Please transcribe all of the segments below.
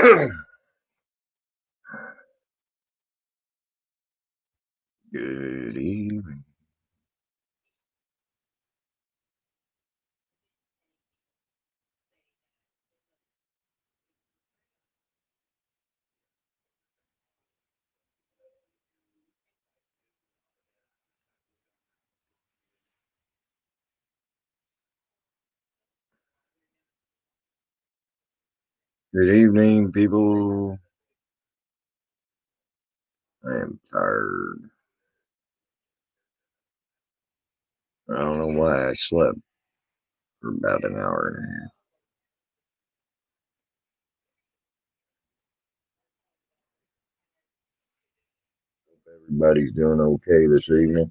Good evening. Good evening, people. I am tired. I don't know why I slept for about an hour and a half. Everybody's doing okay this evening.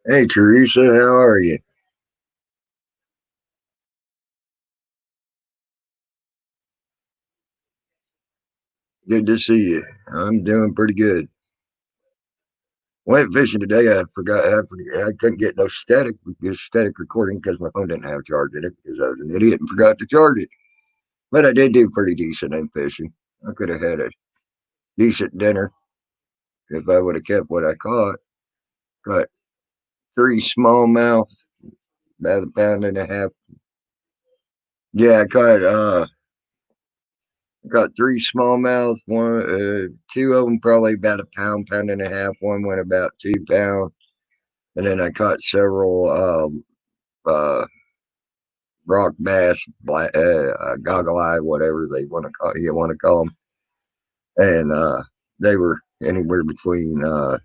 Hey, Teresa, how are you? Good to see you. I'm doing pretty good. Went fishing today. I couldn't get no static recording because my phone didn't have charge in it because I was an idiot and forgot to charge it. But I did do pretty decent in fishing. I could have had a decent dinner if I would have kept what I caught. Caught three smallmouth, about a pound and a half. Yeah, I caught three smallmouth. Two of them probably about a pound, pound and a half. One went about 2 pounds, and then I caught several rock bass, goggle eye, whatever they want to call you want to call them, and they were anywhere between about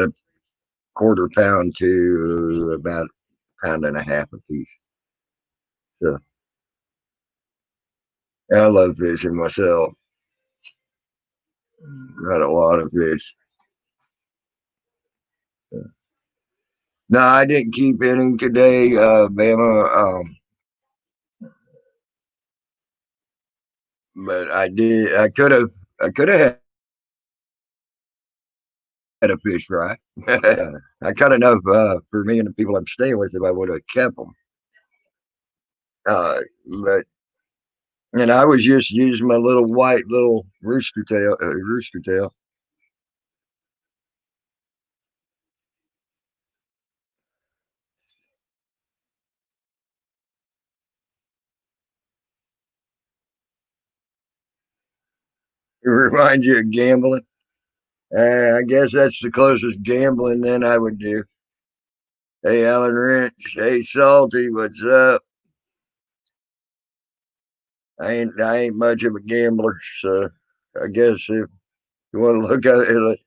a quarter pound to about a pound and a half a piece. So I love fishing myself. Got a lot of fish. No, I didn't keep any today, Bama. But I did. I could have had a fish fry. I caught enough for me and the people I'm staying with if I would have kept them. But and I was just using my little white little rooster tail. Rooster tail. It reminds you of gambling. I guess that's the closest gambling then I would do. Hey, Alan Wrench. Hey, Salty. What's up? I ain't much of a gambler, so I guess if you want to look at it,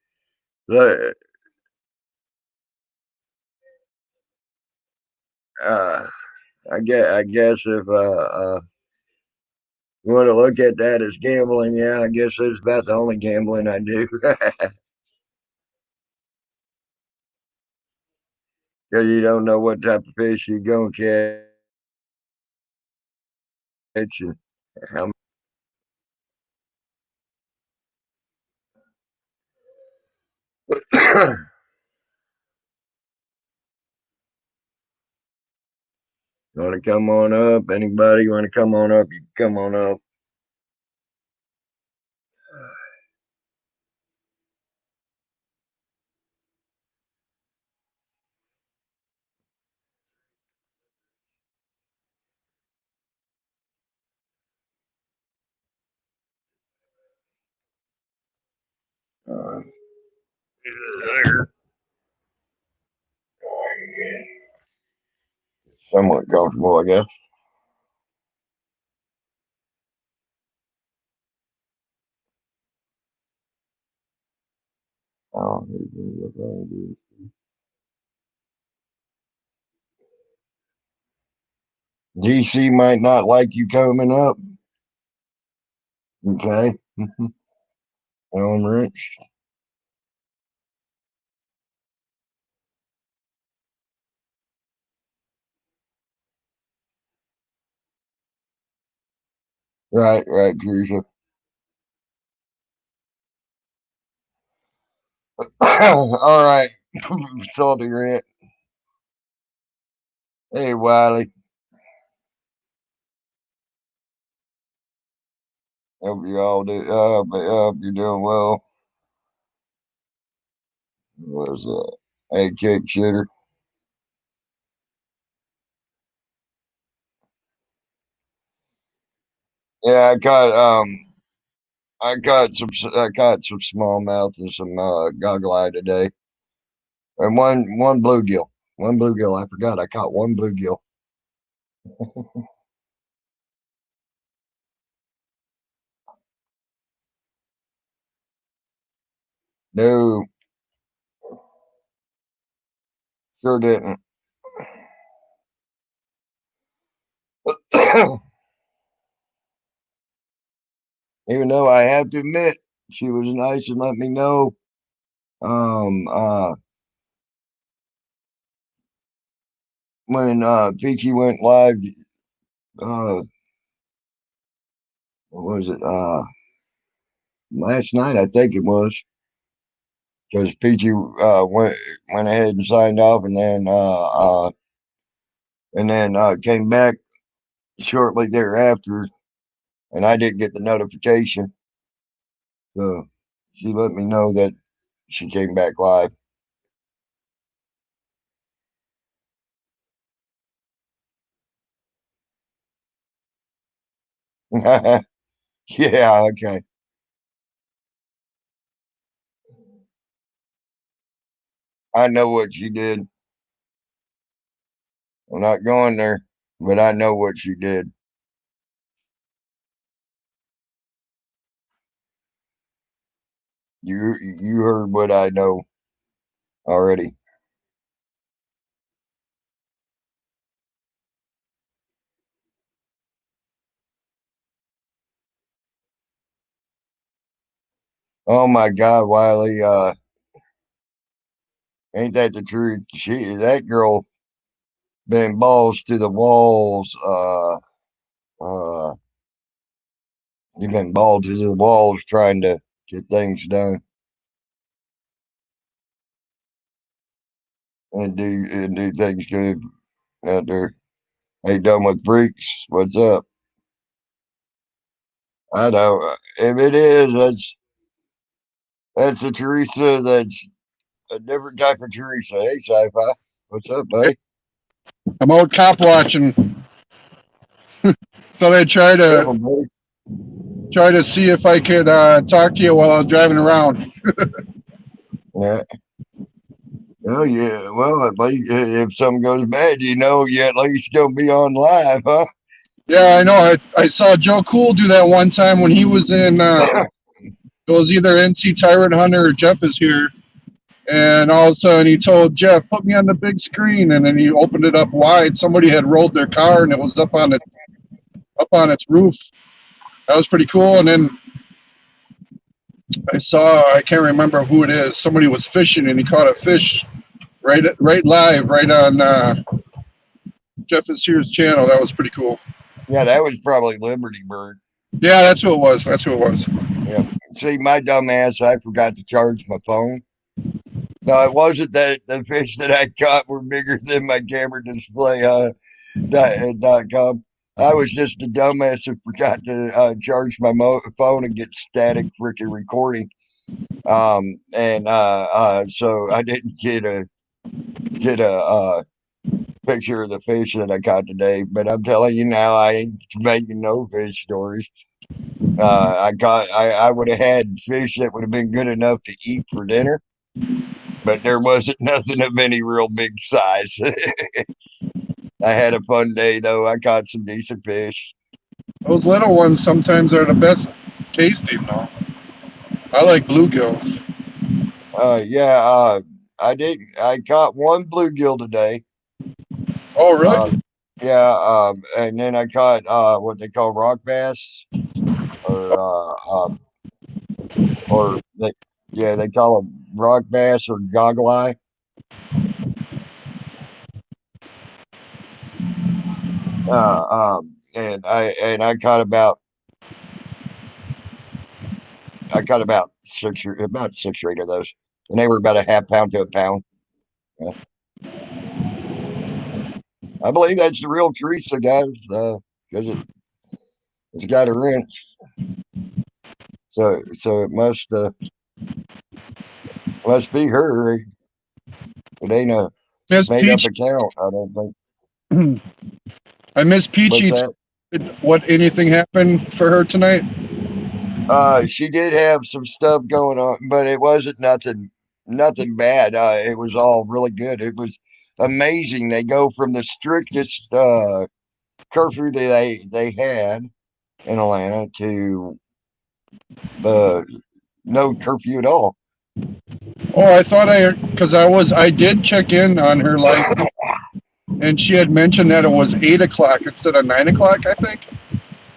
like, uh, I guess if you want to look at that as gambling, yeah, I guess that's about the only gambling I do. Because you don't know what type of fish you're going to catch and how. You want to come on up? Anybody want to come on up? You can come on up. Uh, Somewhat comfortable, I guess. Oh, DC might not like you coming up. Okay. Alan Rich. Right, right, Teresa. All right. Salty Rant. Hey, Wiley. Hope you all do. Hope you're doing well. What was that? Hey, kick shooter. Yeah, I caught some smallmouth and some goggle eye today, and one bluegill. One bluegill. I forgot I caught one bluegill. No, sure didn't. Even though I have to admit, she was nice and let me know. Um, uh, when Peachy went live, uh, what was it? Last night I think it was, because Peachy went ahead and signed off, and then came back shortly thereafter, and I didn't get the notification. So she let me know that she came back live. Yeah, okay. I know what she did. I'm not going there, but I know what she did. You heard what I know already. Oh my God, Wiley, ain't that the truth? That girl been balls to the walls. You've been balls to the walls trying to get things done and do things good out there. Ain't done with freaks. What's up? I know. If it is, that's a Teresa. That's a different type of Teresa. Hey, sci-fi. What's up, buddy? I'm out cop watching. Thought I'd Careful, buddy. try to see if I could talk to you while I was driving around. Yeah. Oh yeah. Well, at least if something goes bad, you at least gonna be on live, huh? Yeah, I know. I saw Joe Cool do that one time when he was in. It was either NC Tyrant Hunter or Jeff is here, and all of a sudden he told Jeff, "Put me on the big screen," and then he opened it up wide. Somebody had rolled their car and it was up on its roof. That was pretty cool. And then I can't remember who it is. Somebody was fishing and he caught a fish right live right on Jeff is here's channel. That was pretty cool. Yeah, that was probably Liberty Bird. Yeah, that's who it was. That's who it was. Yep. See, my dumb ass, I forgot to charge my phone. No, it wasn't that the fish that I caught were bigger than my camera display .com. I was just a dumbass who forgot to charge my phone and get static freaking recording. And so I didn't get a picture of the fish that I caught today. But I'm telling you now, I ain't making no fish stories. I would have had fish that would have been good enough to eat for dinner, but there wasn't nothing of any real big size. I had a fun day though. I caught some decent fish. Those little ones sometimes are the best tasting though. I like bluegill. Yeah, I did. I caught one bluegill today. Oh, really? Uh, yeah, and then I caught what they call rock bass, or or they yeah they call them rock bass or goggle eye. And I caught about 6 or 8 of those, and they were about a half pound to a pound. Yeah. I believe that's the real Teresa, guys, because it's got a wrench. So it must be her. It ain't a Miss made up Peach, account. I don't think. I miss What's Peachy. that? What anything happened for her tonight? She did have some stuff going on, but it wasn't nothing bad. It was all really good. It was amazing. They go from the strictest curfew they had in Atlanta to the no curfew at all. Oh, I thought because I did check in on her license, and she had mentioned that it was 8 o'clock instead of 9 o'clock. I think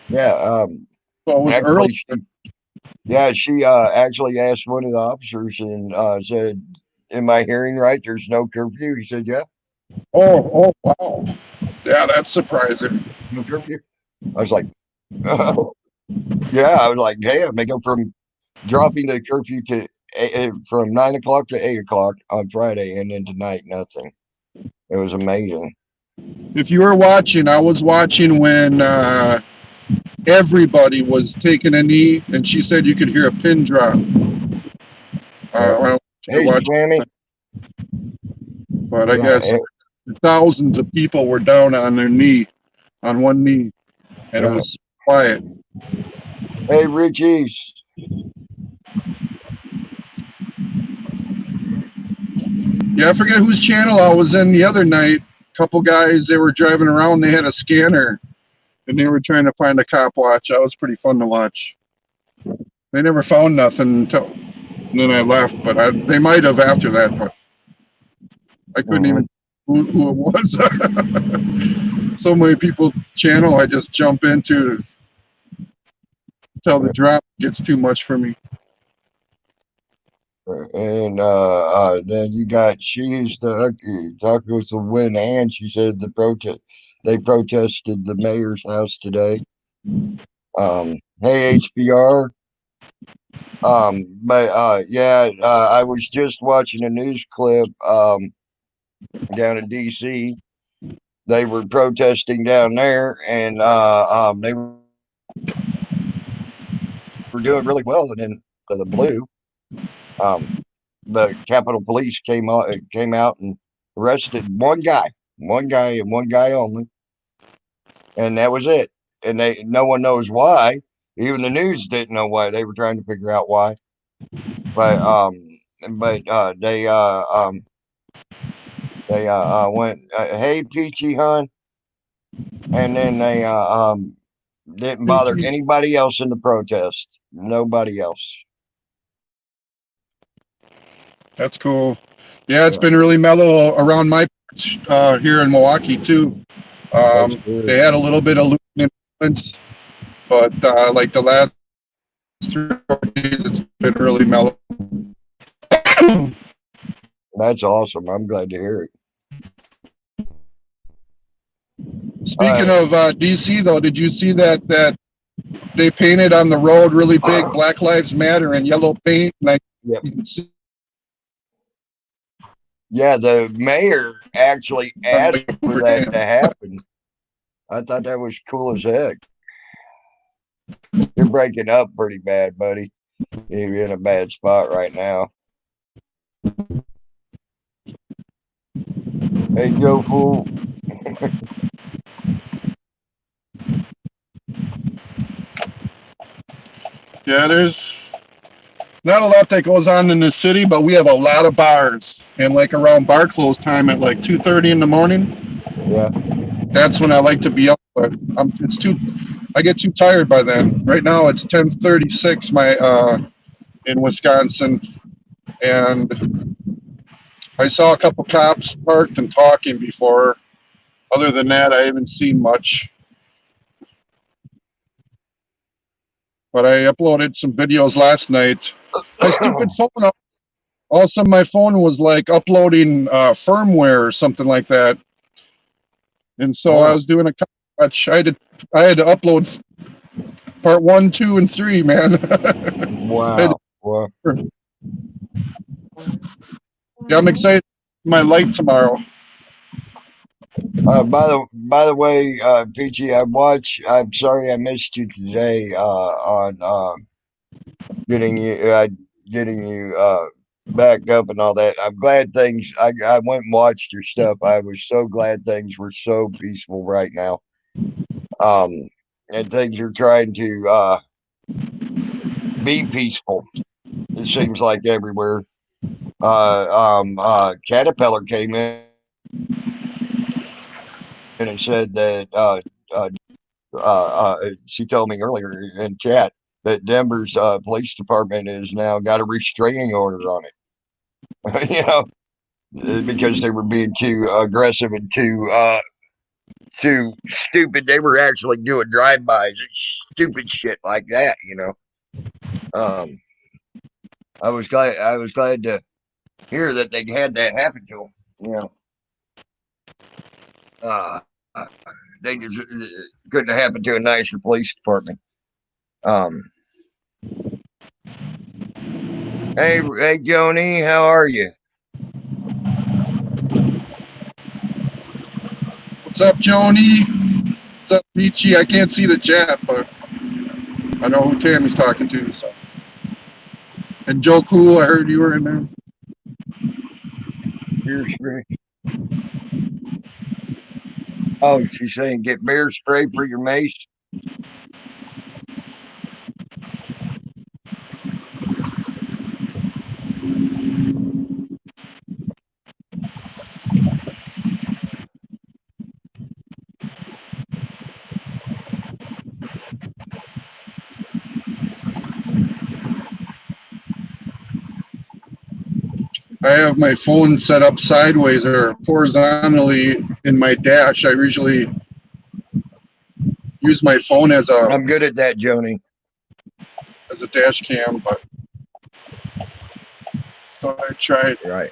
Yeah, so. It was early. actually, she actually asked one of the officers and said, "Am I hearing right? There's no curfew." He said, "Yeah, Oh, wow. Yeah, that's surprising. no curfew." I was like, "Yeah." I was like, "Damn!" They go from dropping the curfew to from 9 o'clock to 8 o'clock on Friday, and then tonight nothing. It was amazing. If you were watching, I was watching when everybody was taking a knee, and she said you could hear a pin drop. I Yeah. don't know if you're Hey, watching, Swammy. but I Yeah. guess thousands of people were down on their knee, on one knee, and it Yeah. was quiet. Hey, Richie's. Yeah, I forget whose channel I was in the other night. A couple guys, they were driving around. They had a scanner, and they were trying to find a cop watch. That was pretty fun to watch. They never found nothing until then I left, but they might have after that, but I couldn't Hmm. even who it was. So many people channel I just jump into till the drop gets too much for me. And then you got she's the tacos the win, and she said they protested the mayor's house today. Hey, HBR. But yeah, I was just watching a news clip down in DC. They were protesting down there, and they were doing really well. And then the blue, um, the Capitol Police came out and arrested one guy, and one guy only, and that was it. And no one knows why. Even the news didn't know why. They were trying to figure out why, but they went, "Hey, Peachy, hun," and then they didn't bother anybody else in the protest. Nobody else. That's cool. Yeah, it's Yeah, been really mellow around my here in Milwaukee too. that's good. They had a little bit of looting influence, but like the last 3 or 4 days, it's been really mellow. That's awesome. I'm glad to hear it. Speaking of DC, though, did you see that they painted on the road really big Black Lives Matter in yellow paint? And Yep. you can see Yeah, the mayor actually asked like for over that to him. happen. I thought that was cool as heck. You're breaking up pretty bad, buddy. You're in a bad spot right now. Hey, Joe Fool. Yeah, there's not a lot that goes on in the city, but we have a lot of bars. And like around bar close time at like 2:30 in the morning, Yeah, that's when I like to be up. But it's too, I get too tired by then. Right now it's 10:36 in Wisconsin, and I saw a couple cops parked and talking before. Other than that, I haven't seen much. But I uploaded some videos last night. My stupid phone, all of a sudden my phone was like uploading firmware or something like that, and so I huh? was doing a watch. I had to upload part one, two, and three, man. Wow. Well, Yeah, I'm excited for my light tomorrow. by the way, Peachy, I'm sorry I missed you today on getting you back up and all that. I'm glad things. I went and watched your stuff. I was so glad things were so peaceful right now. And things are trying to be peaceful. It seems like everywhere. Caterpillar came in and said that she told me earlier in chat that Denver's police department has now got a restraining order on it. Because they were being too aggressive and too stupid. They were actually doing drive-bys and stupid shit like that. I was glad to hear that they had that happen to them. Uh, they just couldn't happen to a nicer police department. Hey, Joni, how are you? What's up, Joni? What's up, Peachy? I can't see the chat, but I know who Tammy's talking to. So, and Joe Cool, I heard you were in there. Beer spray. Oh, she's saying get bear spray for your mace. I have my phone set up sideways or horizontally in my dash. I usually use my phone as I'm good at that, Joni. a dash cam, but thought I'd try it. Right.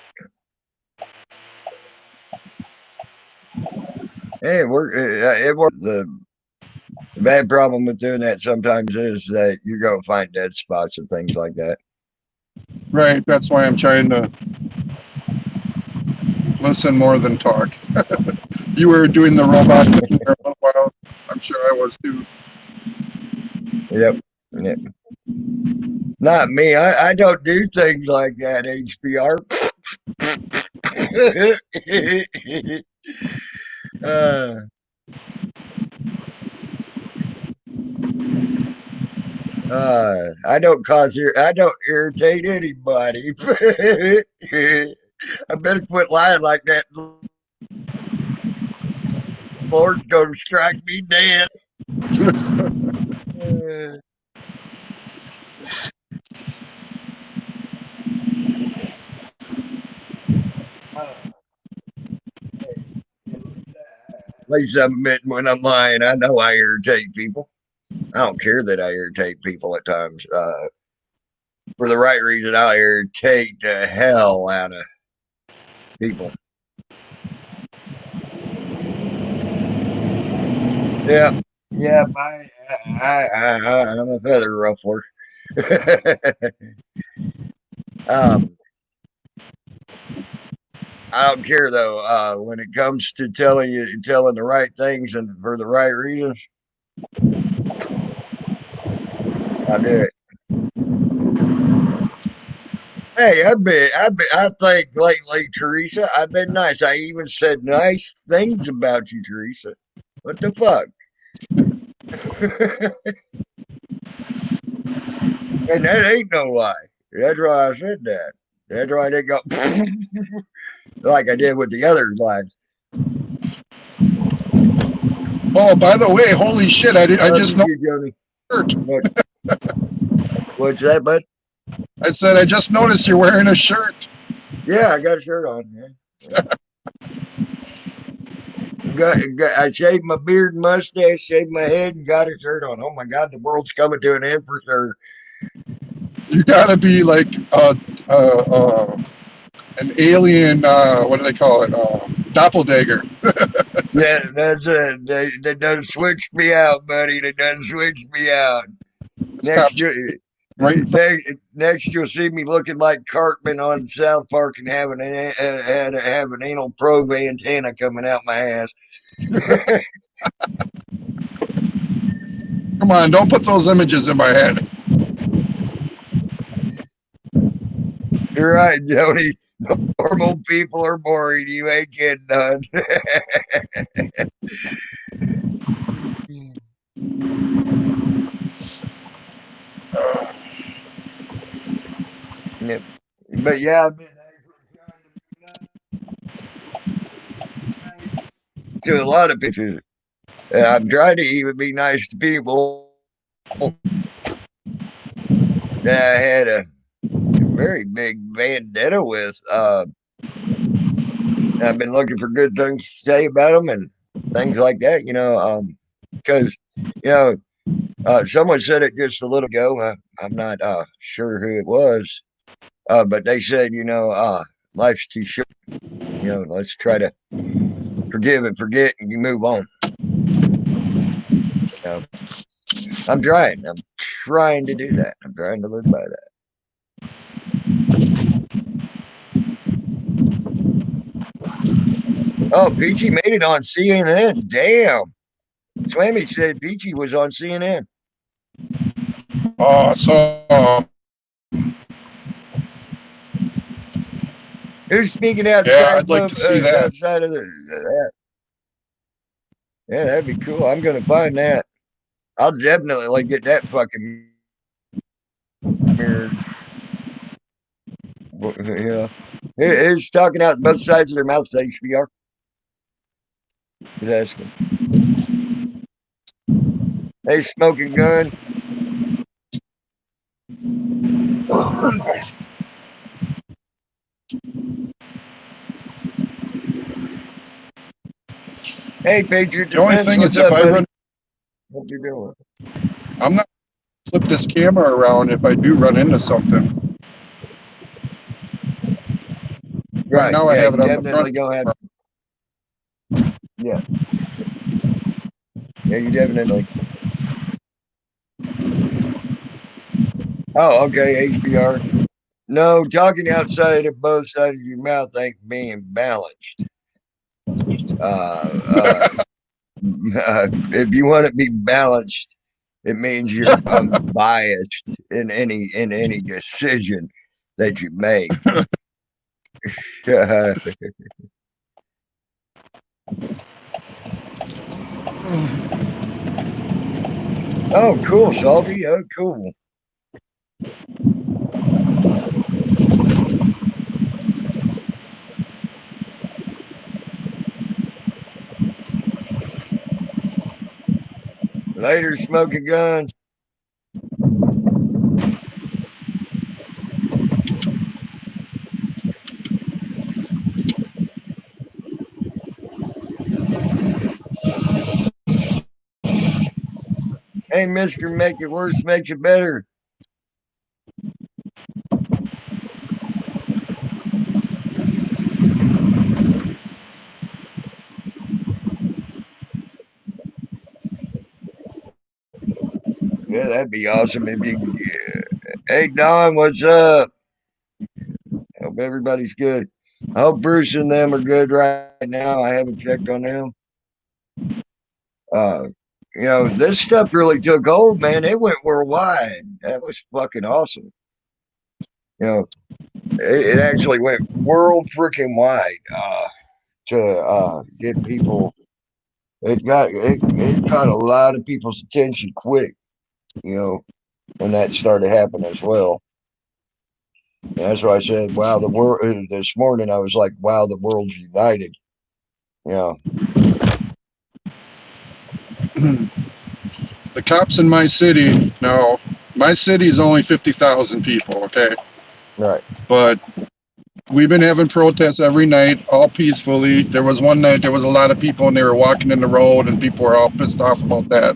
Hey, it worked. The bad problem with doing that sometimes is that you're going to find dead spots and things like that. Right, that's why I'm trying to listen more than talk. You were doing the robot thing there for a while. I'm sure I was too. Yep. Not me. I don't do things like that, HPR. I don't irritate anybody. I better quit lying like that. Lord's gonna strike me dead. At least I'm admitting when I'm lying. I know I irritate people. I don't care that I irritate people at times. For the right reason, I'll irritate the hell out of people. Yeah, yeah. I'm a feather ruffler. I don't care though. When it comes to telling the right things and for the right reasons, I do it. Hey, I think lately, Teresa, I've been nice. I even said nice things about you, Teresa. What the fuck? And that ain't no lie. That's why I said that. That's why they go like I did with the other lives. Oh, by the way, holy shit! I just noticed Jody. Shirt. What's that, bud? I said I just noticed you're wearing a shirt. Yeah, I got a shirt on. Yeah. I shaved my beard and mustache, shaved my head, and got a shirt on. Oh my God, the world's coming to an end for sure. You gotta be like an alien. What do they call it? Doppelganger. Yeah, that's it. That does switch me out, buddy. That does switch me out. Next, you'll see me looking like Cartman on South Park and have an anal probe antenna coming out my ass. Come on, don't put those images in my head. You're right, Jody. Normal people are boring. You ain't getting none. Yeah. But yeah, I've been trying to be nice to a lot of people. I'm trying to even be nice to people. That I had a very big vendetta with. I've been looking for good things to say about them and things like that, because, you know, someone said it just a little ago. I'm not sure who it was, but they said, life's too short. Let's try to forgive and forget and you move on. Uh, I'm trying. I'm trying to do that. I'm trying to live by that. Oh, Peachy made it on CNN. Damn. Swammy said Peachy was on CNN. Oh, so Who's speaking yeah, I'd like to see that. outside of that? Yeah, that'd be cool. I'm gonna find that. I'll definitely like get that fucking mirrored. Yeah. Who's talking out both sides of their mouths? HBR. Who's asking? Hey, smoking gun. Hey, Patriot The only Defense. thing What's is, if up, I buddy? run, What you doing? I'm not gonna flip this camera around if I do run into something. Right Right. now, I Yeah, have you it on the front. definitely gonna have. Yeah. Yeah, you definitely. Oh, okay. HBR. No, talking outside of both sides of your mouth ain't being balanced. Uh, uh, if you want to be balanced, it means you're unbiased in any decision that you make. Oh, cool, Salty. Oh, cool. Later, smoking gun. Hey, Mister, make it worse makes it better. Yeah, that'd be awesome if you. Hey, Don, what's up? Hope everybody's good. I hope Bruce and them are good right now. I haven't checked on them. Uh, this stuff really took hold, man. It went worldwide. That was fucking awesome. You know, it actually went world freaking wide to get people. It caught a lot of people's attention quick. You know, when that started happening as well. And that's why I said, "Wow, the world." This morning, I was like, "Wow, the world's united." You know, The cops in my city, now, my city is only 50,000 people, okay? right? But we've been having protests every night, all peacefully. There was one night there was a lot of people and they were walking in the road, and people were all pissed off about that.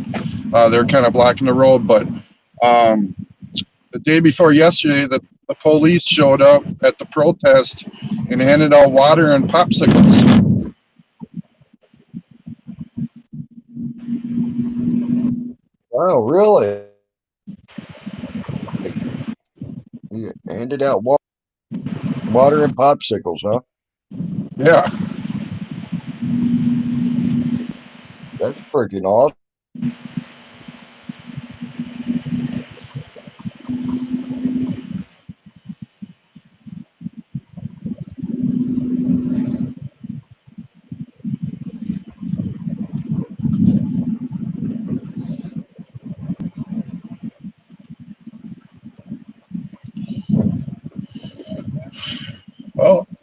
They're kind of blocking the road. But um, the day before yesterday, the police showed up at the protest and handed out water and popsicles. Oh, really? He handed out water and popsicles, huh? Yeah, That's freaking awesome.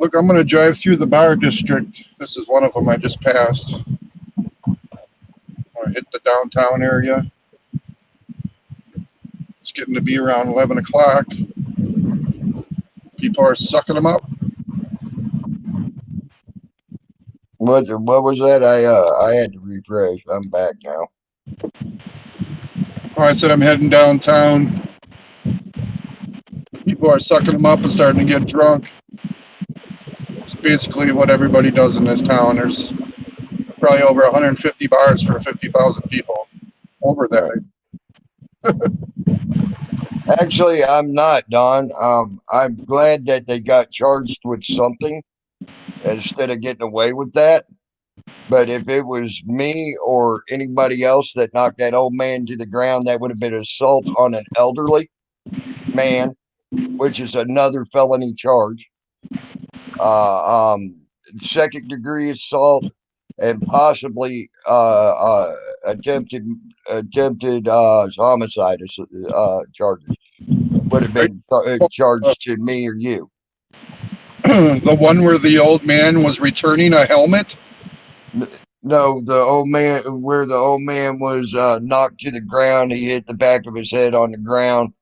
Look, I'm going to drive through the bar district. This is one of them I just passed. I hit the downtown area. It's getting to be around 11 o'clock. People are sucking them up. What was that? I had to refresh. I'm back now. Oh, I said I'm heading downtown. People are sucking them up and starting to get drunk. It's basically what everybody does in this town. There's probably over 150 bars for 50,000 people. Over that. Actually, I'm not, Don. I'm glad that they got charged with something instead of getting away with that. But if it was me or anybody else that knocked that old man to the ground, that would have been assault on an elderly man, which is another felony charge. Second degree assault and possibly attempted homicide charges would have been charged to me or you. The one where the old man was returning a helmet? No, the old man, where the old man was knocked to the ground, he hit the back of his head on the ground,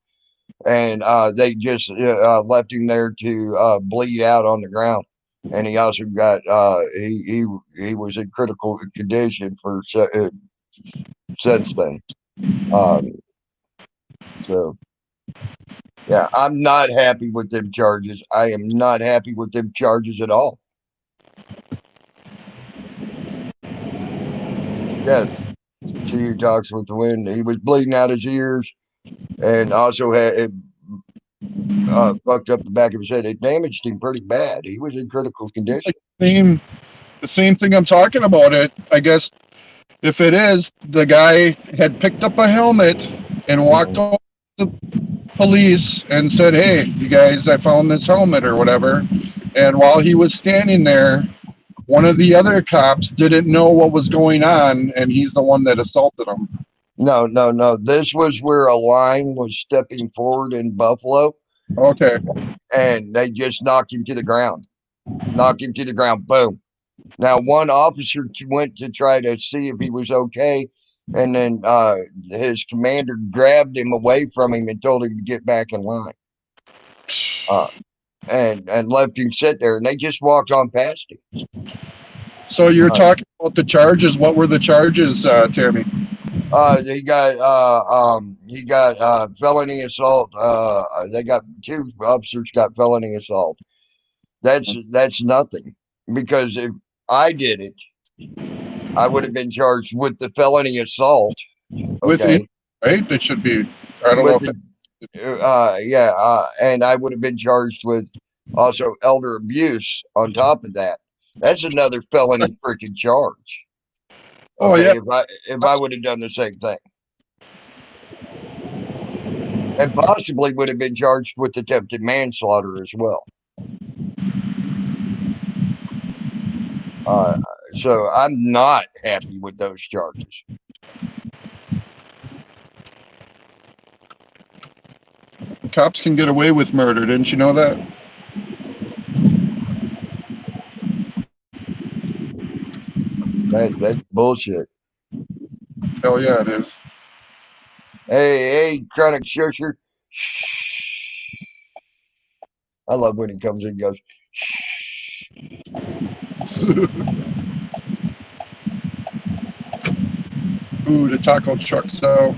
and they just left him there to bleed out on the ground. And he also got he was in critical condition for since then. So yeah, I'm not happy with them charges. I am not happy with them charges at all. Yeah, Cheer talks with the wind. He was bleeding out his ears, and also had fucked up the back of his head. It damaged him pretty bad. He was in critical condition. The same thing I'm talking about. It, I guess, if it is, the guy had picked up a helmet and walked over to the police and said, "Hey, you guys, I found this helmet," or whatever. And while he was standing there, one of the other cops didn't know what was going on, and he's the one that assaulted him. No. This was where a line was stepping forward in Buffalo. Okay. And they just knocked him to the ground. Knocked him to the ground. Boom. Now, one officer went to try to see if he was okay. And then his commander grabbed him away from him and told him to get back in line. And left him sit there. And they just walked on past him. So you're talking about the charges. What were the charges, Tammy? He got felony assault. They got two officers got felony assault. That's nothing, because if I did it, I would have been charged with the felony assault. Okay, with it, right? It should be. I don't know. And I would have been charged with also elder abuse on top of that. That's another felony freaking charge. Okay, if I would have done the same thing, and possibly would have been charged with attempted manslaughter as well. So I'm not happy with those charges. Cops can get away with murder. Didn't you know that? That's bullshit. Hell yeah, it is. Hey, chronic shusher. Shh. I love when he comes in and goes, shh. Ooh, the taco truck's out.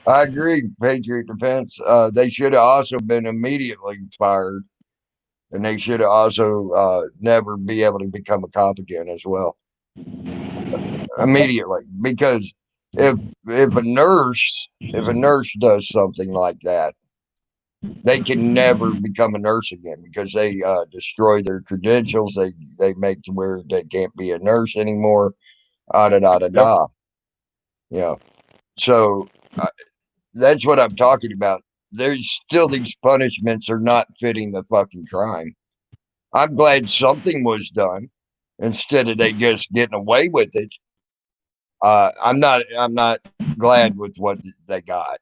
I agree, Patriot Defense. They should have also been immediately fired, and they should have also never be able to become a cop again as well. Immediately, because if a nurse does something like that, they can never become a nurse again, because they destroy their credentials. They make to where they can't be a nurse anymore. Yeah. So that's what I'm talking about. There's still, these punishments are not fitting the fucking crime. I'm glad something was done instead of they just getting away with it. I'm not glad with what they got.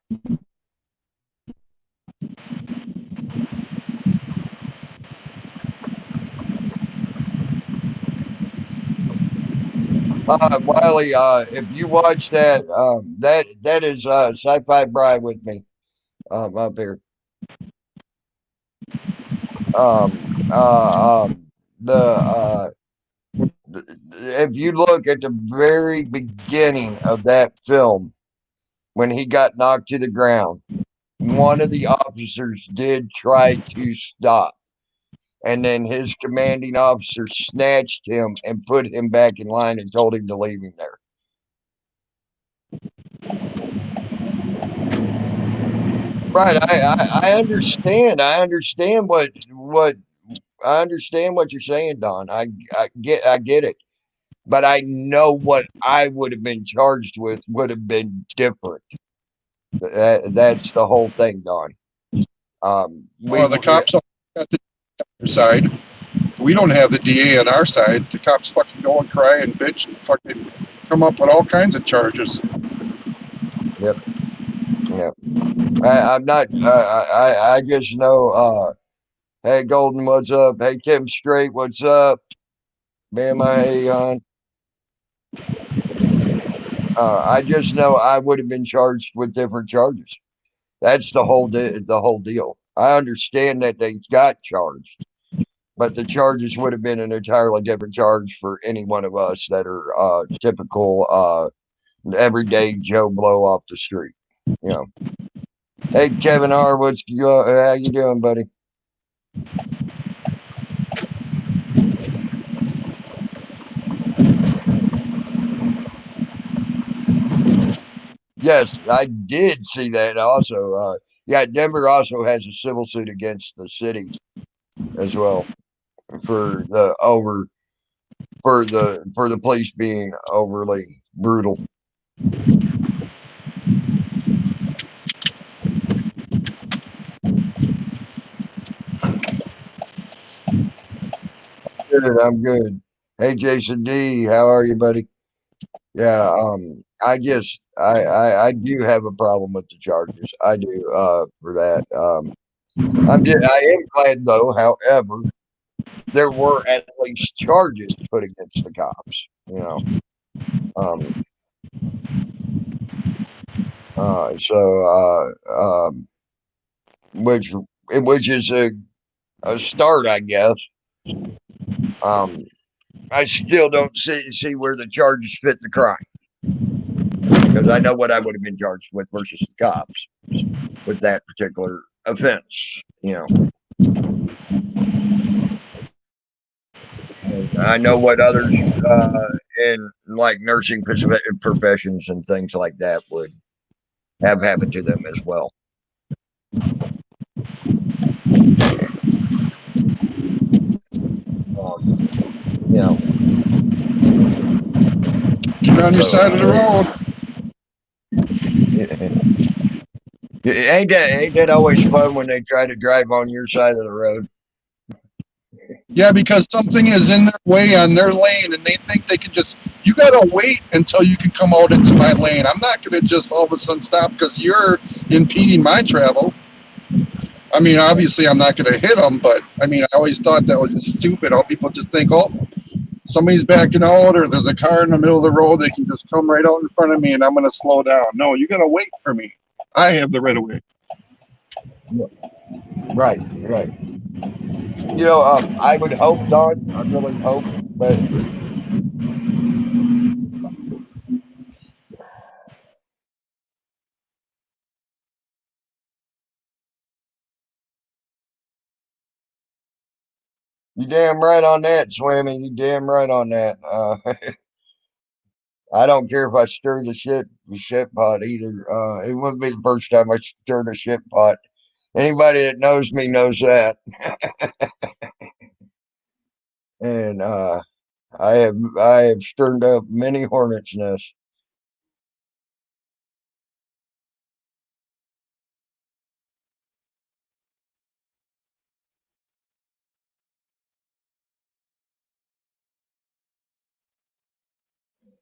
Wiley, if you watch that, that is Sci-Fi Bride with me up here. Um, the if you look at the very beginning of that film, when he got knocked to the ground, one of the officers did try to stop, and then his commanding officer snatched him and put him back in line and told him to leave him there. Right, I understand. I understand what I understand what you're saying, Don. I get it. But I know what I would have been charged with would have been different. That's the whole thing, Don. We Well, the cops on the side. We don't have the DA on our side. The cops fucking go and cry and bitch and fucking come up with all kinds of charges. Yep, yep. I'm not. I just know. Hey, Golden, what's up? Hey, Tim Straight, what's up? Bam, hey, on. I just know I would have been charged with different charges. That's the whole deal. I understand that they got charged, but the charges would have been an entirely different charge for any one of us that are typical everyday Joe Blow off the street. You know. Hey, Kevin R, how you doing, buddy? Yes, I did see that also. Yeah, Denver also has a civil suit against the city as well for the police being overly brutal. Good, I'm good. Hey, Jason D, how are you, buddy? Yeah, I do have a problem with the Chargers. I do for that. I am glad though, however, there were at least charges put against the cops, you know. Um so which is a start, I guess. Um I still don't see where the charges fit the crime. Because I know what I would have been charged with versus the cops with that particular offense, you know. And I know what others in like nursing professions and things like that would have happened to them as well. You know, Get on your side of the road. ain't that always fun when they try to drive on your side of the road? Yeah, because something is in their way on their lane and they think they can just, you gotta wait until you can come out into my lane. I'm not gonna just all of a sudden stop because you're impeding my travel. I mean, obviously I'm not gonna hit them, but I mean, I always thought that was just stupid. All people just think, oh, somebody's backing out or there's a car in the middle of the road, they can just come right out in front of me and I'm gonna slow down. No, you gotta wait for me. I have the right of way. Right, right. You know, I would hope, Don. I really hope, but you damn right on that, Swammy. You damn right on that. I don't care if I stir the shit pot either. It wouldn't be the first time I stirred a shit pot. Anybody that knows me knows that. And I have stirred up many hornets' nests.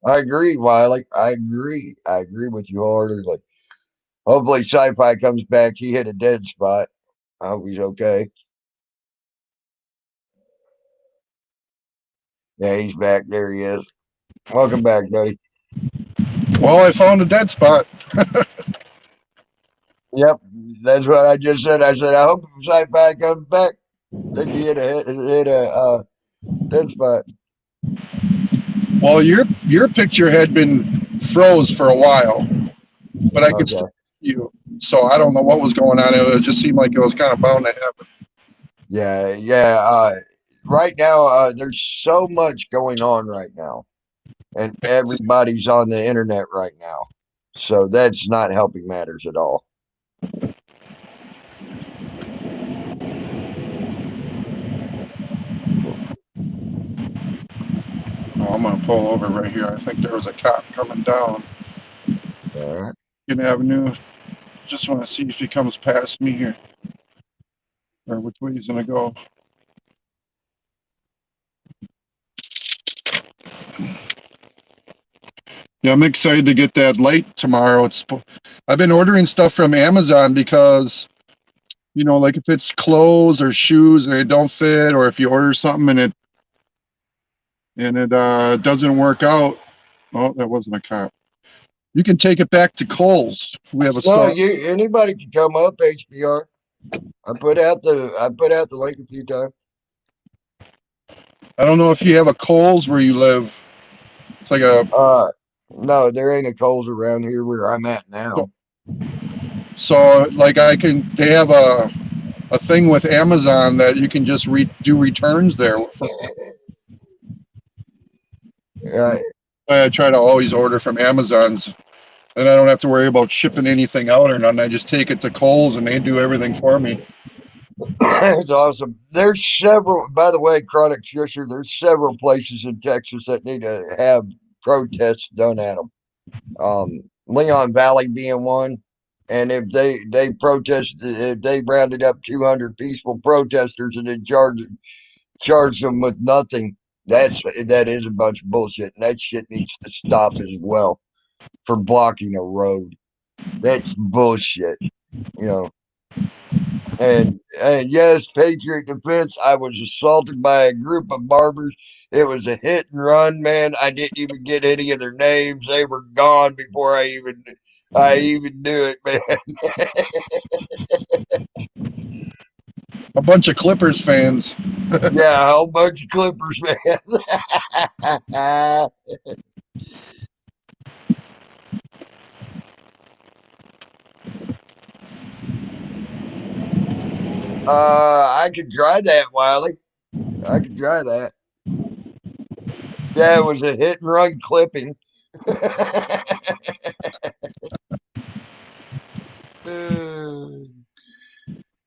I agree, Wiley. I agree. I agree with you wholeheartedly. Hopefully, Sci-Fi comes back. He hit a dead spot. I hope he's okay. Yeah, he's back. There he is. Welcome back, buddy. Well, I found a dead spot. Yep, that's what I just said. I said I hope sci-fi comes back. Think he hit a dead spot. Well, your picture had been froze for a while, but I could still Okay. see you. So I don't know what was going on. It just seemed like it was kind of bound to happen. Yeah, yeah. Right now, there's so much going on right now, and everybody's on the internet right now. So that's not helping matters at all. Oh, I'm gonna pull over right here. I think there was a cop coming down All right. Lincoln Avenue. Just want to see if he comes past me here or which way he's gonna go. Yeah, I'm excited to get that light tomorrow. I've been ordering stuff from Amazon because like if it's clothes or shoes and it don't fit, or if you order something and it doesn't work out. Oh, that wasn't a cop. You can take it back to Kohl's. We have a No, store. anybody can come up HBR. I put out the link a few times. I don't know if you have a Kohl's where you live. It's like a Uh, no, there ain't a Coles around here where I'm at now. so like I can. They have a thing with Amazon that you can just do returns there. Uh, I try to always order from Amazon's, and I don't have to worry about shipping anything out or nothing. I just take it to Kohl's and they do everything for me. it's awesome. There's several, by the way, Chronic Trisher, there's several places in Texas that need to have protests done at them. Leon Valley being one. And if they protest, if they rounded up 200 peaceful protesters and then charge them with nothing, that is a bunch of bullshit, and that shit needs to stop as well for blocking a road. That's bullshit, you know. And yes, Patriot Defense. I was assaulted by a group of barbers. It was a hit and run, man. I didn't even get any of their names. They were gone before I even knew it, man. A bunch of Clippers fans. Yeah, a whole bunch of Clippers, man. I could try that, Wiley. I could try that. Yeah, it was a hit and run clipping.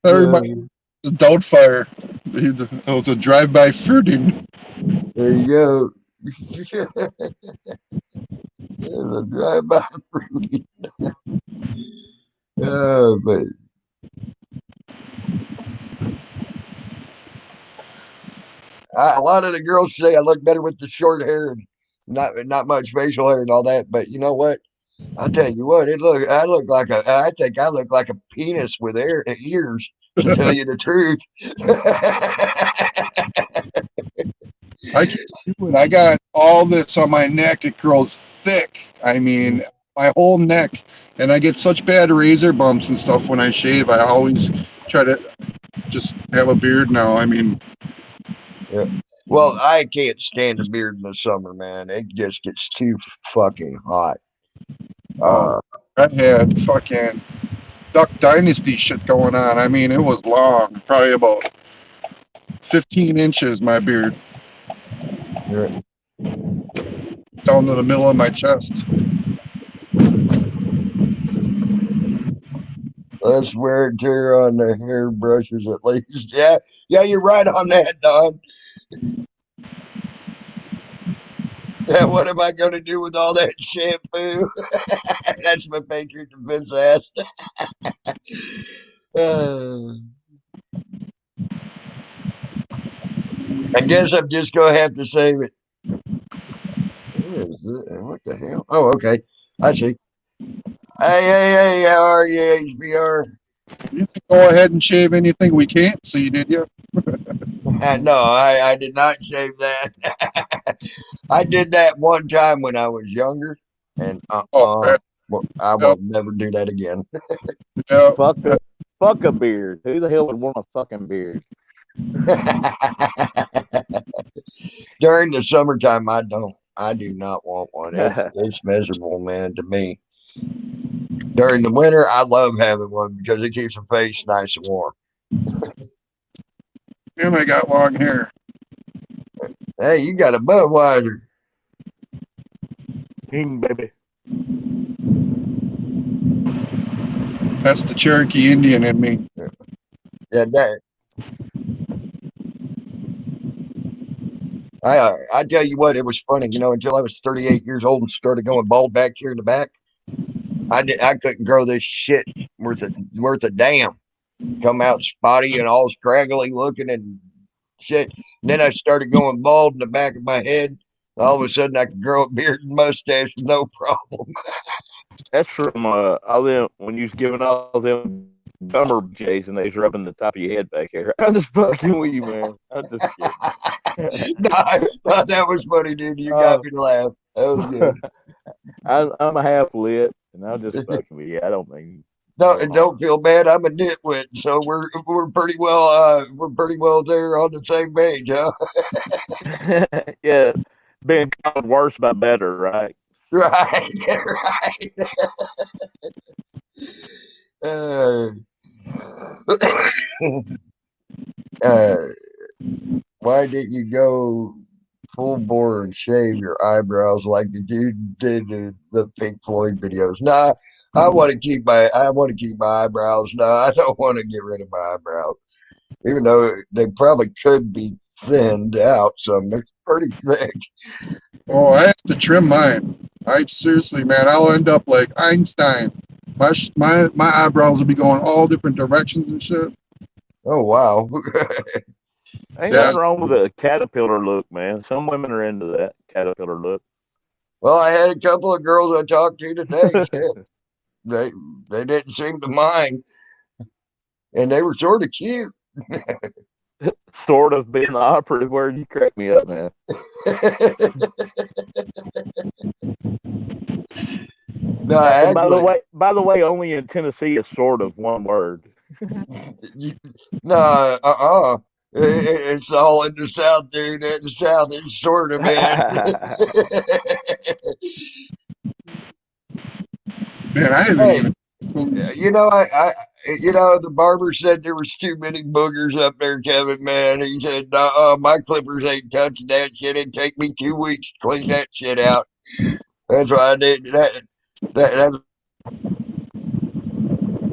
Everybody So, was Doubtfire. It was a drive-by shooting. there you go. There's a drive-by fruit. But a lot of the girls say I look better with the short hair and not much facial hair and all that. But you know what? I'll tell you what. I think I look like a penis with ears. To tell you the truth. I can't do it. I got all this on my neck. It grows thick. I mean, my whole neck. And I get such bad razor bumps and stuff when I shave. I always try to just have a beard now. I mean, Yeah. Well, I can't stand a beard in the summer, man. It just gets too fucking hot. oh, Uh, I had fucking Duck Dynasty shit going on. I mean, it was long, probably about 15 inches, my beard, down to the middle of my chest. let's wear and tear on the hair brushes at least. Yeah, yeah, you're right on that, Don. Yeah, what am I going to do with all that shampoo? That's my Patriot Defense asked. Uh, I guess I'm just going to have to say that. What the hell? Oh, okay. I see. Hey, hey, hey, how are you, HBR? You can go ahead and shave anything. We can't see, did you? No, I did not shave that. I did that one time when I was younger, and Oh, man. well, I Yep, will never do that again. yep. Fuck a beard. Who the hell would want a fucking beard? During the summertime, I don't. I do not want one. It's miserable, man, to me. During the winter, I love having one because it keeps the face nice and warm. And I got long hair. Hey, you got a Budweiser. King, baby. That's the Cherokee Indian in me. Yeah, that. I tell you what, it was funny, until I was 38 years old and started going bald back here in the back. I couldn't grow this shit worth a damn. Come out spotty and all scraggly looking and shit. And then I started going bald in the back of my head. All of a sudden, I could grow a beard and mustache with no problem. That's from all them when you was giving all them dumber J's and they was rubbing the top of your head back here. I'm just fucking with you, man. I'm just kidding. No, I thought that was funny, dude. You got me to laugh. That was good. I'm a half lit, and I'm just fucking with you. I don't mean. No, and don't feel bad. I'm a nitwit, so we're pretty well there on the same page, huh? Yeah, being called worse by better, right? Right, right. Uh, uh, why didn't you go full bore and shave your eyebrows like the dude did in the Pink Floyd videos? Nah, I want to keep my eyebrows. No, I don't want to get rid of my eyebrows, even though they probably could be thinned out some. They're pretty thick. Oh, I have to trim mine. I seriously, man, I'll end up like Einstein. My eyebrows will be going all different directions and shit. Oh wow. Ain't Yeah. nothing wrong with a caterpillar look, man. Some women are into that caterpillar look. Well, I had a couple of girls I talked to today. Shit, they didn't seem to mind, and they were sort of cute. Sort of being the operative word. You crack me up, man. No, And actually, by the way, only in Tennessee is sort of one word. no, it's all in the South, dude. In the South, it's sort of man. Man, I haven't Hey, even. the barber said there was too many boogers up there, Kevin. Man, he said, my clippers ain't touching that shit. It'd take me 2 weeks to clean that shit out. That's why I did that. That's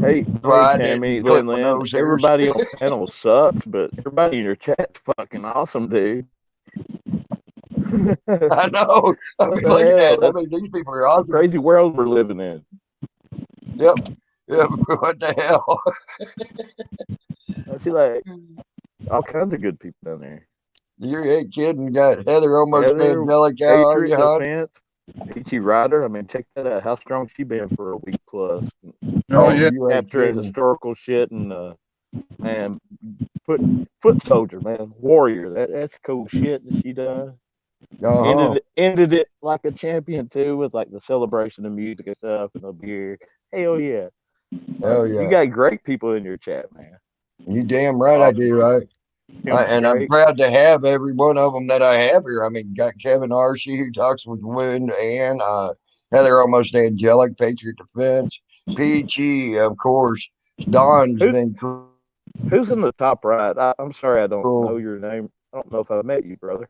Hey, why I Tammy, didn't clip my Lynn, nose hairs. everybody on the panel sucks, but everybody in your chat's fucking awesome, dude. I know. I What mean, the look at that. hell? I mean, these people are What a awesome. crazy world we're living in. Yep. Yep. What the hell? I see like all kinds of good people down there. You ain't kidding. Got Heather almost Heather, angelic. How are Patriot, you, hon? Defense, Peachy Rider. I mean, check that out. How strong she been for a week plus. Oh Oh, yeah. you ain't After kidding. historical shit and man, foot soldier, man, warrior. That's cool shit that she done. Uh-huh. Ended it like a champion too, with like the celebration of music and stuff and a beer. Hell yeah! Hell You yeah. got great people in your chat, man. You damn right I Awesome. do. Tim's And I'm great. proud to have every one of them that I have here. I mean, got Kevin Archie who talks with women, and Heather almost angelic, Patriot Defense, Peachy, of course. Don's Who been who's in the top right? I'm sorry, I don't know cool. your name. I don't know if I met you, brother.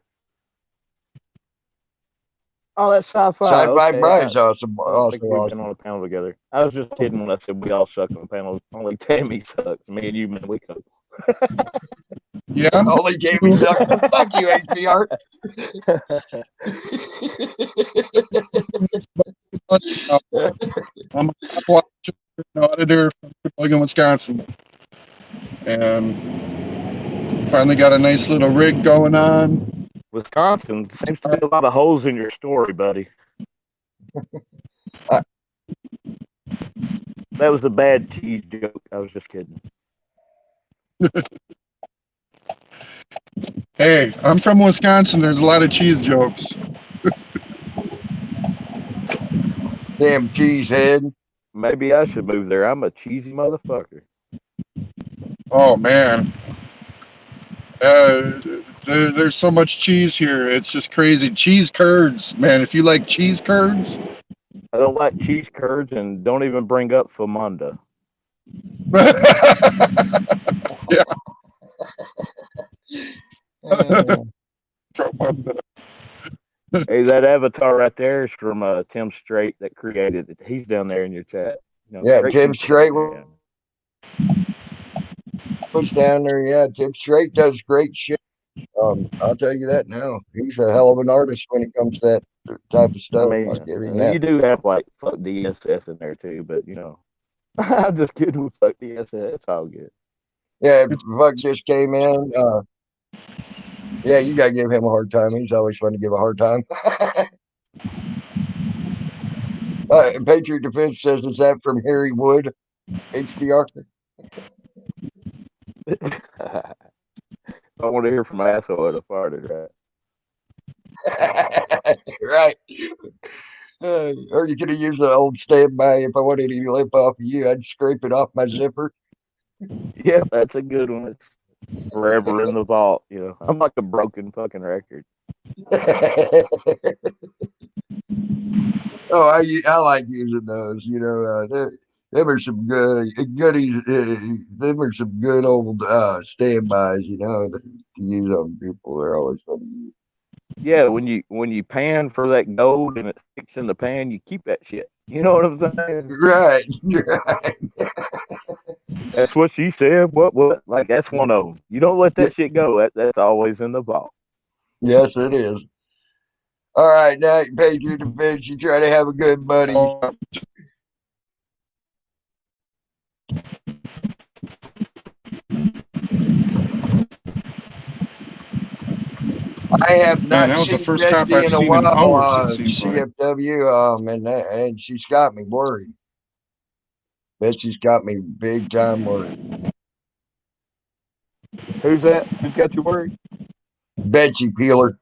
Oh, that's sci-fi. Sci-Fi Okay, Bride's also I don't think we've been awesome. on a panel together. I was just kidding when I said we all suck on the panel. Only Tammy sucks. Me and you, man, we cope. Yeah, I'm Only Jamie sucks. Fuck you, HBR. I'm a cop watcher, an auditor from Sheboygan, Wisconsin, and finally got a nice little rig going on. Wisconsin seems to be a lot of holes in your story, buddy. That was a bad cheese joke. I was just kidding. Hey, I'm from Wisconsin. There's a lot of cheese jokes. Damn cheesehead. Maybe I should move there. I'm a cheesy motherfucker. Oh man, there's so much cheese here. It's just crazy. Cheese curds, man. If you like cheese curds, I don't like cheese curds, and don't even bring up Famunda. yeah. Uh, Hey, that avatar right there is from Tim Strait that created it. He's down there in your chat. yeah, Straight Tim keeps coming Strait in. was down there. Yeah, Tim Strait does great shit. I'll tell you that now. He's a hell of an artist when it comes to that type of I stuff. I'll mean, give him you that. do have like fuck DSS in there too, but I'm just kidding with fuck DSS. It's all good. Yeah, Fuck just came in. Yeah, you gotta give him a hard time. He's always fun to give a hard time. Patriot Defense says, "Is that from Harry Wood, HBR?" I want to hear from my asshole at a party, right? Right. Or you could have used the old standby. If I wanted any lip off of you, I'd scrape it off my zipper. Yeah, that's a good one. It's forever in the vault. I'm like a broken fucking record. Oh, I like using those. Them are some good goodies. Them are some good old standbys. To use on people. They're always fun to use. Yeah, when you pan for that gold and it sticks in the pan, you keep that shit. You know what I'm saying? Right, right. That's what she said. What? Like that's one of them. You don't let that shit go. That's always in the vault. Yes, it is. All right, now you pay your defense. You try to have a good buddy. Oh, I have man, not that was the seen first cop Betsy I've in a seen in while hours. It on seems like. CFW, and she's got me worried. Betsy's got me big time worried. Who's that? Who's got you worried? Betsy Peeler.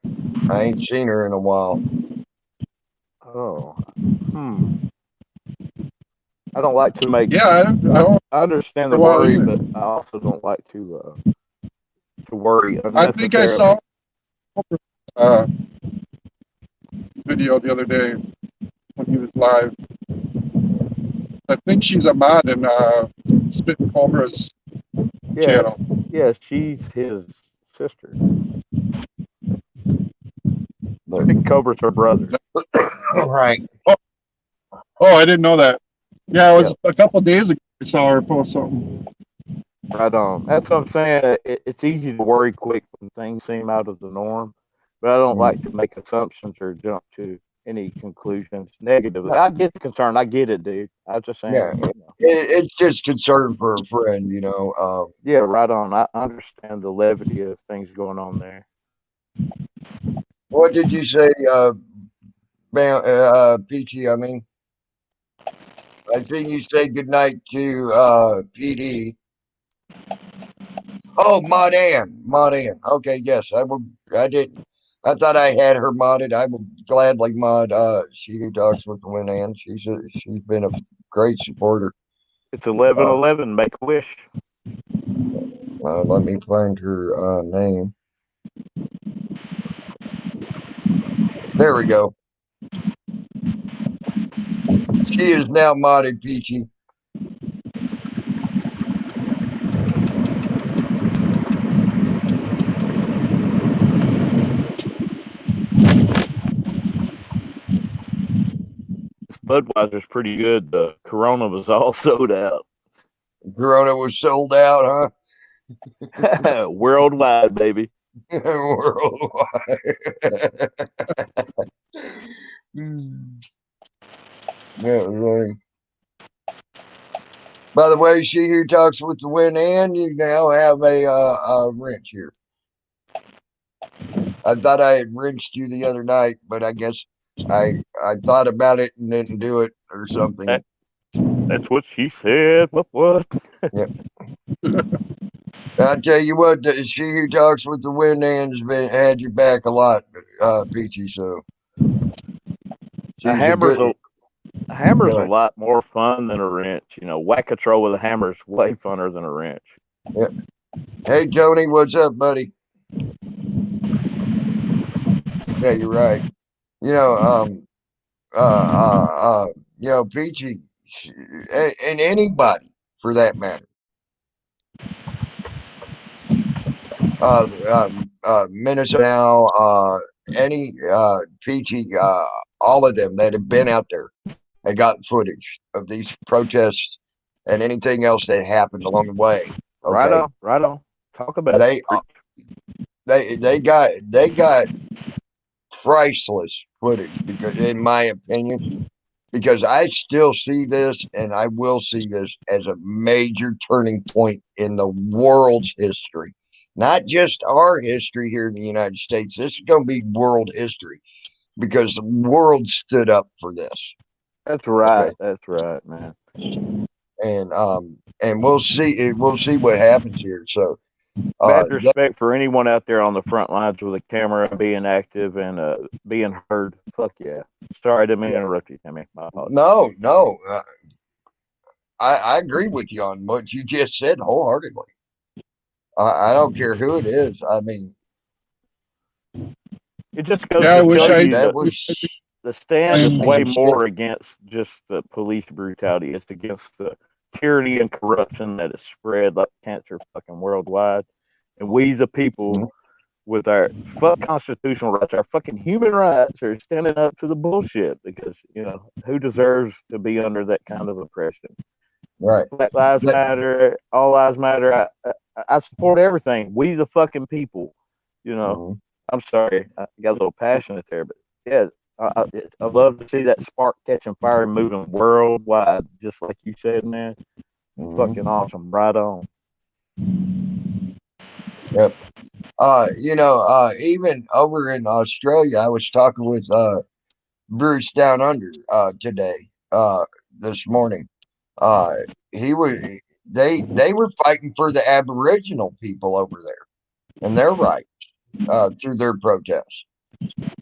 I ain't seen her in a while. Oh, I don't like to make. Yeah, I don't I understand for the a while worry, either. but I also don't like to worry I think I saw unnecessarily. uh, video the other day when he was live. I think she's a mod in Spitting Cobra's Yeah, channel. yeah, she's his sister. But Big Cobra's her brother. all right. Oh, I didn't know that. Yeah, it Yeah, was a couple days ago I saw her post something. right on. That's what I'm saying. It's easy to worry quick when things seem out of the norm, but I don't like to make assumptions or jump to any conclusions negatively. I get the concern. I get it, dude. I was just Yeah, saying. it's just concern for a friend. Yeah, right on. I understand the levity of things going on there. What did you say, Peachy? I mean, I think you say goodnight to PD. Oh, Mod Ann. Mod Ann. Okay, yes, I will. I did. I thought I had her modded. I will gladly mod. She who talks with the wind. Ann. She's been a great supporter. It's 11:11. Make a wish. Let me find her name. There we go. She is now modded, Peachy. This Budweiser's pretty good. The Corona was all sold out. Corona was sold out, Worldwide, baby. huh? Worldwide. Yeah, right. By the way, she who talks with the wind, and you now have a wrench here. I thought I had wrenched you the other night, but I guess I thought about it and didn't do it or something. That's what she said. What? Yep. I tell you what, she who talks with the wind and has had your back a lot, Peachy. So A she's a hammer's good. A hammer's a Really. lot more fun than a wrench. You know, whack a troll with a hammer is way funner than a wrench. Yeah. Hey, Tony, what's up, buddy? Yeah, you're right. You know, uh, uh, uh, Peachy, and anybody for that matter. Minnesota now, any Peachy, all of them that have been out there and got footage of these protests and anything else that happened along the way. Right Okay, on, right on. Talk about it. they they got priceless footage because, in my opinion, because I still see this and I will see this as a major turning point in the world's history. Not just our history here in the United States. This is going to be world history because the world stood up for this. That's Okay, right. That's right, man. and we'll see what happens here. So Mad that respect for anyone out there on the front lines with a camera being active and being heard. Fuck yeah. Sorry, I didn't mean to interrupt you, Timmy. My apologies. no, I agree with you on what you just said wholeheartedly. I don't care who it is. I mean, It just goes Yeah, I to wish show that I. you that that was the stand is I way plain shit. more against just the police brutality. It's against the tyranny and corruption that is spread like cancer fucking worldwide. And we, the people, Mhm. with our fuck constitutional rights, our fucking human rights, are standing up to the bullshit because, you know, who deserves to be under that kind of oppression? Right. Black Lives That, Matter, All Lives Matter. I support everything. We, the fucking people, you know. mhm, I'm sorry, I got a little passionate there, but yeah, I love to see that spark catching fire and moving worldwide, just like you said, man. Fucking mhm, awesome. Right on. yep. Even over in Australia, I was talking with Bruce down under today, this morning. Uh, he was they were fighting for the Aboriginal people over there and their rights through their protests.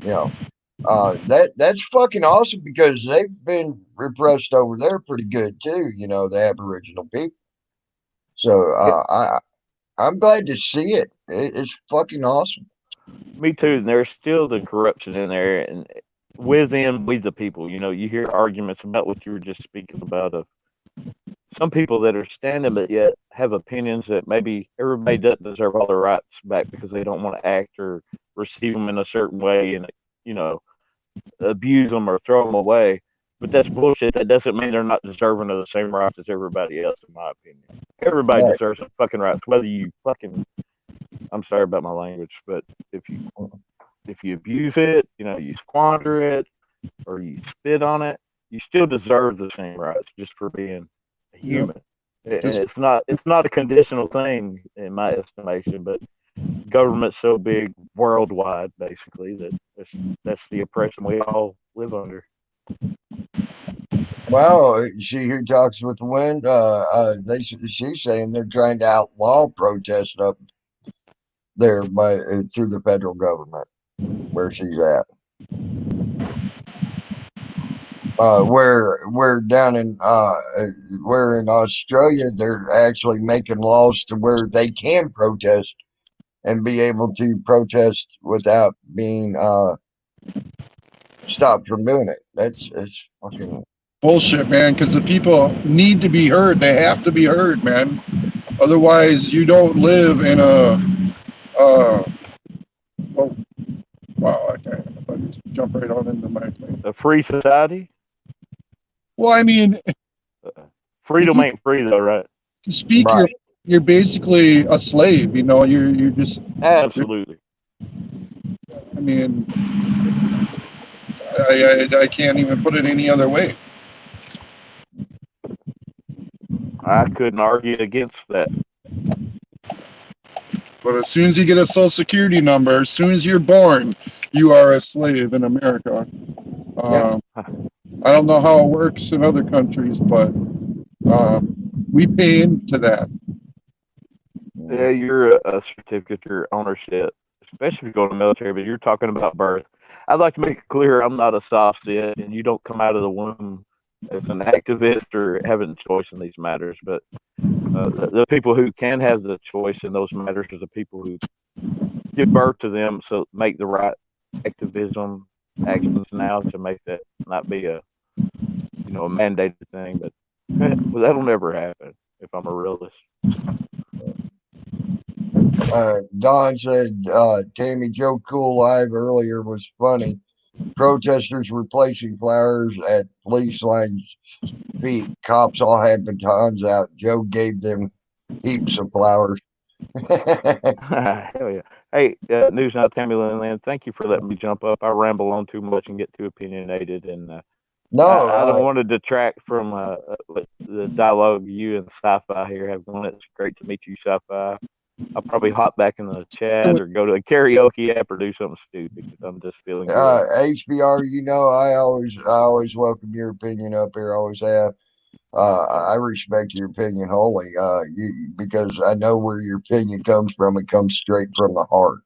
You know, that's fucking awesome because they've been repressed over there pretty good too. You know, the Aboriginal people. So Yeah, I'm glad to see it. It's fucking awesome. me too. And there's still the corruption in there, and within we the people, you know, you hear arguments about what you were just speaking about of some people that are standing but yet have opinions that maybe everybody doesn't deserve all their rights back because they don't want to act or receive them in a certain way and, you know, abuse them or throw them away. But that's bullshit. That doesn't mean they're not deserving of the same rights as everybody else, in my opinion. Everybody Right. deserves some fucking rights, whether you fucking. I'm sorry about my language, but if you if you abuse it, you know, you squander it or you spit on it, you still deserve the same rights just for being a Yep. human. And Just it's not a conditional thing in my estimation, but government's so big worldwide basically that that's the oppression we all live under. Well, she who talks with the wind, she's saying they're trying to outlaw protest up there by through the federal government where she's at. Where down in where in Australia they're actually making laws to where they can protest and be able to protest without being stopped from doing it. It's fucking bullshit, man. Because the people need to be heard. They have to be heard, man. Otherwise, you don't live in a. Oh, wow, I can't. I just jump right on into my thing. A free society? Well, I mean, Uh, if Freedom you ain't free though, right? speak, right. you're basically a slave. You know, you're just. Absolutely. I mean, I can't even put it any other way. I couldn't argue against that. But as soon as you get a social security number, as soon as you're born, you are a slave in America. Yep. Um, I don't know how it works in other countries, but um, we pay into that. Yeah, Mhm. you're a certificate, your ownership, especially if you go to the military, but you're talking about birth. I'd like to make it clear I'm not a soft set, and you don't come out of the womb as an activist or having a choice in these matters. But the people who can have the choice in those matters are the people who give birth to them, so make the right activism actions now to make that not be a a mandated thing. But well, that'll never happen if I'm a realist. Don said, Tammy, Joe Cool live earlier was funny. Protesters were placing flowers at police lines' feet. Cops all had batons out. Joe gave them heaps of flowers. Hell yeah! Hey, News Now, Tammy Lynn, thank you for letting me jump up. I ramble on too much and get too opinionated, and No, I don't want to detract from the dialogue you and Sci-Fi here have going. It's great to meet you, Sci-Fi. I'll probably hop back in the chat or go to a karaoke app or do something stupid because I'm just feeling good. HBR, I always welcome your opinion up here. Always have. I respect your opinion wholly. Because I know where your opinion comes from. It comes straight from the heart.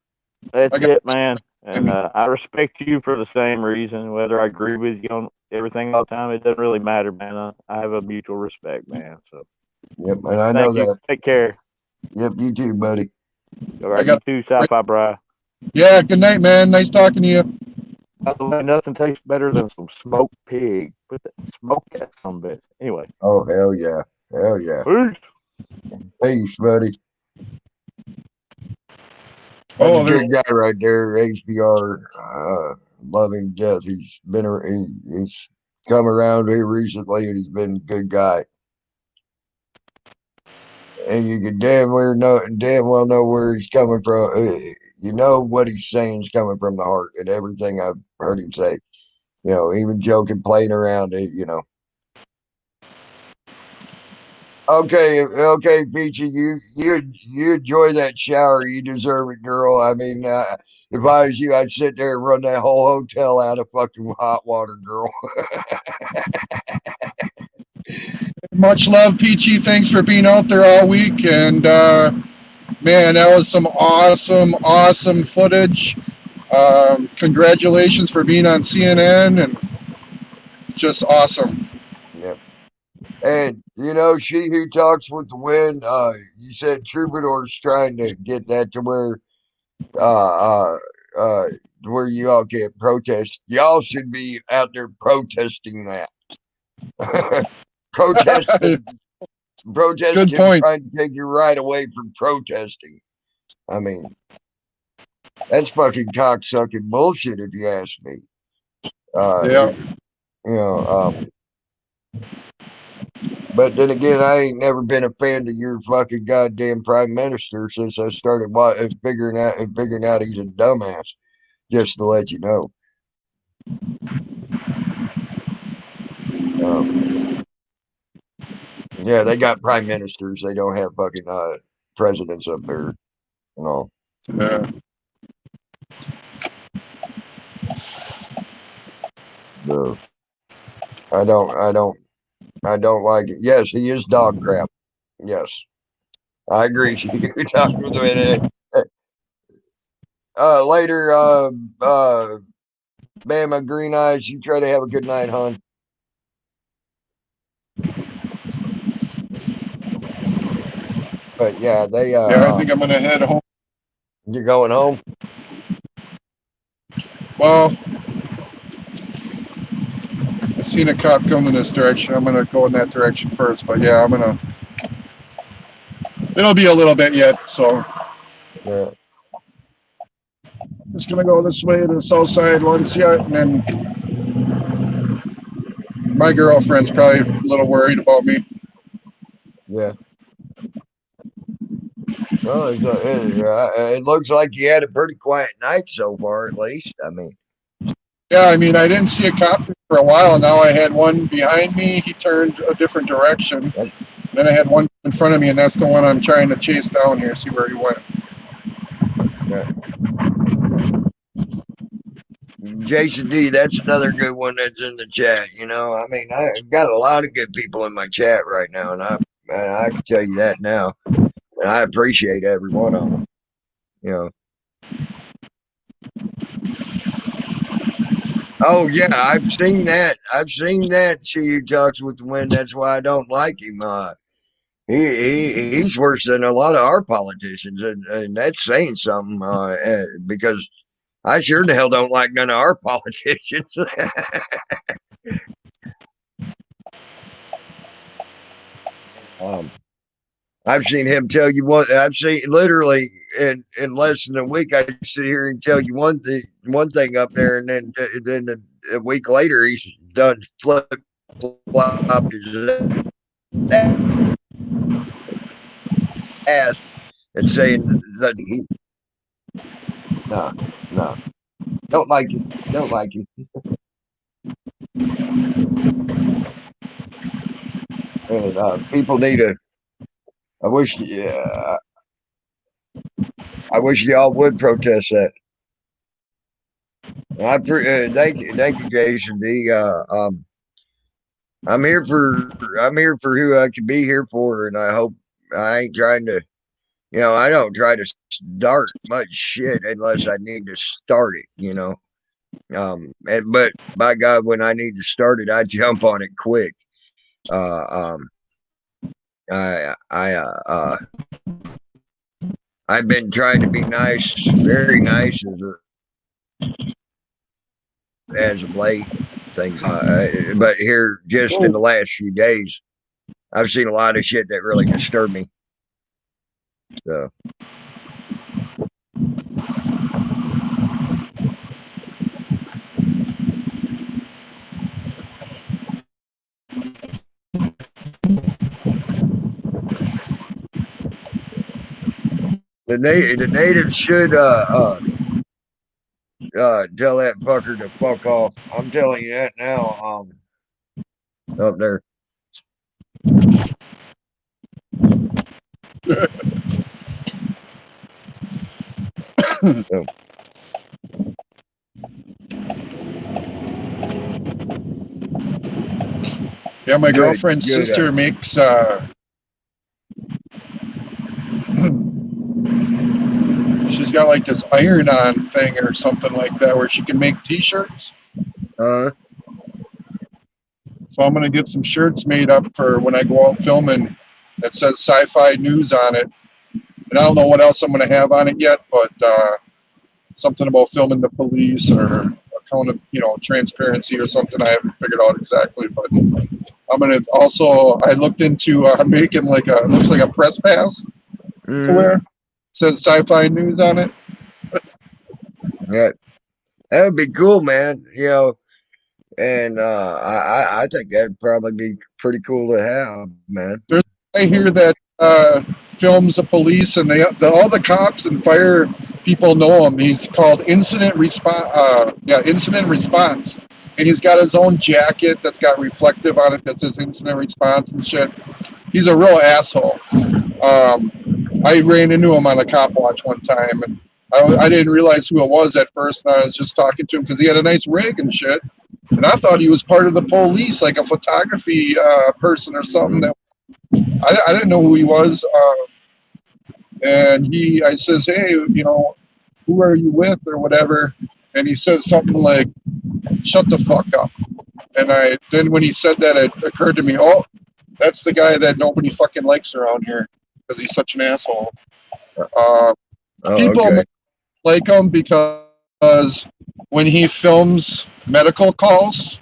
That's it, man. And I respect you for the same reason. Whether I agree with you on everything all the time, it doesn't really matter, man. I have a mutual respect, man. So, yep, and I know thank you. that. Take care. Yep, you too, buddy. All right, you too, Sci-Fi Bri. Yeah, good night, man. Nice talking to you. By the way, nothing tastes better than some smoked pig. Smoke that some bitch. Anyway. Oh, hell yeah. Hell yeah. Peace. Peace, buddy. That's a good guy right there, HBR. Love him to death. He's come around here recently, and he's been a good guy. And you can damn well know where he's coming from. You know what he's saying is coming from the heart, and everything I've heard him say. Even joking, playing around. Okay, Peachy, you enjoy that shower. You deserve it, girl. I mean, if I was you, I'd sit there and run that whole hotel out of fucking hot water, girl. Much love, Peachy. Thanks for being out there all week. And man, that was some awesome footage. Congratulations for being on CNN and just awesome. Yep. And she who talks with the wind. You said Troubadour's trying to get that to where you all can't protest. Y'all should be out there protesting that. Protesting. Good point. Trying to take your right away from protesting. I mean, that's fucking cocksucking bullshit, if you ask me. Yeah. But then again, I ain't never been a fan of your fucking goddamn prime minister since I started figuring out he's a dumbass. Just to let you know. Yeah, they got prime ministers. They don't have fucking presidents up there. Yeah. No. I don't like it. Yes, he is dog crap. Yes. I agree. You're talking with him. Later, Bama Green Eyes, you try to have a good night, hon. But yeah, I think I'm gonna head home. You're going home? Well, I seen a cop coming this direction. I'm gonna go in that direction first. But yeah, it'll be a little bit yet, so Yeah. just gonna go this way to the south side once yet, and then my girlfriend's probably a little worried about me. Yeah. Well, it looks like you had a pretty quiet night so far, at least. I mean. Yeah, I mean, I didn't see a cop for a while. Now I had one behind me. He turned a different direction. Yep. Then I had one in front of me, and that's the one I'm trying to chase down here, see where he went. Yeah. Jason D, that's another good one that's in the chat. I mean, I've got a lot of good people in my chat right now, and I can tell you that now. And I appreciate every one of them. Oh yeah, I've seen that. I've seen that. She talks with the wind. That's why I don't like him. He's worse than a lot of our politicians, and that's saying something. Because I sure the hell don't like none of our politicians. um, I've seen him tell you what. I've seen literally in less than a week. I sit here and tell you one thing up there, and then a week later he's done flip flopped his ass and saying that he no no don't like him, don't like him. And people need to. I wish I wish y'all would protest that. Thank you, Jason D. I'm here for who I can be here for, and I hope I ain't trying to. I don't try to start much shit unless I need to start it. But by God, when I need to start it, I jump on it quick. Uh, um, I I've been trying to be nice, very nice as of late. Things, but here just in the last few days, I've seen a lot of shit that really disturbed me. So. The natives should tell that fucker to fuck off. I'm telling you that now. Up there. So, Yeah, my good, girlfriend's good. sister makes she's got like this iron-on thing or something like that where she can make T-shirts. Uh, So I'm gonna get some shirts made up for when I go out filming. That says sci-fi news on it, and I don't know what else I'm gonna have on it yet, but something about filming the police or account of transparency or something. I haven't figured out exactly, but I'm gonna also. I looked into making like it looks like a press pass to wear. It says sci-fi news on it. yeah, that would be cool, man. And I think that'd probably be pretty cool to have, man. There's I hear that films the police and all the cops and fire people know him. He's called Incident Response. Incident Response, and he's got his own jacket that's got reflective on it that says Incident Response and shit. He's a real asshole. I ran into him on a cop watch one time, and I didn't realize who it was at first. And I was just talking to him because he had a nice rig and shit. And I thought he was part of the police, like a photography person or something. That I didn't know who he was. And I says, hey, who are you with or whatever? And he says something like, shut the fuck up. And then when he said that, it occurred to me, oh, that's the guy that nobody fucking likes around here because he's such an asshole. People Okay. like him because when he films medical calls,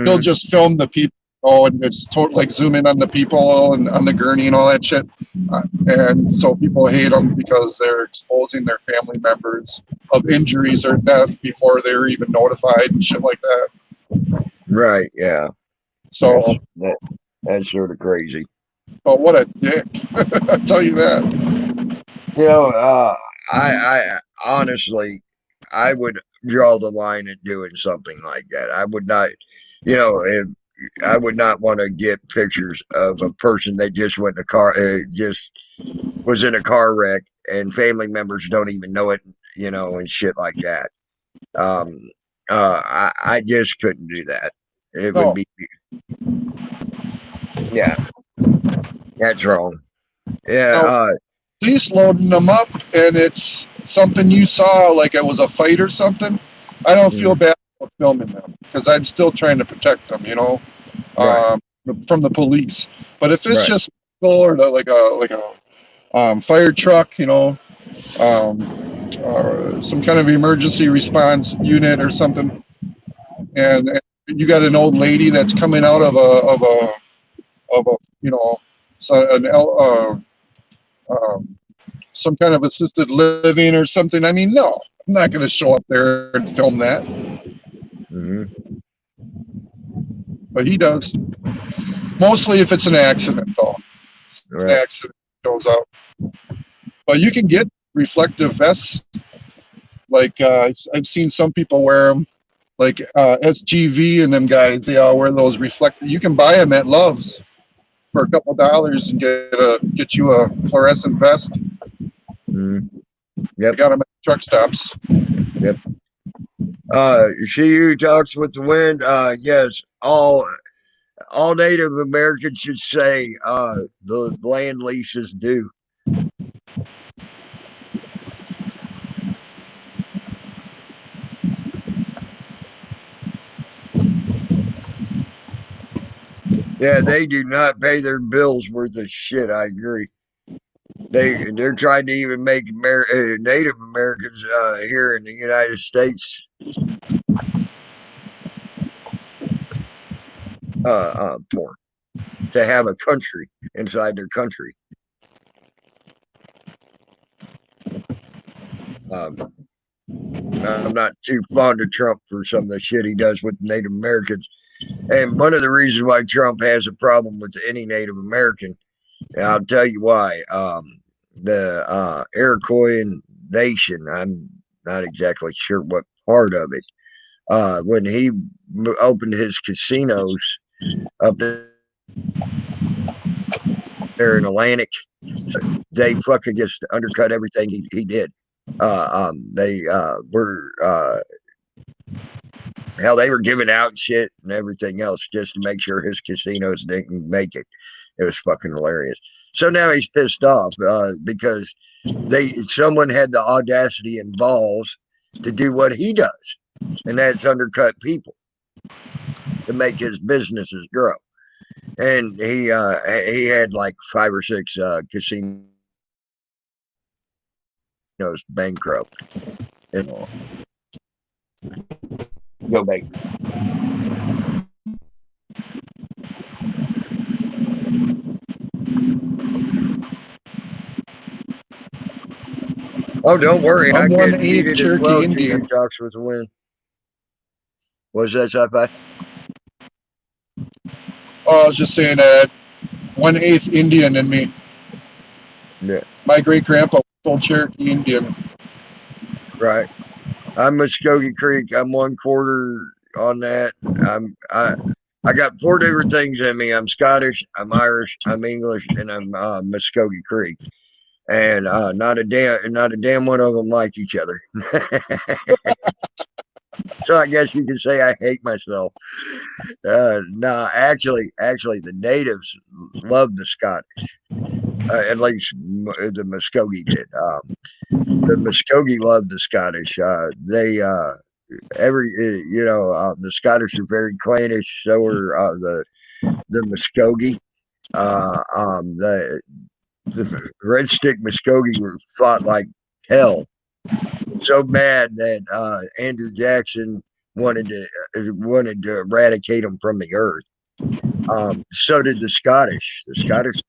he'll just film the people. Oh, and it's totally like zoom in on the people and on the gurney and all that shit. And so people hate him because they're exposing their family members of injuries or death before they're even notified and shit like that. Right. Yeah. So, That's sort of crazy. but what a dick! I tell you that. I honestly, I would draw the line at doing something like that. I would not, if I would not want to get pictures of a person that just went in a car, just was in a car wreck, and family members don't even know it, and shit like that. Um, I just couldn't do that. It would be, yeah, that's wrong. Yeah, Now, police loading them up, and it's something you saw, like it was a fight or something. I don't feel bad with filming them because I'm still trying to protect them, Right. from the police. But if it's Right. just or like a fire truck, some kind of emergency response unit or something, and you got an old lady that's coming out of a so some kind of assisted living or something. I mean, no, I'm not going to show up there and film that, Mm-hmm. but he does. Mostly if it's an accident, though. It's an Right. accident shows up. But you can get reflective vests. Like I've seen some people wear them, like SGV and them guys. They all wear those reflective. You can buy them at Love's for a couple dollars and get you a fluorescent vest. Mm-hmm. They Yep. got them at truck stops. Yep. She who talks with the wind. Yes. All Native Americans should say the land leases due. Yeah, they do not pay their bills worth of shit. I agree. They're trying to even make Native Americans here in the United States poor to have a country inside their country. Um, I'm not too fond of Trump for some of the shit he does with Native Americans. And one of the reasons why Trump has a problem with any Native American, and I'll tell you why. The Iroquois Nation, I'm not exactly sure what part of it, when he opened his casinos up there in Atlantic, they fucking just undercut everything he did. They were hell, they were giving out shit and everything else just to make sure his casinos didn't make it. It was fucking hilarious. So now he's pissed off because someone had the audacity and balls to do what he does, and that's undercut people to make his businesses grow. And he had like 5 or 6 casinos bankrupt. And go back. Oh, don't worry, I I'm get 1/8 muted as well. Cherokee She who Indian. talks with the wind. What's that, sci-fi? Oh, I was just saying that 1/8 Indian in me. Yeah, My great grandpa was full Cherokee Indian. right. I'm Muskogee Creek. I'm 1/4 on that. I got 4 different things in me. I'm Scottish, I'm Irish, I'm English, and I'm Muskogee Creek. And not a damn one of them like each other. So I guess you could say I hate myself. No, actually, the natives love the Scottish. At least the Muskogee did. The Muskogee loved the Scottish. They the Scottish are very clannish. So are the Muskogee. The Red Stick Muskogee were fought like hell. So mad that Andrew Jackson wanted to eradicate them from the earth. So did the Scottish. The Scottish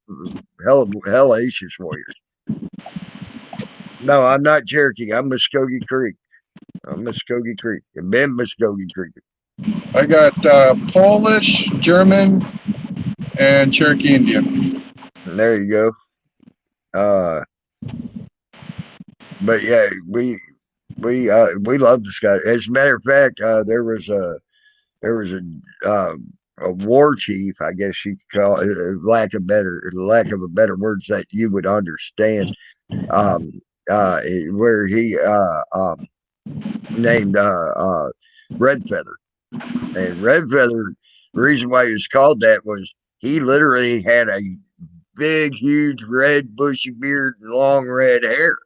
hellacious warriors. No, I'm not Cherokee. I'm Muskogee Creek. I'm Muskogee Creek. I've been Muskogee Creek. I got Polish, German, and Cherokee Indian. And there you go. But yeah, we love the Scottish. As a matter of fact, there was a war chief, I guess you could call it, lack of a better words that you would understand. Um, where he named Red Feather, and Red Feather. The reason why he was called that was he literally had a big, huge, red, bushy beard and long red hair,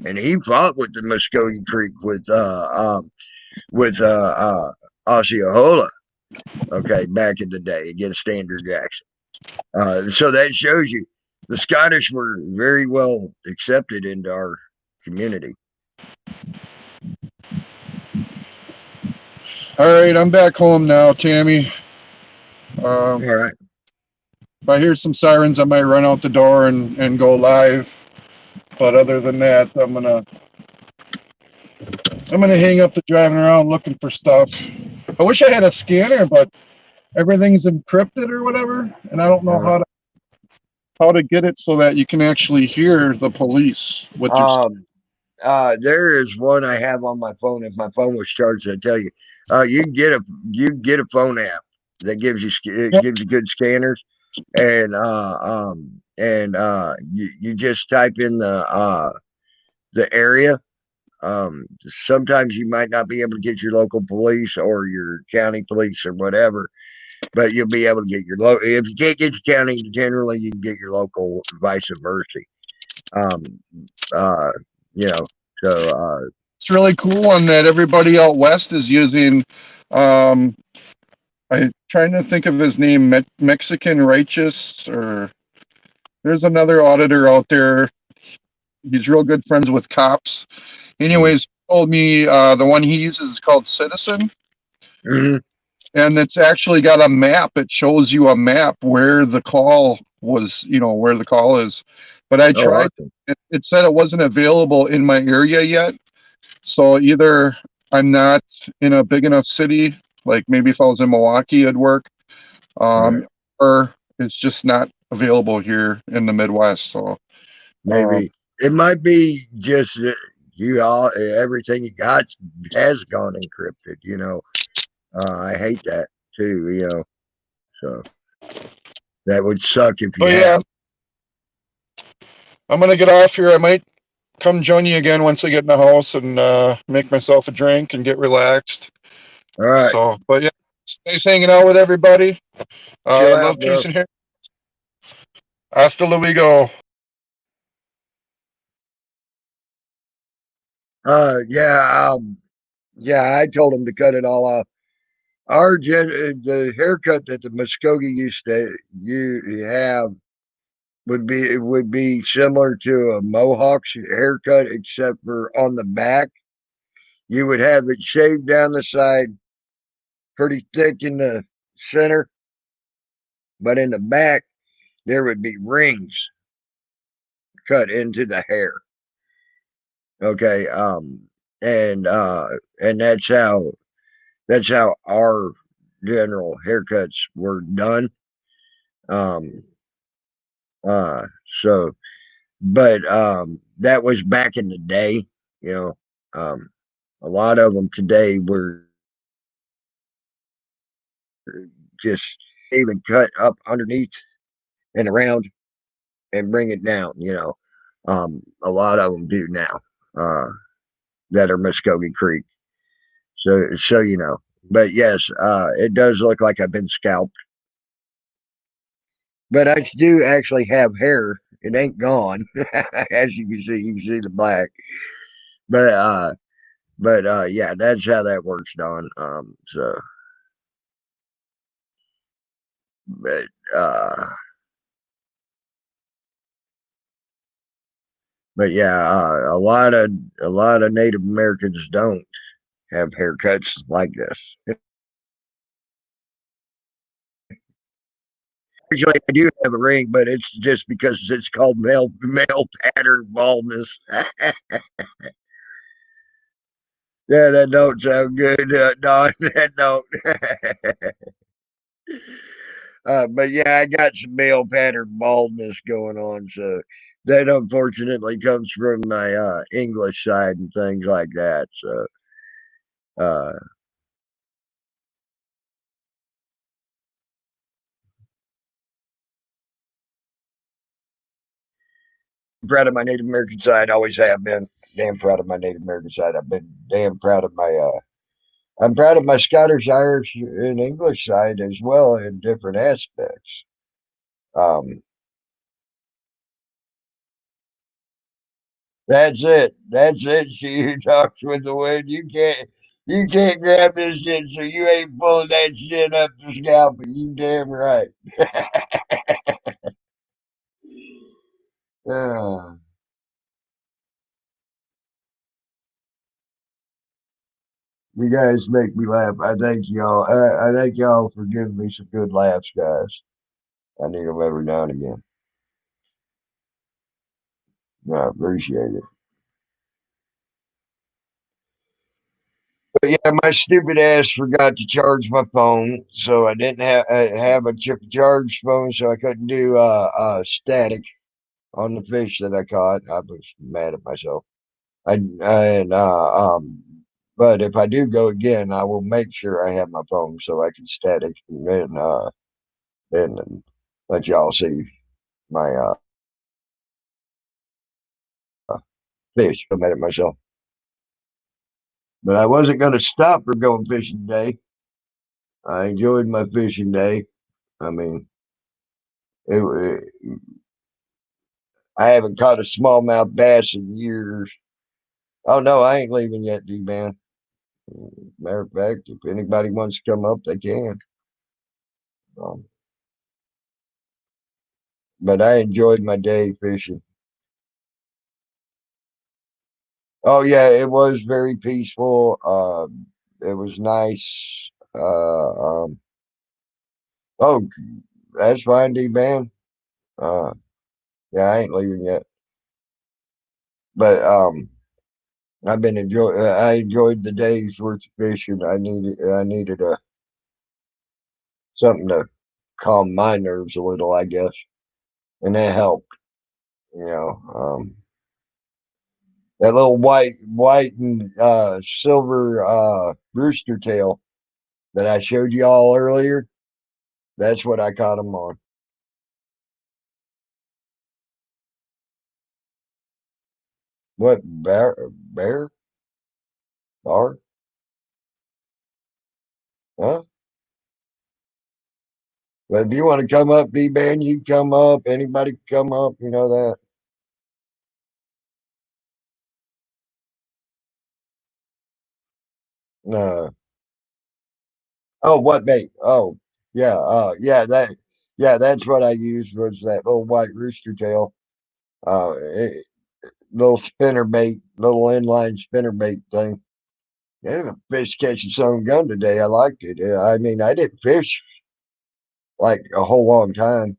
and he fought with the Muskogee Creek with Osceola, okay, back in the day against Andrew Jackson. So that shows you the Scottish were very well accepted into our community. All right, I'm back home now, Tammy. All right. If I hear some sirens, I might run out the door and go live. But other than that, I'm gonna hang up the driving around looking for stuff. I wish I had a scanner, but everything's encrypted or whatever, and I don't know how to get it so that you can actually hear the police with your. There is one I have on my phone. If my phone was charged, I'd tell you. You can get a phone app that gives you good scanners, and you just type in the area. Sometimes you might not be able to get your local police or your county police or whatever, but you'll be able to get your local. If you can't get your county, generally you can get your local, vice versa. Um, uh, you know, so It's really cool one that everybody out west is using. I'm trying to think of his name, Mexican Righteous, or there's another auditor out there. He's real good friends with cops. Anyways, he told me the one he uses is called Citizen, mhm. and it's actually got a map. It shows you a map where the call was, where the call is. But I Oh, tried, awesome. it said it wasn't available in my area yet. So either I'm not in a big enough city, like maybe if I was in Milwaukee, it'd work, Right. or it's just not available here in the Midwest. So, um, Maybe it might be just that you all everything you got has gone encrypted. I hate that too. So that would suck if but you yeah, have. I'm gonna get off here. I might come join you again once I get in the house and make myself a drink and get relaxed. All right, So, but yeah, it's nice hanging out with everybody. chill Love, out, peace, bro. and hair. Hasta luego. Yeah, yeah. I told him to cut it all off. The haircut that the Muskogee used to you have would be similar to a Mohawk's haircut, except for on the back you would have it shaved down the side, pretty thick in the center, but in the back there would be rings cut into the hair. Okay, and that's how our general haircuts were done. Um, uh, so, but that was back in the day. You know, um, a lot of them today were just even cut up underneath and around and bring it down. A lot of them do now uh, that are Muskogee Creek. So you know. But yes, it does look like I've been scalped. But I do actually have hair. It ain't gone, as you can see. You can see the black. But yeah, that's how that works, Don. But uh, but yeah, a lot of Native Americans don't have haircuts like this. Actually, I do have a ring, but it's just because it's called male pattern baldness. Yeah, that don't sound good, Don. That don't. But yeah, I got some male pattern baldness going on, so that unfortunately comes from my English side and things like that. So, uh, proud of my Native American side. Always have been. Damn proud of my Native American side. I've been damn proud of my. I'm proud of my Scottish, Irish, and English side as well in different aspects. Um, that's it. That's it. She who talks with the wind. You can't. You can't grab this shit, so you ain't pulling that shit up the scalp. You damn right. Uh, you guys make me laugh. I thank y'all. I thank y'all for giving me some good laughs, guys. I need them every now and again. I appreciate it. But yeah, my stupid ass forgot to charge my phone, so I didn't have a charged phone, so I couldn't do static on the fish that I caught. I was mad at myself. I and but if I do go again, I will make sure I have my phone so I can static and let y'all see my fish. I mad at myself, but I wasn't going to stop for going fishing today. I enjoyed my fishing day. I mean, it I haven't caught a smallmouth bass in years. Oh no, I ain't leaving yet, D man. Matter of fact, if anybody wants to come up, they can. Um, but I enjoyed my day fishing. Oh yeah, it was very peaceful. It was nice. Oh, that's fine, D man. Uh, yeah, I ain't leaving yet. But I've been enjoy. I enjoyed the day's worth of fishing. I needed something to calm my nerves a little, I guess, and that helped. You know, that little white and silver rooster tail that I showed you all earlier. That's what I caught them on. What bear bar? Huh? But if you want to come up, D man, you come up. Anybody can come up. You know that. No. Oh, what bait? Oh, yeah. Yeah, that's what I used was that little white rooster tail. Little spinner bait, little inline spinner bait thing. Yeah, the fish catching some gun today. I liked it. I mean, I didn't fish like a whole long time.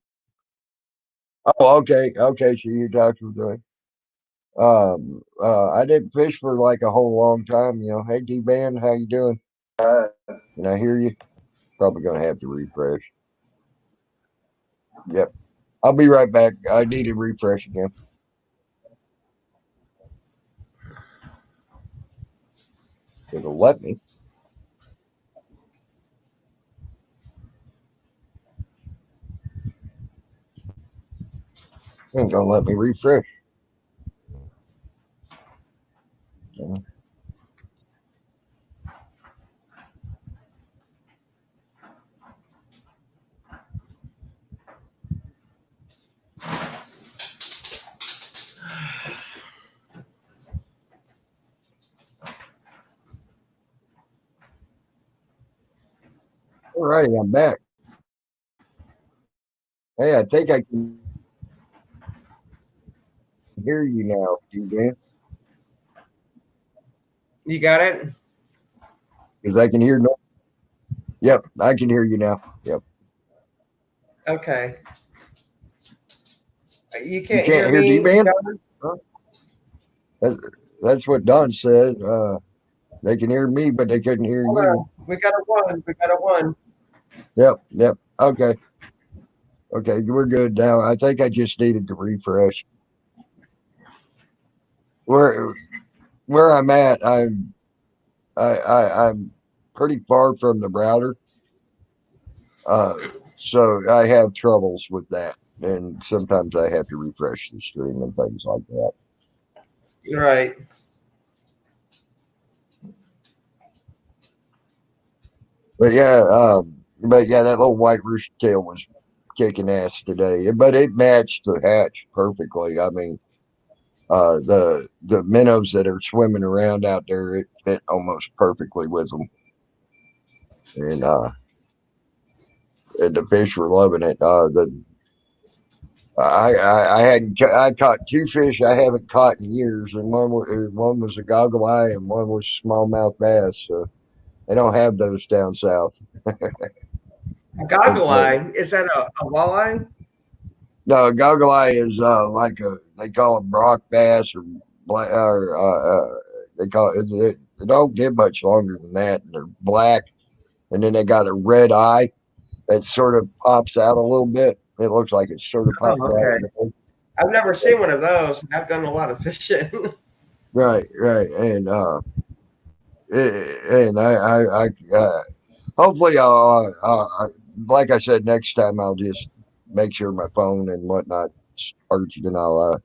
Oh, okay, okay. So you're talking to I didn't fish for like a whole long time. You know, hey D man, how you doing? Can I hear you? Probably gonna have to refresh. Yep, I'll be right back. I need to refresh again. It'll let me. It ain't gonna let me refresh. All righty, I'm back. Hey, I think I can hear you now, D man, You got it? because I can hear. No, yep, I can hear you now. Yep, Okay. You you can't can't hear hear D me, man. John? That's, that's what Don said. They can hear me, but they couldn't hear Hold you. on. We got a one. We got a one. Yep. Okay. Okay, we're good now. I think I just needed to refresh. Where where I'm at, I'm pretty far from the router. Uh so I have troubles with that. And sometimes I have to refresh the stream and things like that. Right. But yeah, that little white rooster tail was kicking ass today. But it matched the hatch perfectly. I mean, The minnows that are swimming around out there, it fit almost perfectly with them, and the fish were loving it. I caught two fish I haven't caught in years, and one was a goggle eye and one was smallmouth bass. So they don't have those down south. A goggle eye. Is that a walleye? No, goggle eye is like they call it Brock bass or black or they call it. They don't get much longer than that, and they're black, and then they got a red eye that sort of pops out a little bit. It looks like it sort of Oh, pops okay. out. I've never seen one of those. I've done a lot of fishing. Right, and hopefully like I said, next time I'll just make sure my phone and whatnot charged, and I'll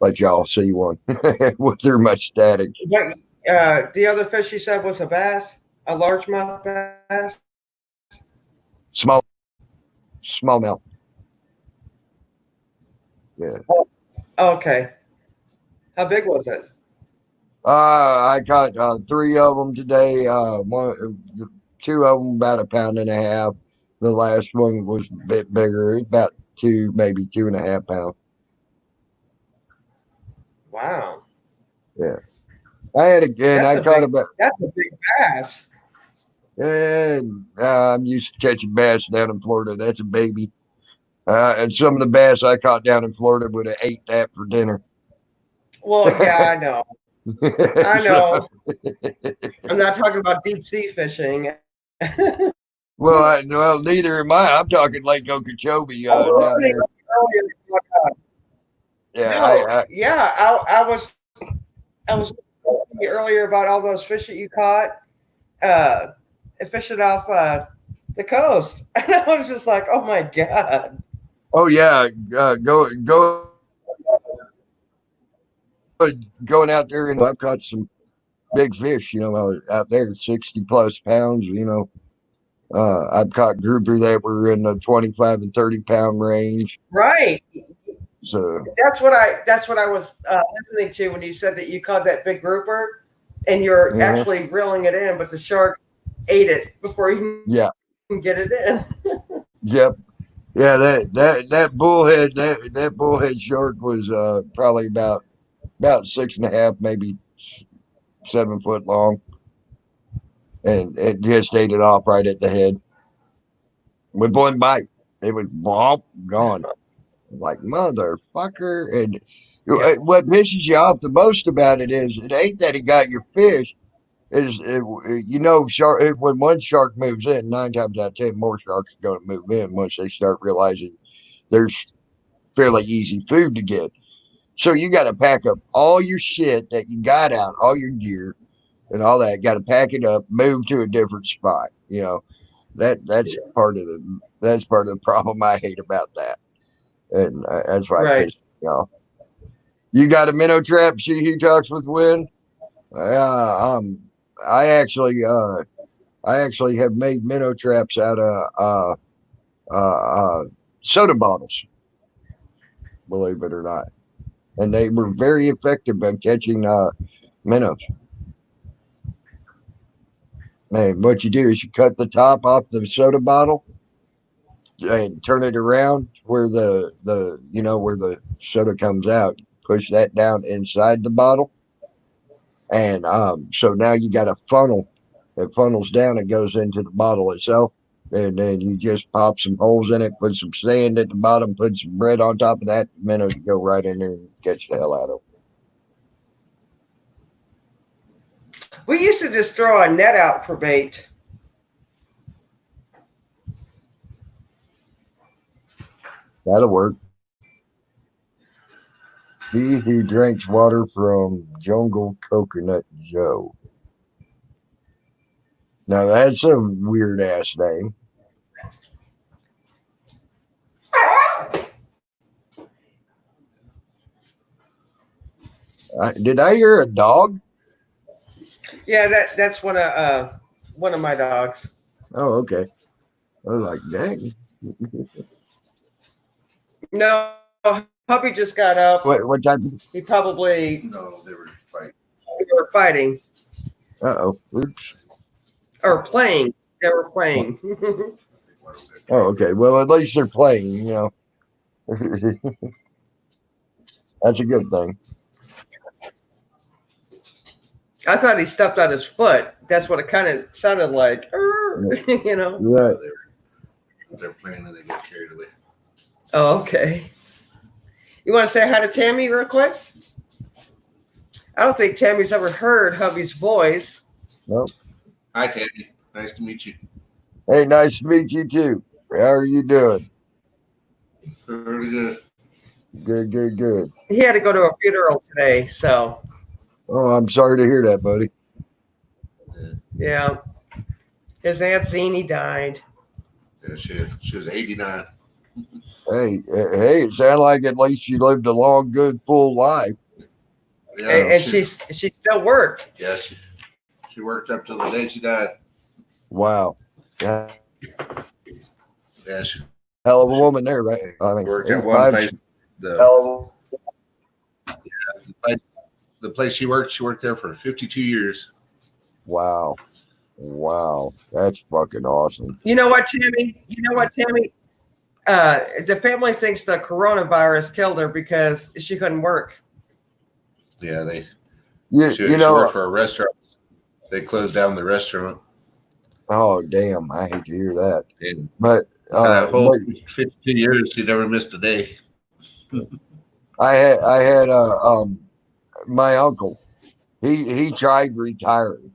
let y'all see one with through my static. But the other fish you said was a bass, a largemouth bass. Smallmouth. Yeah. Okay. How big was it? I caught three of them today. Two of them about a pound and a half. The last one was a bit bigger, about maybe 2.5 pounds. Wow. Yeah. I had again. I caught about. That's a big bass. And I'm used to catching bass down in Florida. That's a baby. And some of the bass I caught down in Florida would have ate that for dinner. Well, yeah, I know. I know. I'm not talking about deep sea fishing. Well, neither am I. I'm talking Lake Okeechobee down there. Yeah, I was talking earlier about all those fish that you caught, fishing off the coast, and I was just like, oh my god. Oh yeah, going out there, and I've caught some big fish. Out there, 60+ pounds. I've caught grouper that were in the 25 and 30 pound range. Right. So that's what I was listening to when you said that you caught that big grouper, and you're actually reeling it in, but the shark ate it before you can get it in. Yep. Yeah, that bullhead shark was probably about 6.5, maybe 7 foot long, and it just ate it off right at the head with one bite. It was gone. Like, motherfucker. And what pisses you off the most about it is it ain't that he got your fish. Shark. When one shark moves in, 9 times out of 10, more sharks are going to move in once they start realizing there's fairly easy food to get. So you got to pack up all your shit that you got out, all your gear and all that. Got to pack it up, move to a different spot. That's part of the problem I hate about that, and that's why it pisses me off. You got a minnow trap? See who talks with wind. I actually have made minnow traps out of soda bottles, believe it or not, and they were very effective at catching minnows. And what you do is you cut the top off the soda bottle and turn it around where the where the soda comes out. Push that down inside the bottle, and so now you got a funnel that funnels down and goes into the bottle itself. And then you just pop some holes in it, put some sand at the bottom, put some bread on top of that. Minnows go right in there and catch the hell out of them. We used to just throw a net out for bait. That'll work. He who drinks water from Jungle Coconut Joe. Now that's a weird ass name. Did I hear a dog? Yeah, that's one of my dogs. Oh, okay. I was like, dang. No, Puppy just got up. What time? He probably No, they were fighting. they were fighting Uh-oh. Oops. or playing. They were playing. Oh, okay. Well, at least they're playing, you know. That's a good thing. I thought he stepped on his foot. That's what it kind of sounded like. You know. Right. They're playing and they get carried away. Oh, okay. You want to say hi to Tammy real quick? I don't think Tammy's ever heard hubby's voice. Nope. Hi, Tammy. Nice to meet you. Hey, nice to meet you too. How are you doing? Pretty good. Good. He had to go to a funeral today, so. Oh, I'm sorry to hear that, buddy. Yeah. His Aunt Zini died. Yeah, she was 89. Hey, it sounded like at least you lived a long, good, full life. Yeah, And she still worked. Yeah, she worked up till the day she died. Wow. Yeah. Yeah, she Hell of a woman there, right? I mean, worked at one place. The place she worked there for 52 years. Wow. That's fucking awesome. You know what, Tammy? The family thinks the coronavirus killed her because she couldn't work. Yeah, she worked for a restaurant. They closed down the restaurant. Oh, damn. I hate to hear that. And but that whole 52 years, she never missed a day. I had my uncle. He tried retiring.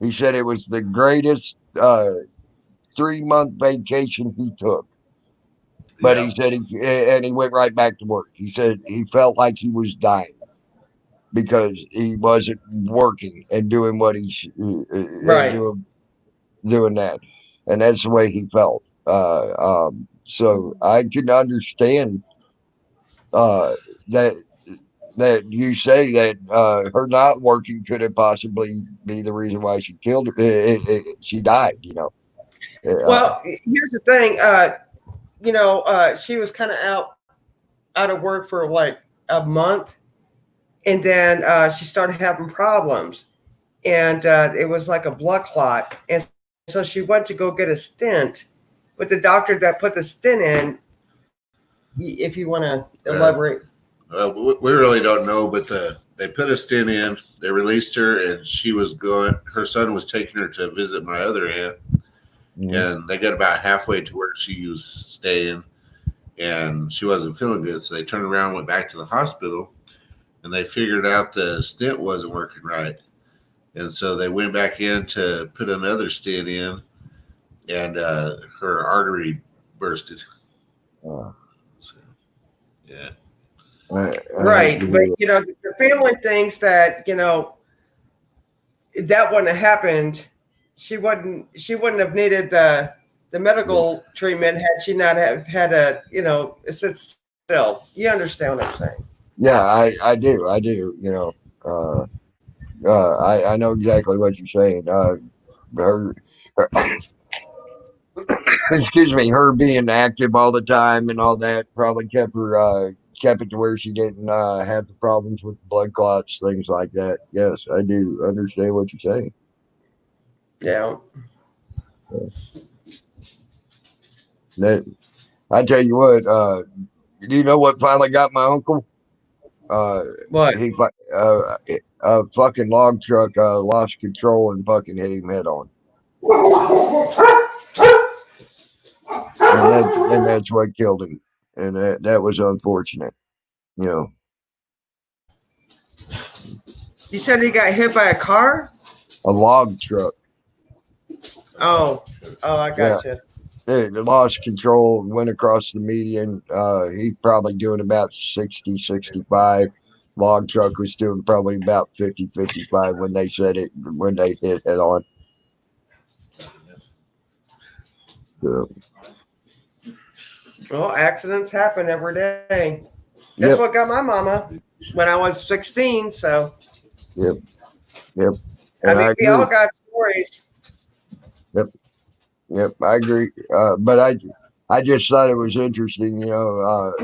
He said it was the greatest 3-month vacation he took. But he said he went right back to work. He said he felt like he was dying because he wasn't working and doing what he right. doing that, and that's the way he felt. So I can understand that you say that her not working could have possibly be the reason why she killed her. She died, you know. Well, here's the thing. She was kind of out of work for like a month, and then she started having problems, and it was like a blood clot, and so she went to go get a stent, but the doctor that put the stent in, if you want to elaborate. We really don't know, but they put a stent in, they released her, and her son was taking her to visit my other aunt, and they got about halfway to where she was staying, and she wasn't feeling good, so they turned around and went back to the hospital, and they figured out the stent wasn't working right, and so they went back in to put another stent in, and her artery bursted. So, yeah. Right, but the family thinks that that wouldn't have happened. She wouldn't have needed the medical treatment had she not have had a sit still. You understand what I'm saying? Yeah, I do. I know exactly what you're saying. Her excuse me, her being active all the time and all that probably kept it to where she didn't have the problems with blood clots, things like that. Yes, I do understand what you're saying. Yeah. I tell you what, do you know what finally got my uncle? What? A fucking log truck lost control and fucking hit him head on. And that's what killed him. And that was unfortunate, you know. You said he got hit by a car? A log truck. Oh, I got you. They lost control, went across the median. He's probably doing about 60, 65. Log truck was doing probably about 50, 55 when they hit head on. Well, accidents happen every day. That's what got my mama when I was 16. So. Yep. I mean, we all got stories. Yep, I agree. But I just thought it was interesting.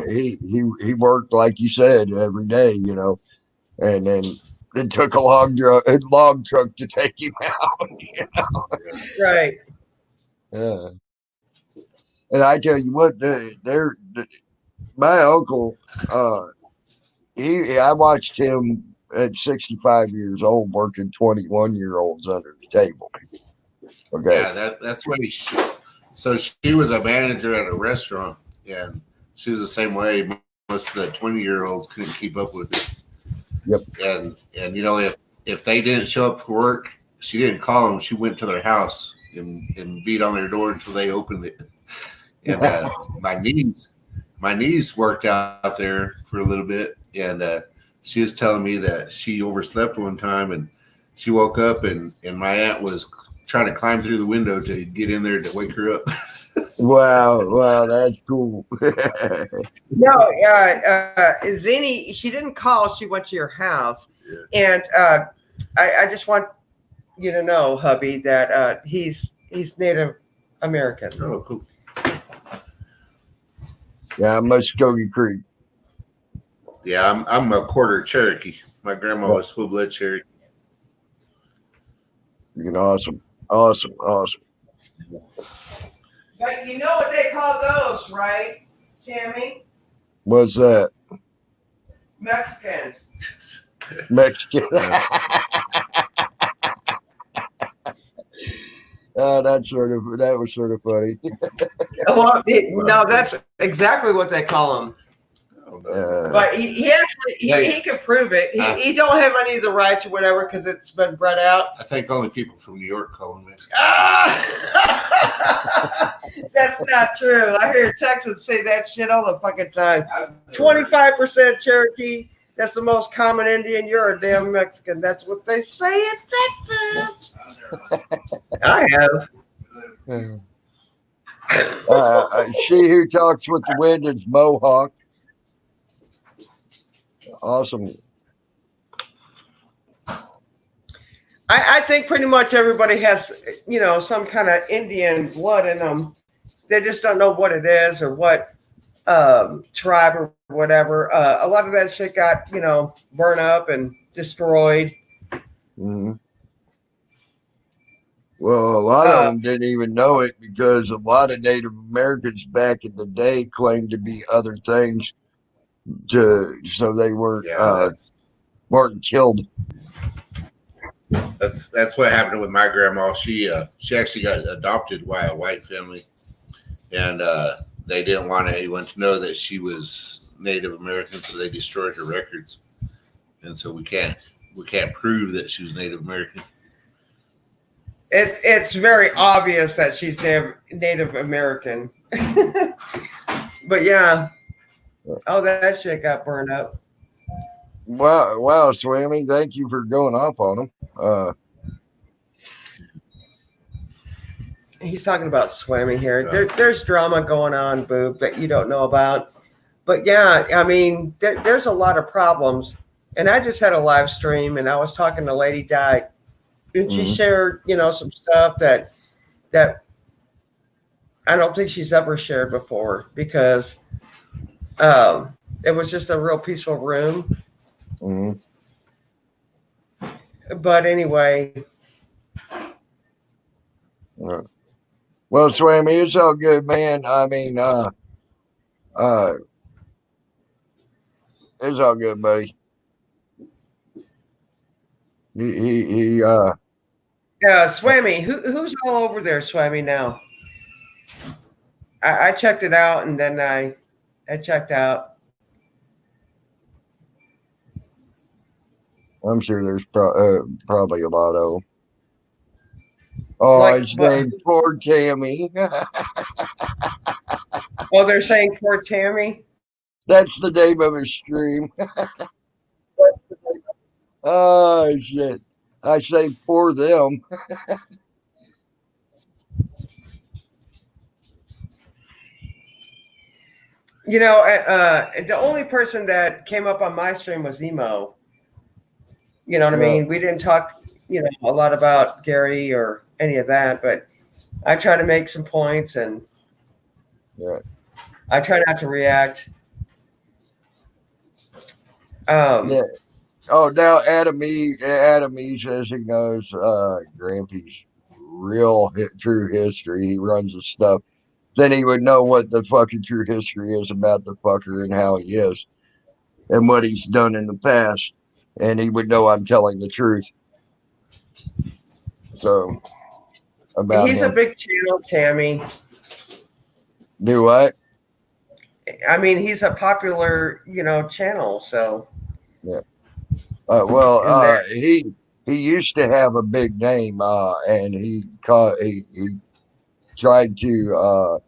He worked like you said every day. And then it took a long truck to take him out. Right. Yeah. And I tell you what, my uncle, I watched him at 65 years old working 21-year-olds under the table. Okay. Yeah, that's what so she was a manager at a restaurant, and she was the same way. Most of the 20-year-olds couldn't keep up with her. Yep. And if they didn't show up for work, she didn't call them. She went to their house and beat on their door until they opened it. And my niece worked out there for a little bit, and she was telling me that she overslept one time, and she woke up and my aunt was trying to climb through the window to get in there to wake her up. Wow, that's cool. No, Zini, she didn't call. She went to your house. Yeah. And I just want you to know, hubby, that he's Native American. Oh, cool. Yeah, Muskogee Creek. Yeah, I'm a quarter Cherokee. My grandma was full blood Cherokee. Awesome. But you know what they call those, right, Tammy? What's that? Mexicans. Mexican. That was sort of funny. Well, no, that's exactly what they call them. But he actually he can prove it. He don't have any of the rights or whatever because it's been bred out. I think only people from New York call them Mexican. That's not true. I hear Texans say that shit all the fucking time. 25% Cherokee. That's the most common Indian. You're a damn Mexican. That's what they say in Texas. I have. She who talks with the wind is Mohawk. Awesome. I think pretty much everybody has, some kind of Indian blood in them. They just don't know what it is or what tribe or whatever. A lot of that shit got, burned up and destroyed. Mm-hmm. Well, a lot of them didn't even know it because a lot of Native Americans back in the day claimed to be other things, so they weren't killed. That's what happened with my grandma. She actually got adopted by a white family, and they didn't want anyone to know that she was Native American, so they destroyed her records, and so we can't prove that she was Native American. It's very obvious that she's Native American. But yeah. Oh, that shit got burned up. Wow, Swammy. Thank you for going off on them. He's talking about Swammy here. There's drama going on, Boob, that you don't know about. But yeah, I mean, there's a lot of problems. And I just had a live stream, and I was talking to Lady Di. And she shared, some stuff that I don't think she's ever shared before because it was just a real peaceful room. Mm-hmm. But anyway. Well, Swammy, it's all good, man. I mean, it's all good, buddy. Yeah, Swammy. Who's all over there, Swammy, now? I checked it out, and then I checked out. I'm sure there's probably a lot of them. Oh, his name, poor Tammy. Oh, they're saying poor Tammy? That's the name of his stream. Oh, shit. I say poor them. The only person that came up on my stream was Emo. You know what I mean? We didn't talk, a lot about Gary or any of that, but I try to make some points and Yeah. I try not to react. Yeah. Oh, now Adam E says he knows Grampy's real true history. He runs the stuff. Then he would know what the fucking true history is about the fucker and how he is and what he's done in the past. And he would know I'm telling the truth. So about He's a him. big channel, Tammy. Do what? I mean, he's a popular, channel. So Yeah. Well, in there. he used to have a big name, and he tried to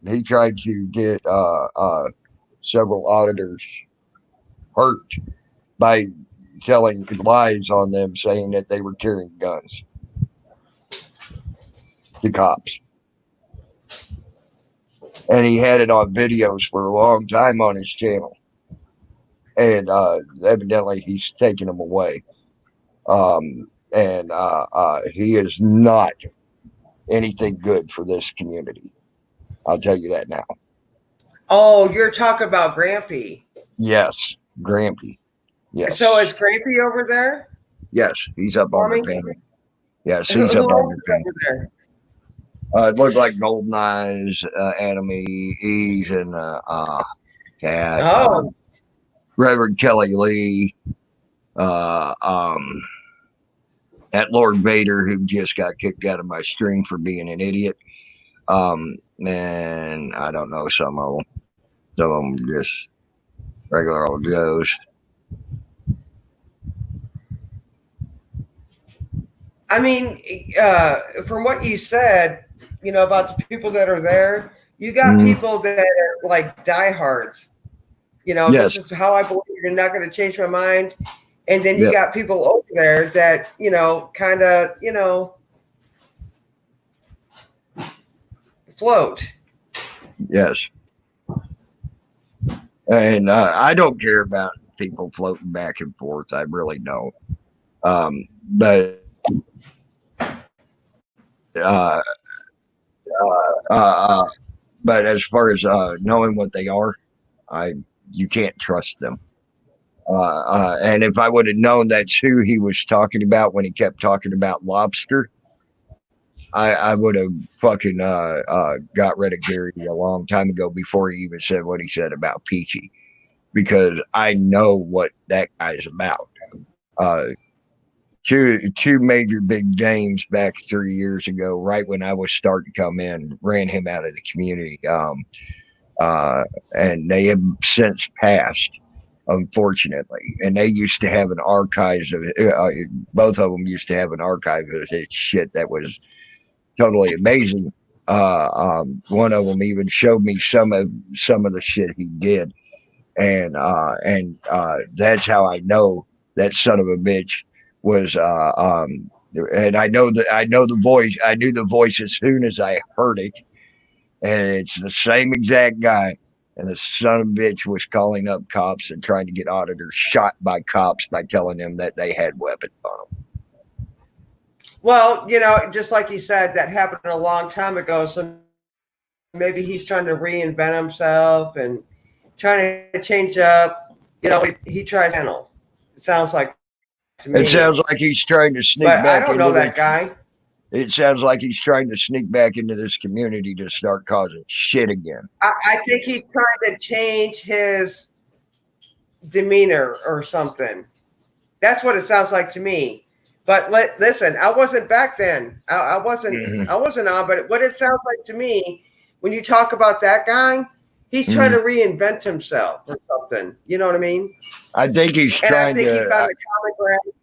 he tried to get several auditors hurt by telling lies on them, saying that they were carrying guns to cops. And he had it on videos for a long time on his channel. And evidently he's taken them away. And he is not anything good for this community. I'll tell you that now. Oh, you're talking about Grampy. Yes, Grampy. Yes. So is Grampy over there? Yes, he's up on the panel. Yes, he's Who up on else the is over there? It looked like Golden Eyes, Adam E's, and Cat, Oh, Reverend Kelly Lee, that Lord Vader who just got kicked out of my stream for being an idiot. And I don't know some of them. Some of them just regular old Joes. I mean, from what you said, about the people that are there, you got people that are like diehards. Yes. This is how I believe. You're not going to change my mind. And then you got people over there that, kind of, float. Yes. And I don't care about people floating back and forth. I really don't. But as far as knowing what they are, you can't trust them. And if I would have known that's who he was talking about when he kept talking about lobster, I would have fucking got rid of Gary a long time ago before he even said what he said about Peachy, because I know what that guy's about. Two major big games back 3 years ago, right when I was starting to come in, ran him out of the community. And they have since passed, unfortunately. And they used to have an archive of both of them used to have an archive of his shit that was totally amazing. One of them even showed me some of the shit he did, and that's how I know that son of a bitch was. And I know the voice. I knew the voice as soon as I heard it, and it's the same exact guy. And the son of a bitch was calling up cops and trying to get auditors shot by cops by telling them that they had weapons on them. Well, just like you said, that happened a long time ago. So maybe he's trying to reinvent himself and trying to change up. He tries to handle. It sounds like to me. It sounds like he's trying to sneak but back. I don't know that guy. It sounds like he's trying to sneak back into this community to start causing shit again. I think he's trying to change his demeanor or something. That's what it sounds like to me. But listen, I wasn't back then. I wasn't on. But what it sounds like to me, when you talk about that guy, he's trying to reinvent himself or something. You know what I mean? I think he's trying to. He found a common ground.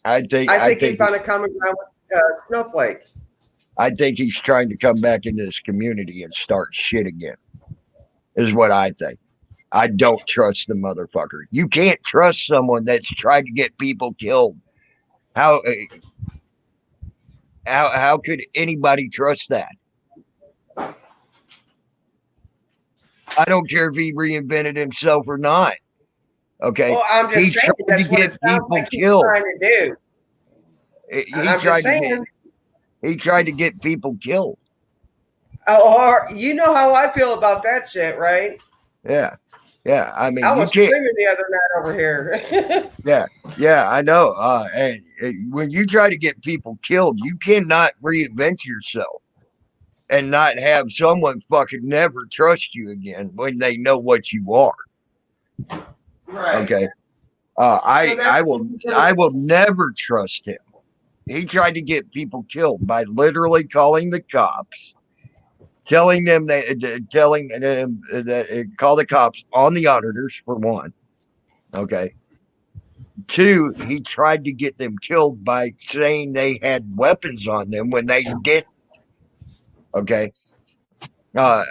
I think he found a common ground with Snowflake. I think he's trying to come back into this community and start shit again. Is what I think. I don't trust the motherfucker. You can't trust someone that's tried to get people killed. How could anybody trust that? I don't care if he reinvented himself or not. Okay, well, I'm just saying that's what it sounds like he's trying to do. He tried to get people killed. Or you know how I feel about that shit, right? Yeah. Yeah. I mean, I you was can't. screaming the other night over here. Yeah. Yeah. I know. And when you try to get people killed, you cannot reinvent yourself and not have someone fucking never trust you again when they know what you are. Right. Okay. So I will never trust him. He tried to get people killed by literally calling the cops, telling them that call the cops on the auditors for one. Okay. Two, he tried to get them killed by saying they had weapons on them when they didn't. Okay. Uh,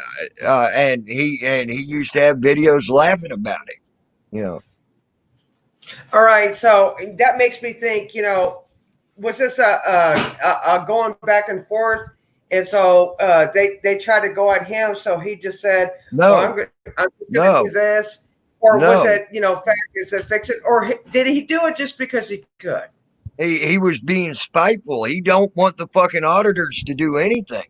and he used to have videos laughing about it. You know. All right, so that makes me think. Was this a going back and forth? And so they tried to go at him. So he just said, "Well, I'm just going to do this." Or was it, fact is it fix it? Or did he do it just because he could? He was being spiteful. He don't want the fucking auditors to do anything,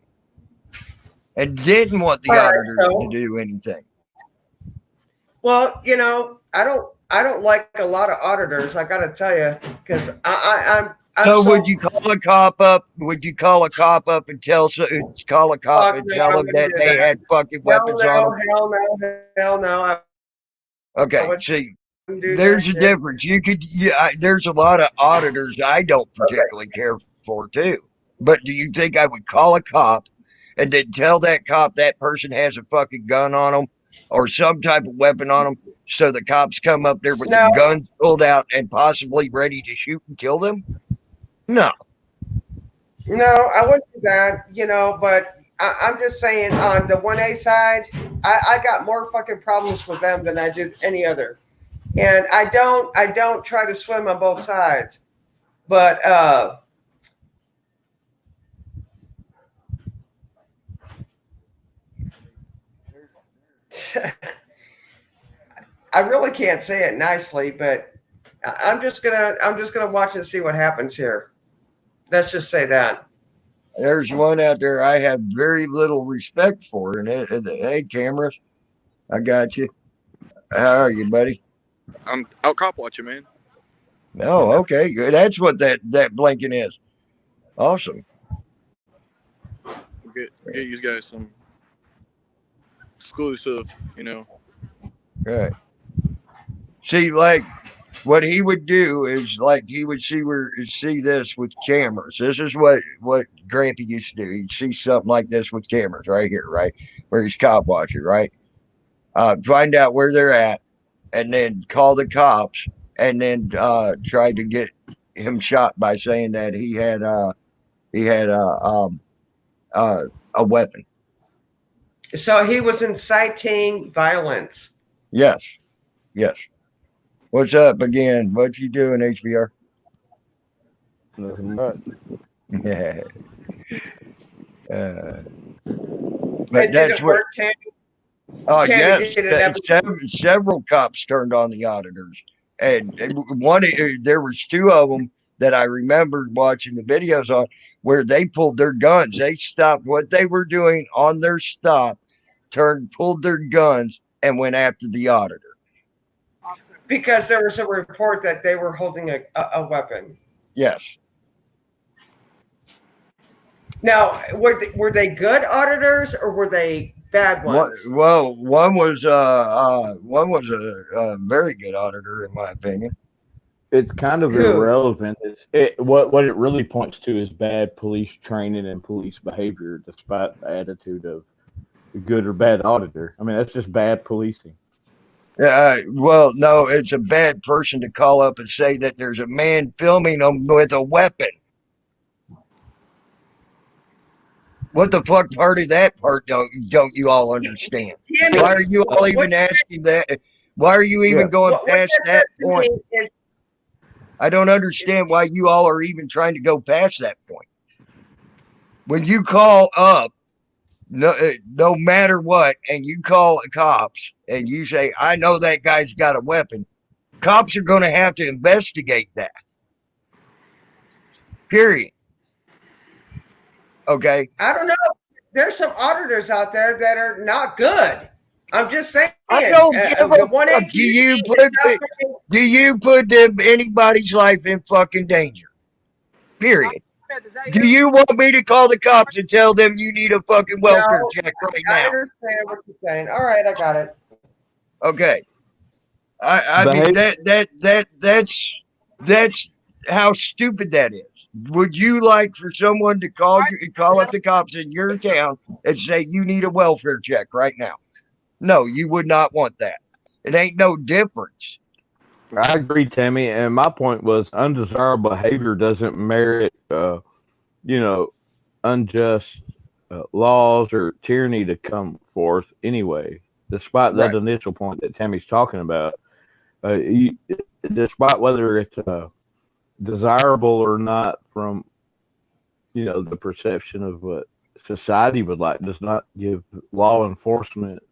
and didn't want the auditors to do anything. Well, I don't like a lot of auditors. I got to tell you, because I'm. So would you call a cop up? Would you call a cop up and tell them that they had fucking weapons on them? Hell no. Okay, see, there's a difference. There's a lot of auditors I don't particularly care for too. But do you think I would call a cop and then tell that cop that person has a fucking gun on them or some type of weapon on them, so the cops come up there with their guns pulled out and possibly ready to shoot and kill them? No, I wouldn't do that, but I'm just saying on the 1A side, I got more fucking problems with them than I do any other. And I don't try to swim on both sides. But I really can't say it nicely, but I'm just gonna watch and see what happens here. Let's just say that. there's one out there I have very little respect for, and hey, cameras, I got you. How are you, buddy? I'm out cop watching, man. Oh, okay, good. That's what that blinking is. Awesome. Get you guys some exclusive, Right. See, like what he would do is like he would see this with cameras. This is what Grampy used to do. He'd see something like this with cameras right here, right where he's cop watching, right. Find out where they're at, and then call the cops, and then try to get him shot by saying that he had a weapon. So he was inciting violence. Yes. What's up again? What you doing, HBR? Nothing much. Yeah. But that's what. Oh yes, several cops turned on the auditors, and there was two of them that I remembered watching the videos on where they pulled their guns. They stopped what they were doing on their stop, pulled their guns, and went after the auditor. Because there was a report that they were holding a weapon. Yes. Now, were they good auditors or were they bad ones? Well, one was a very good auditor, in my opinion. It's kind of irrelevant. What it really points to is bad police training and police behavior, despite the attitude of the good or bad auditor. I mean, that's just bad policing. Well, no, it's a bad person to call up and say that there's a man filming them with a weapon. What the fuck part of that part don't you all understand? Why are you all even asking that? Why are you even going past that point? I don't understand why you all are even trying to go past that point. When you call up, no matter what, and you call the cops and you say, I know that guy's got a weapon, cops are going to have to investigate that. Period. Okay. I don't know. there's some auditors out there that are not good. I'm just saying. I don't give the a one fuck. Do you put them anybody's life in fucking danger? Period. Do you want me to call the cops and tell them you need a fucking welfare No, check right I now? understand what you're saying. All right, I got it. Okay. I mean that's how stupid that is. Would you like for someone to call up the cops in your town and say you need a welfare check right now? No, you would not want that. It ain't no difference. I agree, Tammy. And my point was undesirable behavior doesn't merit, you know, unjust laws or tyranny to come forth anyway. Despite that Right. initial point that Tammy's talking about, despite whether it's desirable or not from the perception of what society would like, does not give law enforcement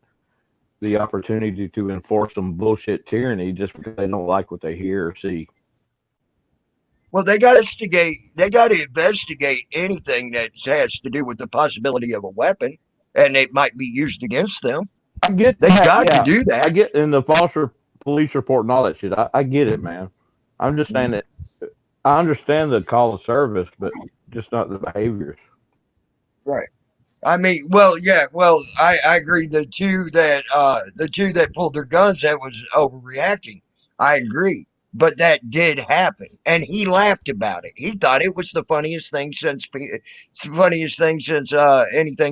the opportunity to enforce some bullshit tyranny just because they don't like what they hear or see. Well, they got to investigate anything that has to do with the possibility of a weapon and it might be used against them. I get They that, got to yeah. do I that. get in the false police report and all that shit. I get it, man. I'm just saying that I understand the call of service, but just not the behaviors. Right. I mean, well, yeah, well, I agree. The two that pulled their guns, that was overreacting. I agree, but that did happen, and he laughed about it. He thought it was the funniest thing since anything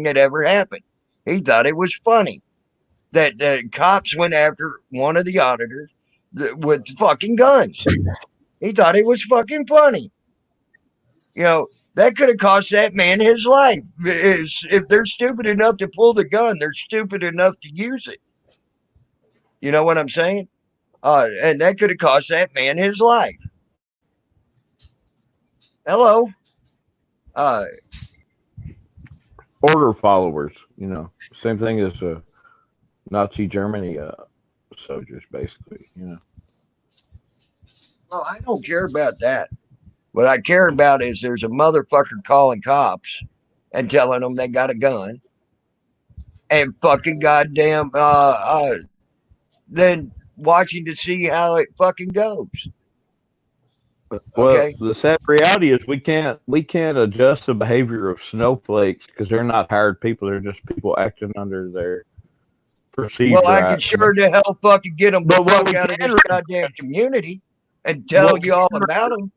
that ever happened. He thought it was funny that the cops went after one of the auditors with fucking guns. He thought it was fucking funny. You know, that could have cost that man his life. If they're stupid enough to pull the gun, they're stupid enough to use it. You know what I'm saying? And that could have cost that man his life. Hello. Uh, Order followers, same thing as Nazi Germany soldiers, basically. well, I don't care about that. What I care about is there's a motherfucker calling cops and telling them they got a gun, and fucking goddamn, then watching to see how it fucking goes. Well, Okay. the sad reality is we can't adjust the behavior of snowflakes because they're not hired people. They're just people acting under their perceived Well, I can rights. sure to hell fucking get them the But what fuck we out of can this goddamn community and tell what we you all can about them.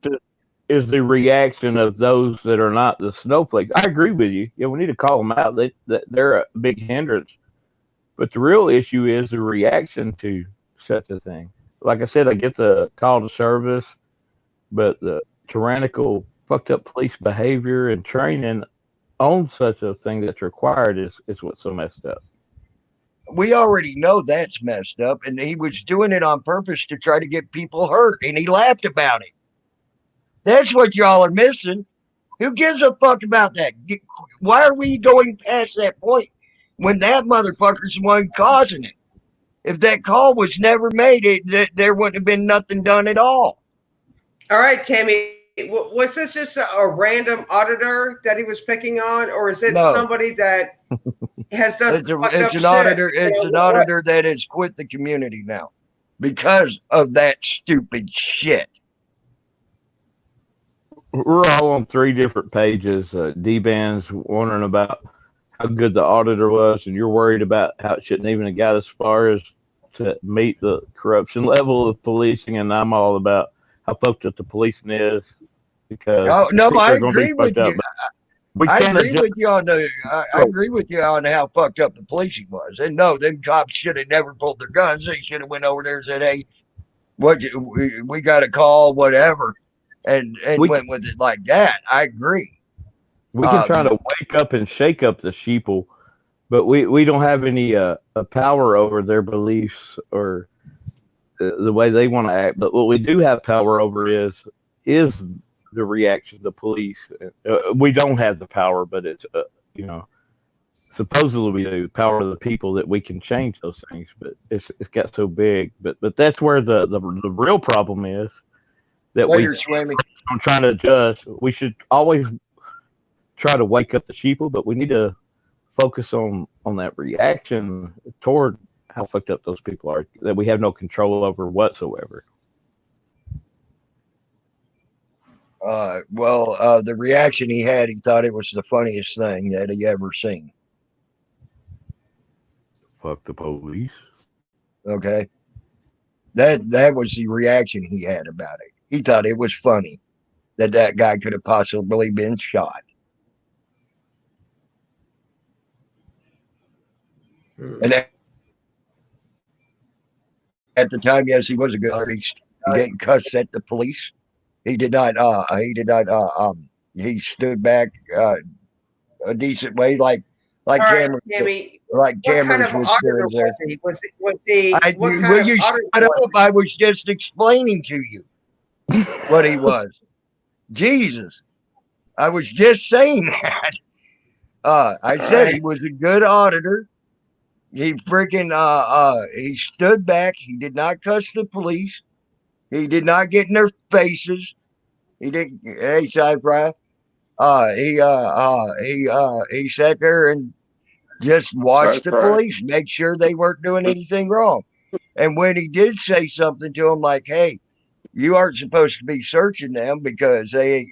is the reaction of those that are not the snowflakes. I agree with you. Yeah, we need to call them out. They're a big hindrance. But the real issue is the reaction to such a thing. Like I said, I get the call to service, but the tyrannical, fucked up police behavior and training on such a thing that's required is what's so messed up. We already know that's messed up, and he was doing it on purpose to try to get people hurt, and he laughed about it. That's what y'all are missing. Who gives a fuck about that? Why are we going past that point when that motherfucker's the one causing it? If that call was never made, there wouldn't have been nothing done at all. All right, Tammy. Was this just a random auditor that he was picking on, or is it No. somebody that has done It's an auditor. It's an auditor that has quit the community now because of that stupid shit. We're all on 3 different pages. D-Band's wondering about how good the auditor was, and you're worried about how it shouldn't even have got as far as to meet the corruption level of policing, and I'm all about how fucked up the policing is because no, I are going to agree be with fucked up. you. We I can't agree adjust. with you on I agree with you on how fucked up the policing was. And no, them cops should have never pulled their guns. They should have went over there and said, "Hey, we got a call, whatever," and went with it like that. I agree. We can try to wake up and shake up the sheeple, but we don't have any power over their beliefs or the way they want to act. But what we do have power over is the reaction of the police. We don't have the power, but it's supposedly we do. The power of the people that we can change those things, but it's got so big. But that's where the real problem is that Later, Swimmy. I'm trying to adjust. We should always try to wake up the sheeple, but we need to focus on that reaction toward how fucked up those people are that we have no control over whatsoever. The reaction he had, he thought it was the funniest thing that he ever seen. Fuck the police. Okay, that was the reaction he had about it. He thought it was funny that guy could have possibly been shot. And at the time, yes, he was a good. He didn't cuss at the police. He did not. He stood back a decent way, like All right, Cameron. Tammy, Like what kind Cameron's of was auditor doing there. was he? Was he? What kind Will of you shut auditor up? was I was just explaining to you what he was. Jesus, I was just saying that. I said he was a good auditor. He freaking he stood back. He did not cuss the police. He did not get in their faces. He didn't. Hey, Sci-Fi. He sat there and just watched the police, make sure they weren't doing anything wrong. And when he did say something to him like, "Hey, you aren't supposed to be searching them because they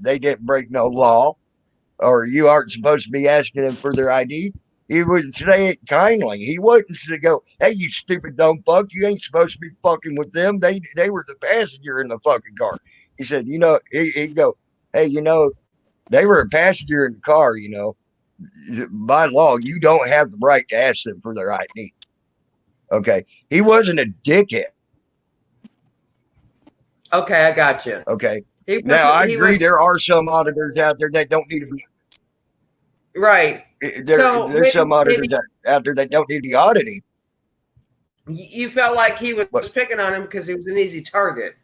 didn't break no law, or you aren't supposed to be asking them for their ID," he would say it kindly. He wouldn't go, "Hey, you stupid dumb fuck, you ain't supposed to be fucking with them. They were the passenger in the fucking car." He said, he'd go, "Hey, they were a passenger in the car, by law, you don't have the right to ask them for their ID." Okay. He wasn't a dickhead. Okay, I got you. Okay. Now, I agree there are some auditors out there that don't need to be. Right. There's some auditors out there that don't need to be auditing. You felt like he was picking on him because he was an easy target.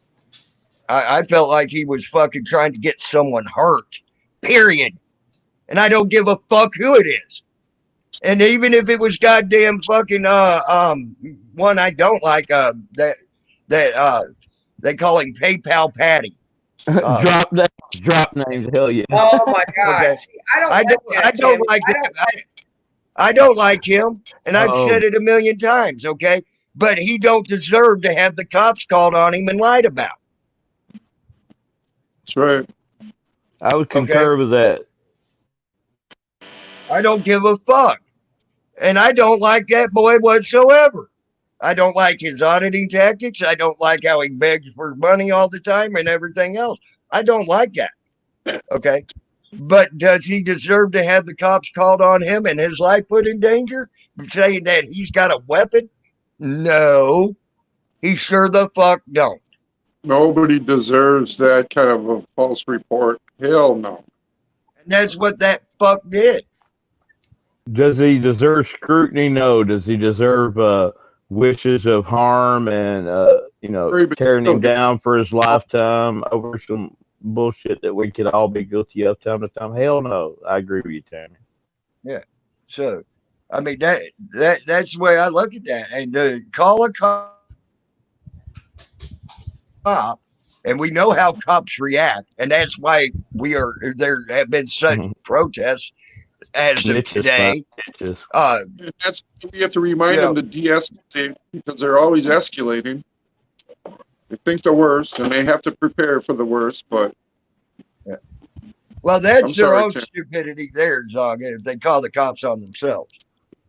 I felt like he was fucking trying to get someone hurt. Period. And I don't give a fuck who it is. And even if it was goddamn fucking one I don't like, that they call him PayPal Patty. Drop names, hell yeah. Oh my god! Okay. See, I don't like him, and I've said it a million times. Okay, but he don't deserve to have the cops called on him and lied about. That's right. I would concur with that. I don't give a fuck. And I don't like that boy whatsoever. I don't like his auditing tactics. I don't like how he begs for money all the time and everything else. I don't like that. Okay. But does he deserve to have the cops called on him and his life put in danger, saying that he's got a weapon? No. He sure the fuck don't. Nobody deserves that kind of a false report. Hell no. And that's what that fuck did. Does he deserve scrutiny? No. Does he deserve wishes of harm and tearing him down for his lifetime over some bullshit that we could all be guilty of time to time? Hell no. I agree with you, Tammy. Yeah. So, I mean that's the way I look at that. And to call a cop, and we know how cops react, and that's why there have been such protests as of today. That's we have to remind them to de-escalate because they're always escalating. They think the worst, and they have to prepare for the worst. But that's their own stupidity there, Zog, if they call the cops on themselves.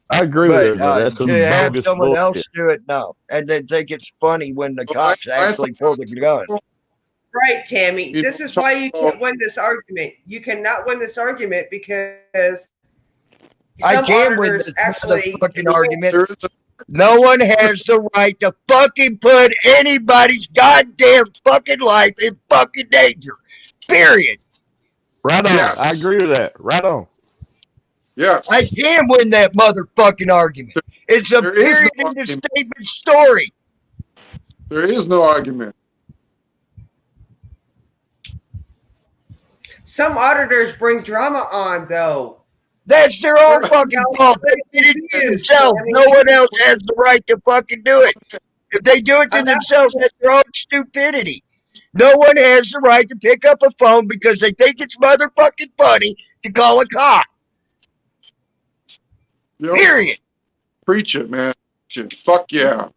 I agree with that. To have someone else do it, no, and then think it's funny when the cops actually pull the gun. Right, Tammy. This is why you can't win this argument. You cannot win this argument because I can't win this fucking argument. No one has the right to fucking put anybody's goddamn fucking life in fucking danger. Period. Right on. Yes. I agree with that. Right on. Yeah. I can win that motherfucking argument. It's a period in the statement story. There is no argument. Some auditors bring drama on, though. That's their own fucking fault. They did it to themselves. No one else has the right to fucking do it. If they do it to themselves, that's their own stupidity. No one has the right to pick up a phone because they think it's motherfucking funny to call a cop. Yep. Period. Preach it, man. Preach it. Fuck yeah.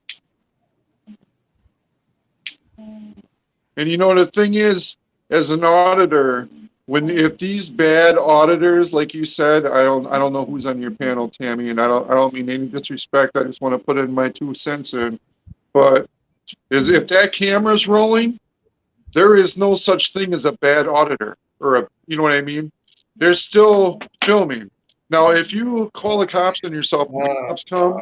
And you know the thing is, as an auditor, if these bad auditors, like you said, I don't know who's on your panel, Tammy, and I don't mean any disrespect. I just want to put in my 2 cents in. But if that camera's rolling, there is no such thing as a bad auditor or you know what I mean? They're still filming. Now, if you call the cops on yourself, when the cops come,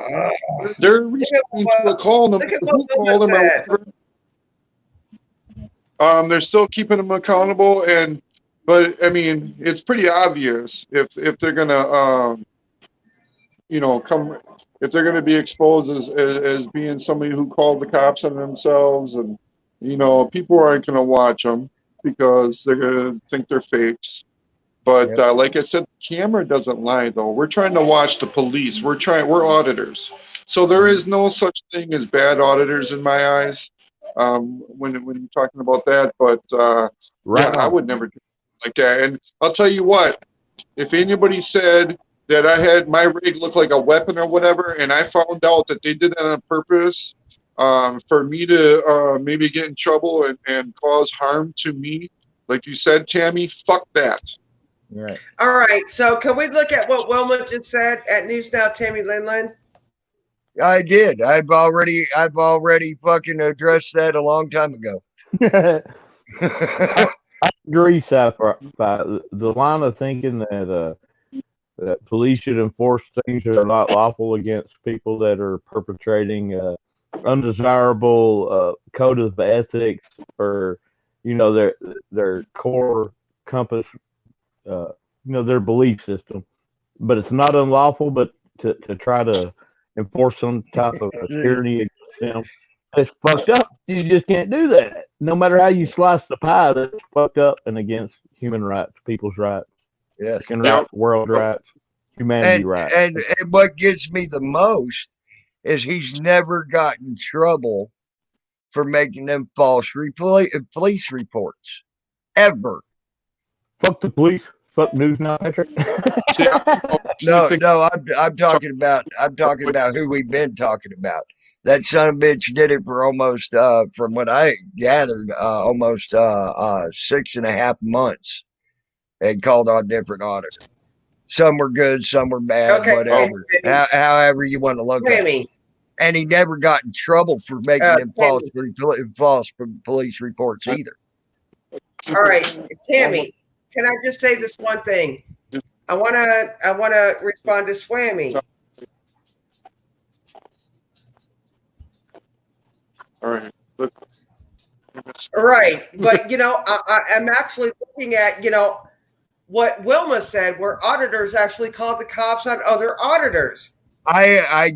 they're responding to a call, no matter who called them or whatever. They're still keeping them accountable, but I mean, it's pretty obvious if they're gonna, if they're gonna be exposed as being somebody who called the cops on themselves, and people aren't gonna watch them because they're gonna think they're fakes. But like I said, the camera doesn't lie, though. We're trying to watch the police. We're auditors, so there is no such thing as bad auditors in my eyes. When you're talking about that, but Right I on. would never do like that. And I'll tell you what, if anybody said that I had my rig look like a weapon or whatever, and I found out that they did it on purpose for me to maybe get in trouble and cause harm to me, like you said, Tammy, fuck that. Right. All right. So can we look at what Wilma just said at News Now, Tammy Linlin? I did. I've already fucking addressed that a long time ago. I agree, Sapphire. The line of thinking that police should enforce things that are not lawful against people that are perpetrating undesirable code of ethics or their core compass, their belief system. But it's not unlawful, but to try to enforce some type of tyranny against them, it's fucked up. You just can't do that. No matter how you slice the pie, that's fucked up and against human rights, people's rights, Yes. human rights, world rights, humanity rights. And what gets me the most is he's never gotten in trouble for making them false police reports. Ever. Fuck the police. Fuck News Now, Patrick. No, I'm talking about who we've been talking about. That son of a bitch did it for almost from what I gathered, almost 6.5 months, and called on different auditors. Some were good, some were bad, whatever. However you want to look at it. And he never got in trouble for making them false police reports either. All right, Tammy, can I just say this one thing? I wanna respond to Swammy. All right. Right, but I'm actually looking at what Wilma said, where auditors actually called the cops on other auditors. I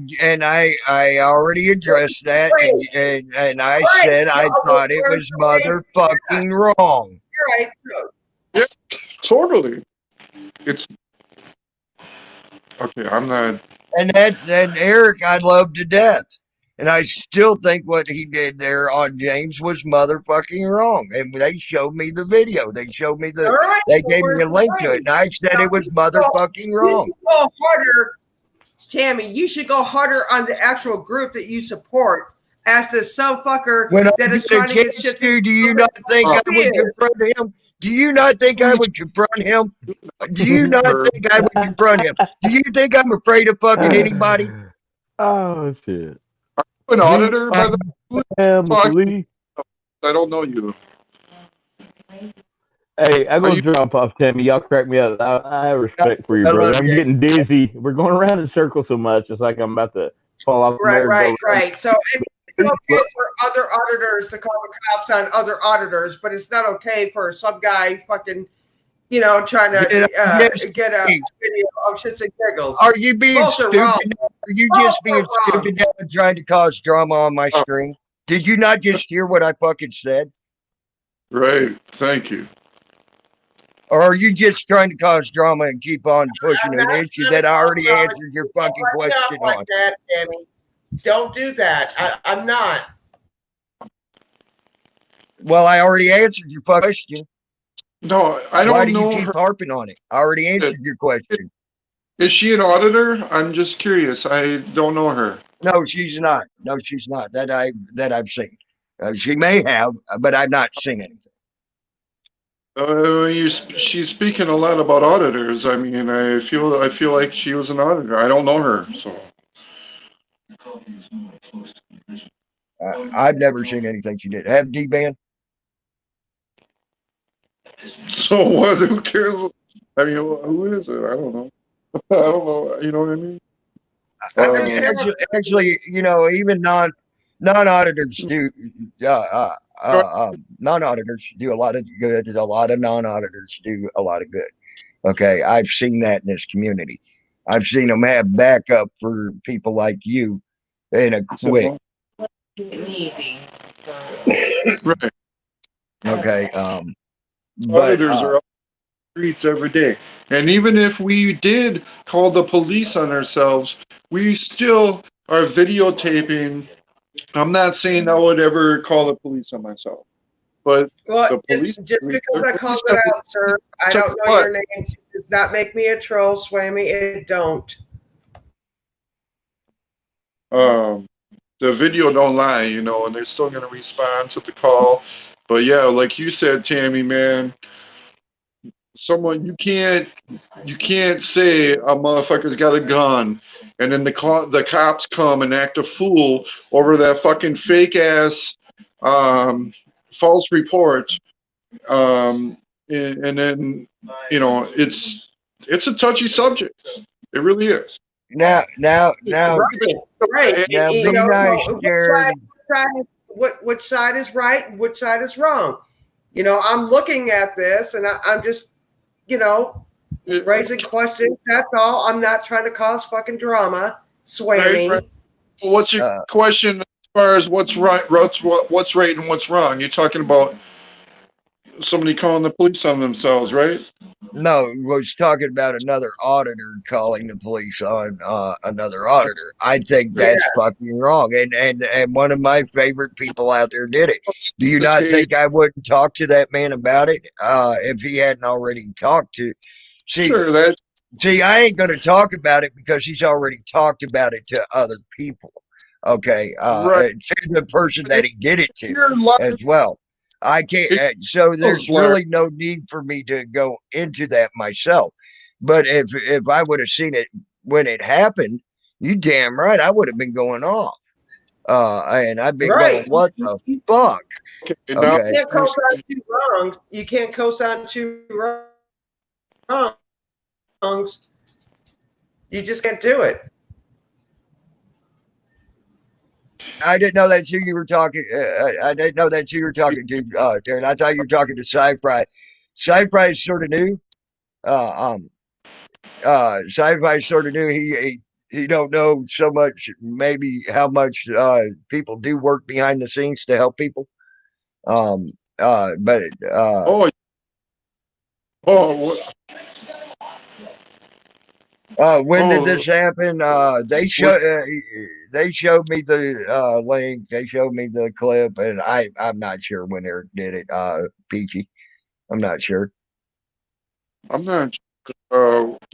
already addressed that, and I said I thought it was motherfucking wrong. You're right. Yeah, totally. It's okay. I'm not. And Eric, I love to death, and I still think what he did there on James was motherfucking wrong. And they showed me the video. They showed me they gave me a link to it, and I said it was motherfucking wrong. Go harder, Tammy. You should go harder on the actual group that you support. As to some fucker that is trying to get shit. Do you not think I would confront him? Do you not think I would confront him? Do you not think I would confront him? Do you think I'm afraid of fucking anybody? Oh shit! An auditor, by the way. I don't know you. Hey, I'm gonna drop off, Tammy. Y'all crack me up. I have respect for you, brother. I'm getting dizzy. We're going around in circles so much. It's like I'm about to fall off. Right. So it's okay for other auditors to call the cops on other auditors, but it's not okay for some guy fucking, trying to get a video of shits and giggles. Are you being stupid? Are you just being stupid now and trying to cause drama on my screen? Did you not just hear what I fucking said? Right. Thank you. Or are you just trying to cause drama and keep on pushing an issue that I already answered your fucking question on? That, Tammy. Don't do that. I'm not. Well, I already answered your question. No, I don't know. Why do you keep harping on it? I already answered your question. Is she an auditor? I'm just curious. I don't know her. No, she's not. No, she's not. I've seen. She may have, but I've not seen anything. She's speaking a lot about auditors. I mean, I feel like she was an auditor. I don't know her, so. I've never seen anything she did. Have D-Ban? So what? Who cares? I mean, who is it? I don't know. I don't know. You know what I mean? Actually, you know, even non-auditors do non-auditors do a lot of good. A lot of non-auditors do a lot of good. Okay, I've seen that in this community. I've seen them have backup for people like you in a quick. Right. Okay, but Auditors are on the streets every day. And even if we did call the police on ourselves, we still are videotaping. I'm not saying I would ever call the police on myself, but Well, the police. just because I called it out, sir, I don't know your name. Does not make me a troll, Swammy. It don't. The video don't lie, you know, and they're still gonna respond to the call. But yeah, like you said, Tammy, man, someone you can't say a motherfucker's got a gun, and then the cops come and act a fool over that fucking fake ass false report, and then you know it's a touchy subject. It really is. now, Right. now, You be know, nice, Jared. which side is right and which side is wrong? You know, I'm looking at this and I'm just, you know, raising questions. That's all. I'm not trying to cause fucking drama. Swammy. Right. What's your question as far as what's right, what's right and what's wrong? You're talking about somebody calling the police on themselves, right? No, was talking about another auditor calling the police on another auditor. I think that's fucking wrong. And one of my favorite people out there did it. Do you not think I wouldn't talk to that man about it if he hadn't already talked to? See, I ain't going to talk about it because he's already talked about it to other people. Okay, to the person that he did it to as well. I can't. So there's really no need for me to go into that myself. But if I would have seen it when it happened, you damn right I would have been going off. And I've been going, what the fuck? Okay. You can't co-sign two wrongs. You can't co-sign two wrongs. You just can't do it. I didn't know that's who you were talking. I didn't know that's who you were talking to, Darren. I thought you were talking to Sci-Fi. Sci-Fi is sort of new. Sci-Fi is sort of new. He don't know so much, maybe how much people do work behind the scenes to help people. But when did this happen? They showed me the link. They showed me the clip, and I'm not sure when Eric did it. Peachy, I'm not sure. I'm not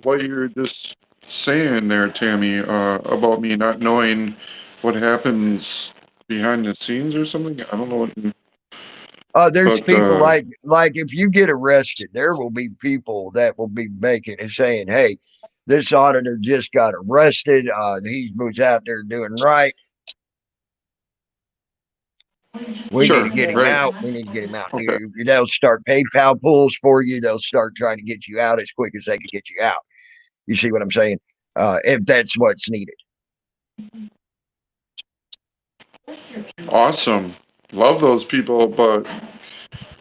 what you're just saying there, Tammy, about me not knowing what happens behind the scenes or something. I don't know what. There's people like if you get arrested, there will be people that will be making and saying, "Hey, this auditor just got arrested. He was out there doing right. We need to get him out. We need to get him out." Okay. They'll start PayPal pulls for you. They'll start trying to get you out as quick as they can get you out. You see what I'm saying? If that's what's needed. Awesome. Love those people, but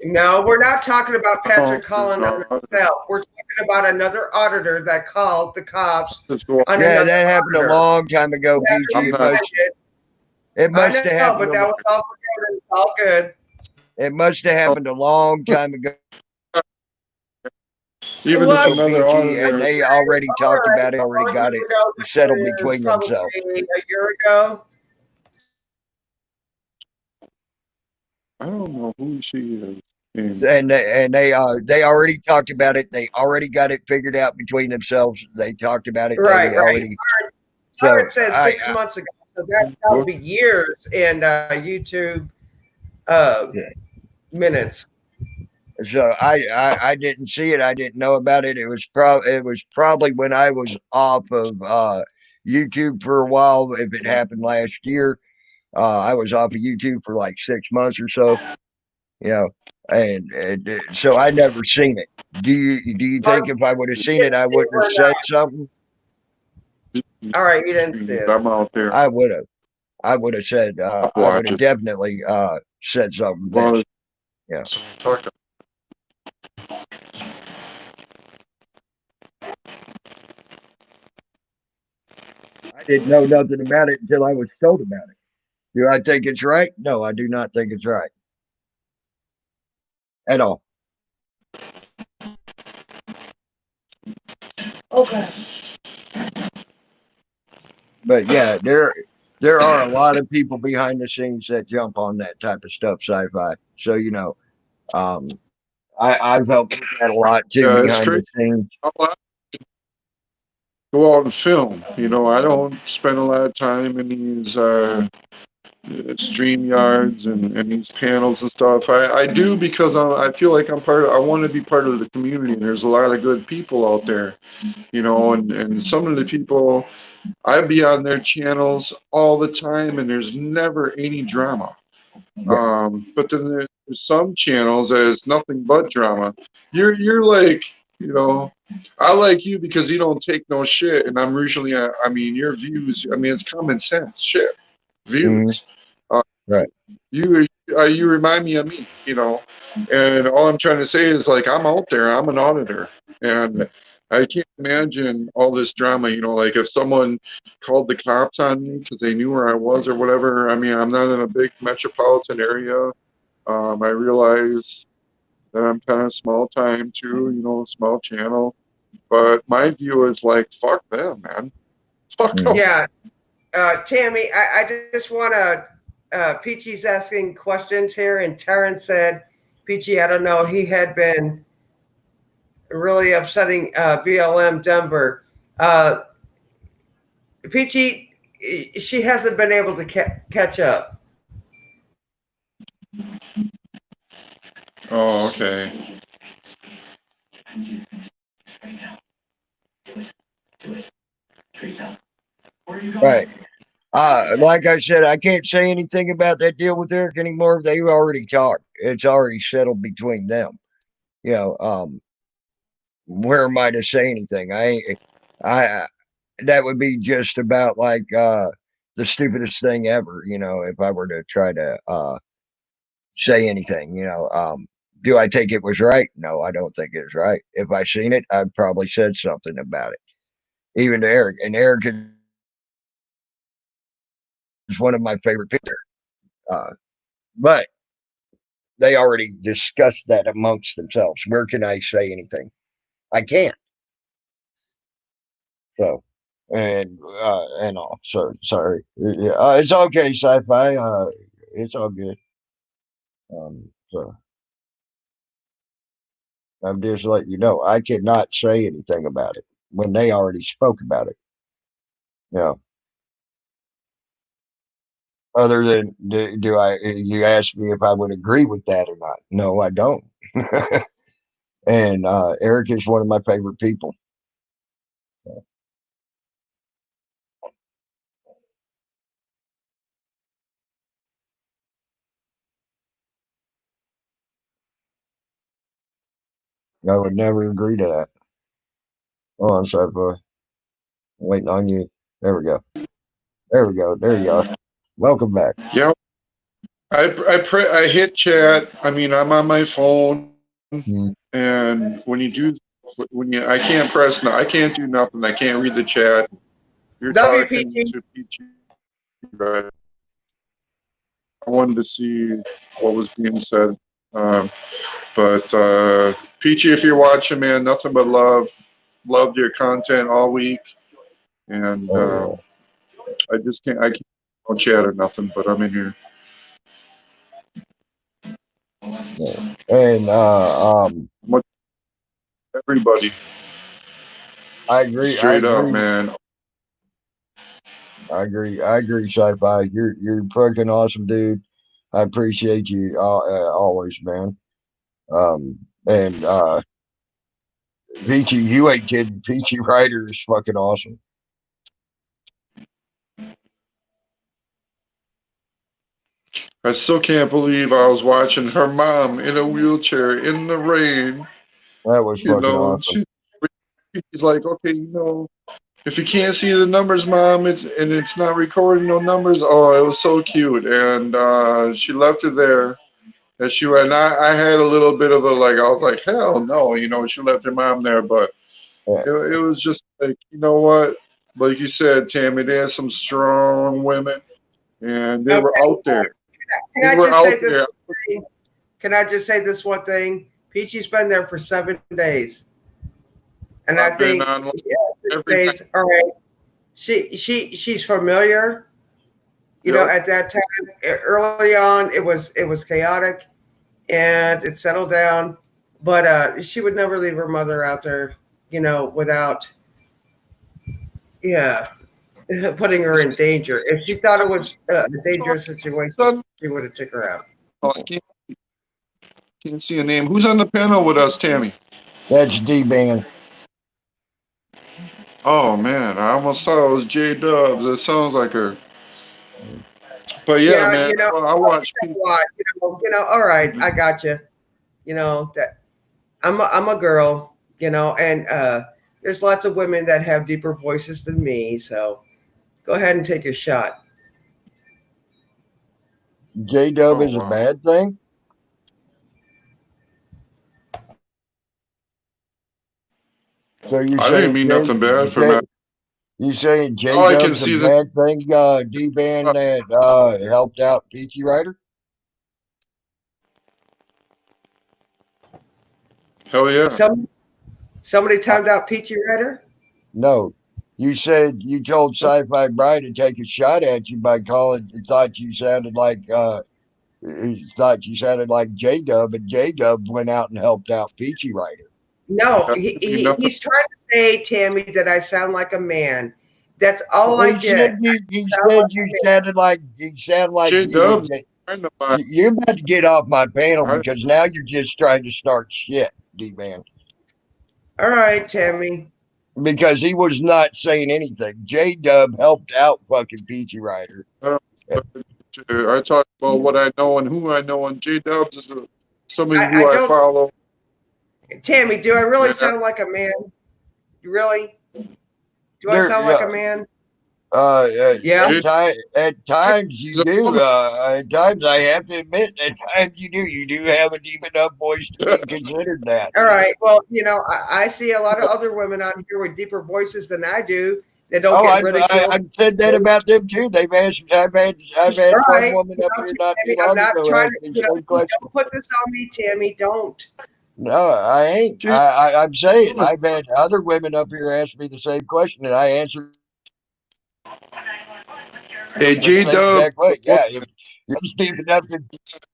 no, we're not talking about Patrick calling on himself. We're talking about another auditor that called the cops. Yeah, that happened a long time ago, Peachy. It must have happened. But that was all forgiven. It's all good. It must have happened a long time ago. Even if another auditor, and they already talked about it, already got it settled between themselves. A year ago. I don't know who she is. And and they already talked about it. They already got it figured out between themselves. They talked about it. Right, They right. already. So It said 6 months ago, so that would be years in YouTube yeah. minutes. So I didn't see it. I didn't know about it. It was probably when I was off of YouTube for a while. If it happened last year, I was off of YouTube for like 6 months or so. You know, and so I never seen it. Do you think if I would have You seen it, didn't I see it wouldn't have or said not? something? All right, you didn't see it. I'm out there. I would have. I would have said. I'll I would watch have it. definitely said something then. Well, Yeah. talk I didn't know nothing about it until I was told about it. Do I think it's right? No, I do not think it's right at all. Okay. But yeah, there are a lot of people behind the scenes that jump on that type of stuff, sci-fi. So um, I've helped with that a lot too yeah, it's behind crazy. the scenes. I'll go out and film. I don't spend a lot of time in these stream yards and these panels and stuff. I do because I feel like I want to be part of the community, and there's a lot of good people out there, and some of the people, I be on their channels all the time, and there's never any drama. Yeah. But then there's some channels that is nothing but drama. You're like, I like you because you don't take no shit, and I'm usually, I mean, your views, I mean, it's common sense shit, Hmm. views. Uh, Right. you remind me of me, and all I'm trying to say is like I'm out there, I'm an auditor, and I can't imagine all this drama. Like if someone called the cops on me because they knew where I was or whatever. I mean, I'm not in a big metropolitan area. I realize that I'm kind of small time too, small channel. But my view is like, fuck them, man. Fuck them. Mm. Yeah, Tammy, I just want to. Peachy's asking questions here, and Terrence said, "Peachy, I don't know. He had been really upsetting BLM Denver. Uh, Peachy, she hasn't been able to catch up." Oh, okay. Right. Like I said, I can't say anything about that deal with Eric anymore. They already talked. It's already settled between them. You know, where am I to say anything? I that would be just about like the stupidest thing ever. If I were to try to say anything. Do I think it was right? No, I don't think it was right. If I seen it, I'd probably said something about it. Even to Eric, and Eric is one of my favorite people. But they already discussed that amongst themselves. Where can I say anything? I can't. So, and all. So sorry. It's okay, sci-fi. It's all good. So I'm just letting you know I cannot say anything about it when they already spoke about it. You know, other than do I? You asked me if I would agree with that or not. No, I don't. And Eric is one of my favorite people. I would never agree to that. Oh, I'm sorry for waiting on you. There we go. There we go. There you are. Welcome back. Yep. I hit chat. I mean, I'm on my phone, Mm. and I can't press no, I can't do nothing. I can't read the chat. You're talking WPG. to Peachy, right? I wanted to see what was being said. But Peachy, if you're watching, man, nothing but love. Loved your content all week, and Oh I can't chat or nothing. But I'm in here. And Everybody, I agree. I straight up, agree. man. I agree. I agree. Sci-fi. You're fucking awesome, dude. I appreciate you always, man. And Peachy, you ain't kidding. Peachy Ryder is fucking awesome. I still can't believe I was watching her mom in a wheelchair in the rain. That was You fucking know, awesome. she's like, okay, if you can't see the numbers, mom, it's not recording no numbers. Oh, it was so cute, and she left it there. And I had a little bit of I was like, hell no, she left her mom there, but Yeah. it was just like, you know what, like you said, Tammy, there's some strong women, and they were out there. Can They I were just say out this there. one thing? Can I just say this one thing? Peachy's been there for 7 days, and I I've been think on every night. days. All right, she's familiar. Yep. At that time, early on, it was chaotic, and it settled down. But she would never leave her mother out there, without putting her in danger. If she thought it was a dangerous situation, she would have took her out. Oh, I can't see a name. Who's on the panel with us, Tammy? That's D-Band. Oh man, I almost thought it was J Dubs. It sounds like her. But yeah, man, I watched. All right, I got you. That I'm a girl, and there's lots of women that have deeper voices than me. So go ahead and take your shot. J-Dub is a bad thing? So you're I saying didn't mean nothing bad for Matt. You saying All I can J-Dub's a see bad thing, D-Band that helped out Peachy Ryder? Hell yeah. Somebody timed out Peachy Ryder? No. You said you told Sci-Fi Bride to take a shot at you by thought you sounded like J-Dub, and J-Dub went out and helped out Peachy Ryder. No, he's trying to say, Tammy, that I sound like a man. That's all I did. You sound like J-Dub. You're about to get off my panel because now you're just trying to start shit, D-Man. All right, Tammy. Because he was not saying anything. J-Dub helped out fucking Peachy Ryder. I talk about what I know and who I know, and J-Dubs is somebody who I follow. Tammy, do I really sound like a man? Really? Do I sound like a man? At times you do. At times I have to admit, at times you do. You do have a deep enough voice to be considered that. All right. Well, I see a lot of other women on here with deeper voices than I do. They don't get ridiculed. I've said that about them too. I've had one woman up here not too long ago ask me the same question. Don't put this on me, Tammy. Don't. No, I ain't. I'm saying I've had other women up here ask me the same question, and I answered. Hey, J-Dub. Yeah, you're deep enough to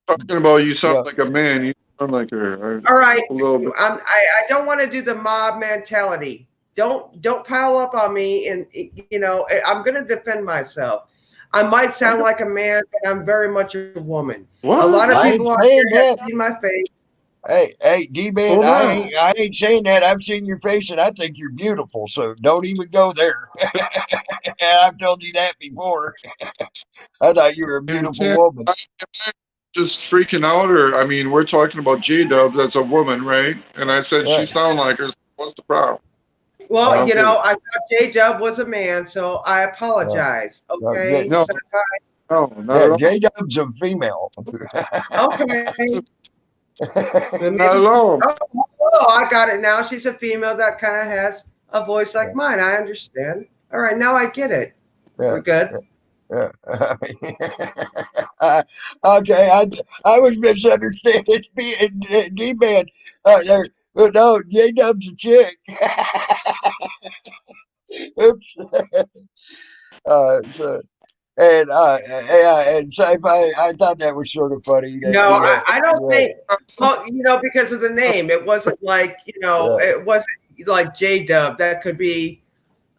talking about you sound like a man. You sound like her. All right. A little bit. I don't want to do the mob mentality. Don't pile up on me, and I'm going to defend myself. I might sound like a man, but I'm very much a woman. What? A lot of people out here have seen my face. Hey, D-Man, I ain't saying that. I've seen your face, and I think you're beautiful. So don't even go there. I've told you that before. I thought you were a beautiful woman. Just freaking out, or I mean, we're talking about J-Dub. That's a woman, right? And I said she sound like her. What's the problem? Well, I thought J-Dub was a man, so I apologize. Okay. No, not at all. J-Dub's a female. Okay. Not alone. Oh, I got it now. She's a female that kind of has a voice like mine. I understand. All right, now I get it. We're good. Yeah. Okay, I was misunderstanding D-Man. No, J-Dub's a chick. Oops. and so I thought that was sort of funny. No, I don't Yeah, think. Well, because of the name, it wasn't like yeah. it wasn't like J Dub. That could be.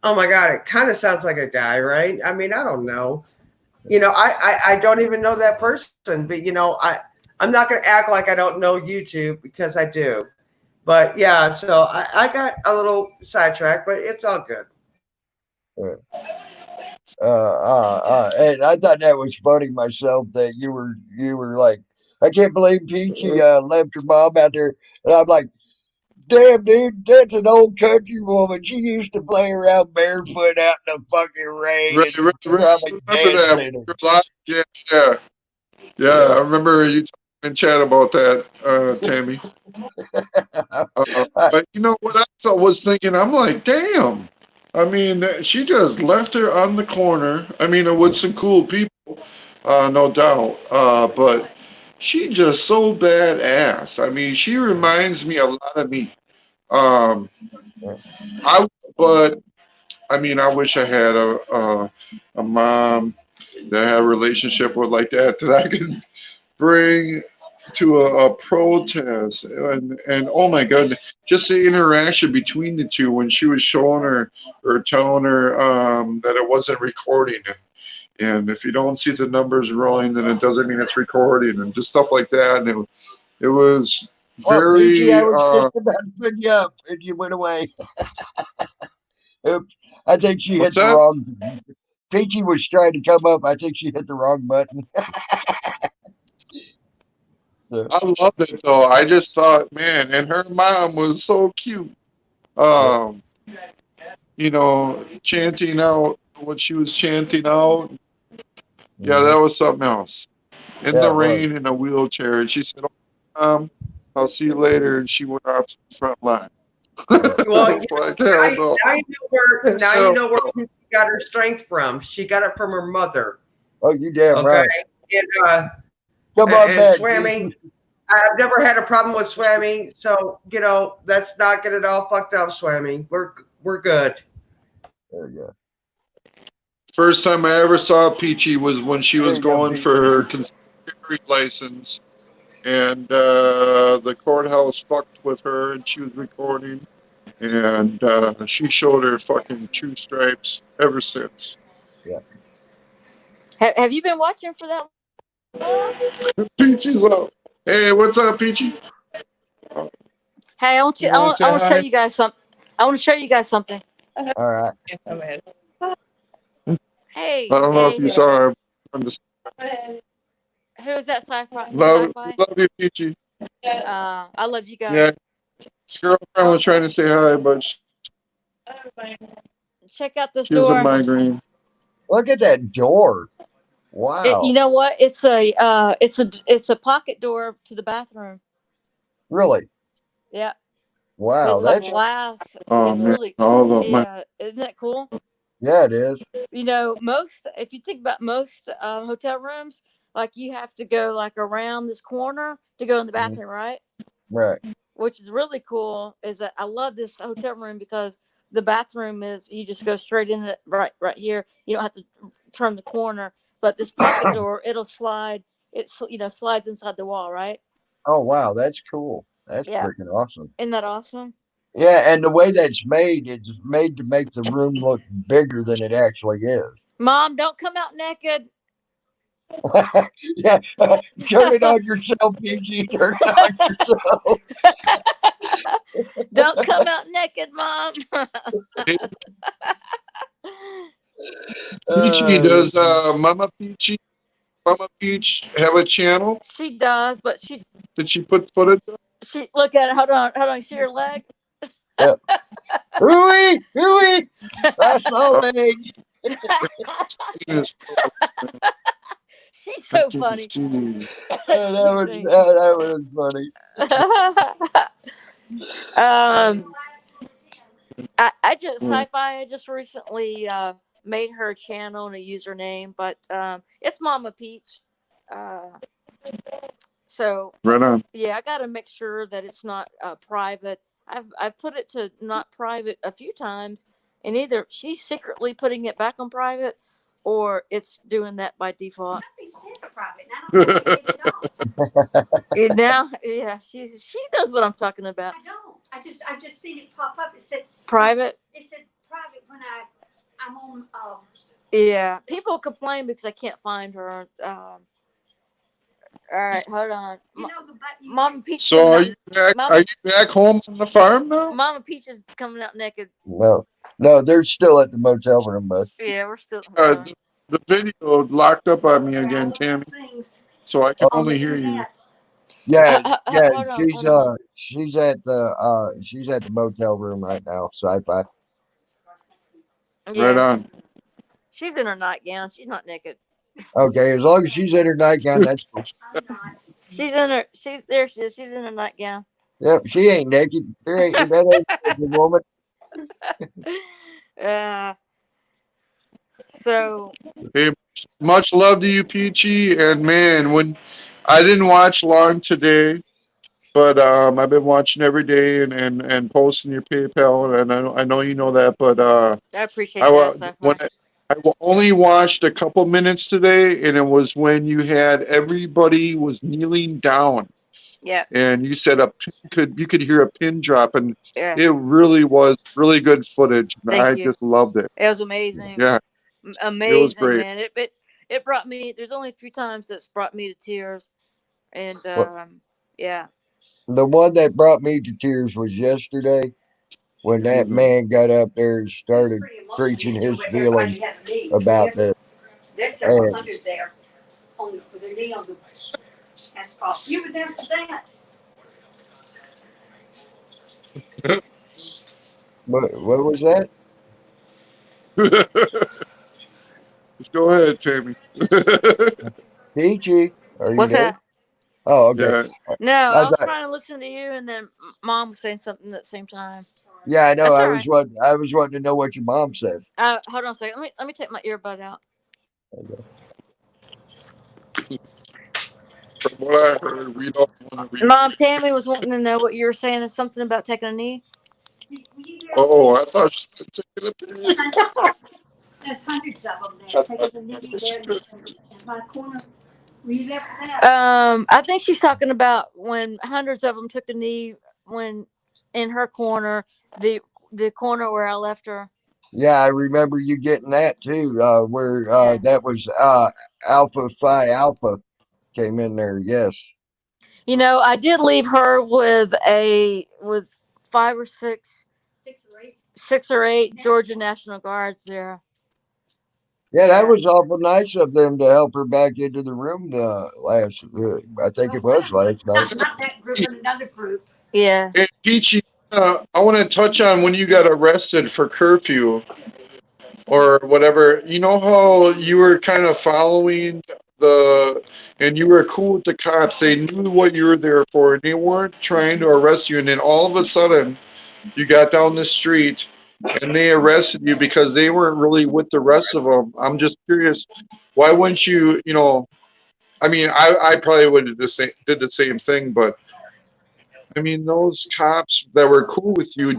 Oh my God, it kind of sounds like a guy, right? I mean, I don't know. I don't even know that person, but I'm not going to act like I don't know YouTube because I do. But yeah, so I got a little sidetracked, but it's all good. And I thought that was funny myself that you were like, I can't believe Peachy left her mom out there, and I'm like, damn, dude, that's an old country woman. She used to play around barefoot out in the fucking rain Right, and right, right. probably I remember dance that. in it. Yeah, yeah, yeah. I remember you talking in chat about that, Tammy. I, But you know what was thinking? I'm like, damn. I mean, she just left her on the corner. I mean, with some cool people, no doubt. But she just so badass. I mean, she reminds me a lot of me. Um, I but I mean, I wish I had a mom that I had a relationship with like that I could bring to a protest. And oh my goodness, just the interaction between the two when she was showing her or telling her that it wasn't recording, and if you don't see the numbers rolling, then it doesn't mean it's recording, and just stuff like that. And it was well, Peachy, I very was just about to put you up, and you went away. Oops, I think she what's hit the that? wrong. Peachy was trying to come up. I think she hit the wrong button. So, I loved it though. I just thought, man, and her mom was so cute. yeah, Um, chanting out what she was chanting out. Yeah, mhm. that was something else. In Yeah, the it was. rain in a wheelchair, and she said, "Oh, I'll see you later." And she went out to the front line. Yeah. I Well, was like, hell no, now you hell know where no. she got her strength from. She got it from her mother. Oh, you damn Okay, right. and Come on and back, Swammy, Peachy. I've never had a problem with Swammy, so let's not get it all fucked up, Swammy. We're good. There you go. First time I ever saw Peachy was when she There was you go, going for her Peachy. concealed carry license, and the courthouse fucked with her, and she was recording. And she showed her fucking two stripes ever since. Yeah. Have you been watching for that long? Peachy's up. Hey, what's up, Peachy? Hey, You want to I say want to show hi? you guys something. I want to show you guys something. All right. Hey, I don't know if hey, you saw her. who is that sci-fi? Love, Sci-fi. love you, Peachy. I love you Yeah, guys. girlfriend Oh, was trying to say hi, but check out this she has a door. migraine. Look at that door. You Wow. know what? It's a pocket door to the bathroom. Really? Yeah, Wow. it's like That's glass. Oh It's man, really, all of my yeah. Isn't that cool? yeah, it is. If you think about most hotel rooms, like you have to go like around this corner to go in the Mhm. bathroom, right? Right. Which is really cool. Is that I love this hotel room because the bathroom is you just go straight in it right here. You don't have to turn the corner. But this pocket door, it'll slide. It's slides inside the wall, right? Oh wow, that's cool. That's Yeah, freaking awesome. isn't that awesome? Yeah, and the way that's made, it's made to make the room look bigger than it actually is. Mom, don't come out naked. Yeah, turn it on yourself, PG. Turn it on yourself. Don't come out naked, Mom. Peachy. Uh, Does Mama Peach have a channel? She does, but Did she put footage up? she look at it. Hold on. You see her leg? yeah. Hooey, hooey. I saw leg. Yes, She's I so can funny. see. That Excuse was me. that was funny. um, I just Mm, sci-fi. I just recently made her a channel and a username, but it's Mama Peach. Uh, so right on. yeah, I got to make sure that it's not private. I've put it to not private a few times, and either she's secretly putting it back on private, or it's doing that by default. Nothing says private, and I don't know if it does. Now, yeah, she knows what I'm talking about. I don't. I just seen it pop up. It said Private. It said private when I'm on. Yeah, people complain because I can't find her. All right, hold on. You know the button. Mama Peach So coming are out. you back? Mama, Are you back home on the farm now? Mama Peach is coming out naked. No, they're still at the motel room, bud. Yeah, we're still. The video locked up on me again, Tammy, things so I can on only the hear you. internet. Yeah, yeah. Hold on, hold on. She's at the motel room right now. Sci-fi. Yeah, Right on. she's in her nightgown. She's not naked. Okay, as long as she's in her nightgown, that's cool. I'm not. She's in her. She's there. She is. She's in her nightgown. Yep, she ain't naked. That ain't a naked woman. So Hey, much love to you, Peachy. And man, when I didn't watch long today, but I've been watching every day and posting your PayPal, and I know you know that. But I appreciate I that. wa- when Sci-fi. I only watched a couple minutes today, and it was when you had everybody was kneeling down, Yeah, and you said you could hear a pin drop, and yeah. it really was really good footage. Thank I you. just loved it. It was amazing. Yeah, it was Amazing, great. man. It brought me. There's only 3 times that's brought me to tears, and Well, yeah, the one that brought me to tears was yesterday when that man got up there and It's started pretty emotional preaching yesterday his where feelings everybody had to leave. about the There's several and hundred there with their knee on the asphalt. You were there for that. what was that? Just go ahead, Tammy. Peachy, are you what's there? that? Oh, okay. Yeah. No, I I was thought, trying to listen to you, and then Mom was saying something at the same time. yeah, I know. That's all right. I was wanting to know what your mom said. Hold on a second. Let me take my earbud out. Okay. From what I heard, we don't want to read. Mom, Tammy was wanting to know what you were saying. Something about taking a knee. Oh, I thought she was taking a picture. There's hundreds of them there. Taking the knee there in my corner. Were you there for that? I think she's talking about when hundreds of them took a knee when in her corner, the corner where I left her. Yeah, I remember you getting that too. Where Yeah. that was Alpha Phi Alpha came in there. Yes. You know, I did leave her with 5 or 6, 6 or 8 Georgia National Guards there. Yeah, that Yeah. was awful nice of them to help her back into the room last. I think it was last night. Not that group, but another group. Yeah. Hey, Peachy, I want to touch on when you got arrested for curfew or whatever. You know how you were kind of following and you were cool with the cops. They knew what you were there for, and they weren't trying to arrest you. And then all of a sudden, you got down the street and they arrested you because they weren't really with the rest of them. I'm just curious, why wouldn't you, I mean, I probably would have did the same thing, but I mean, those cops that were cool with you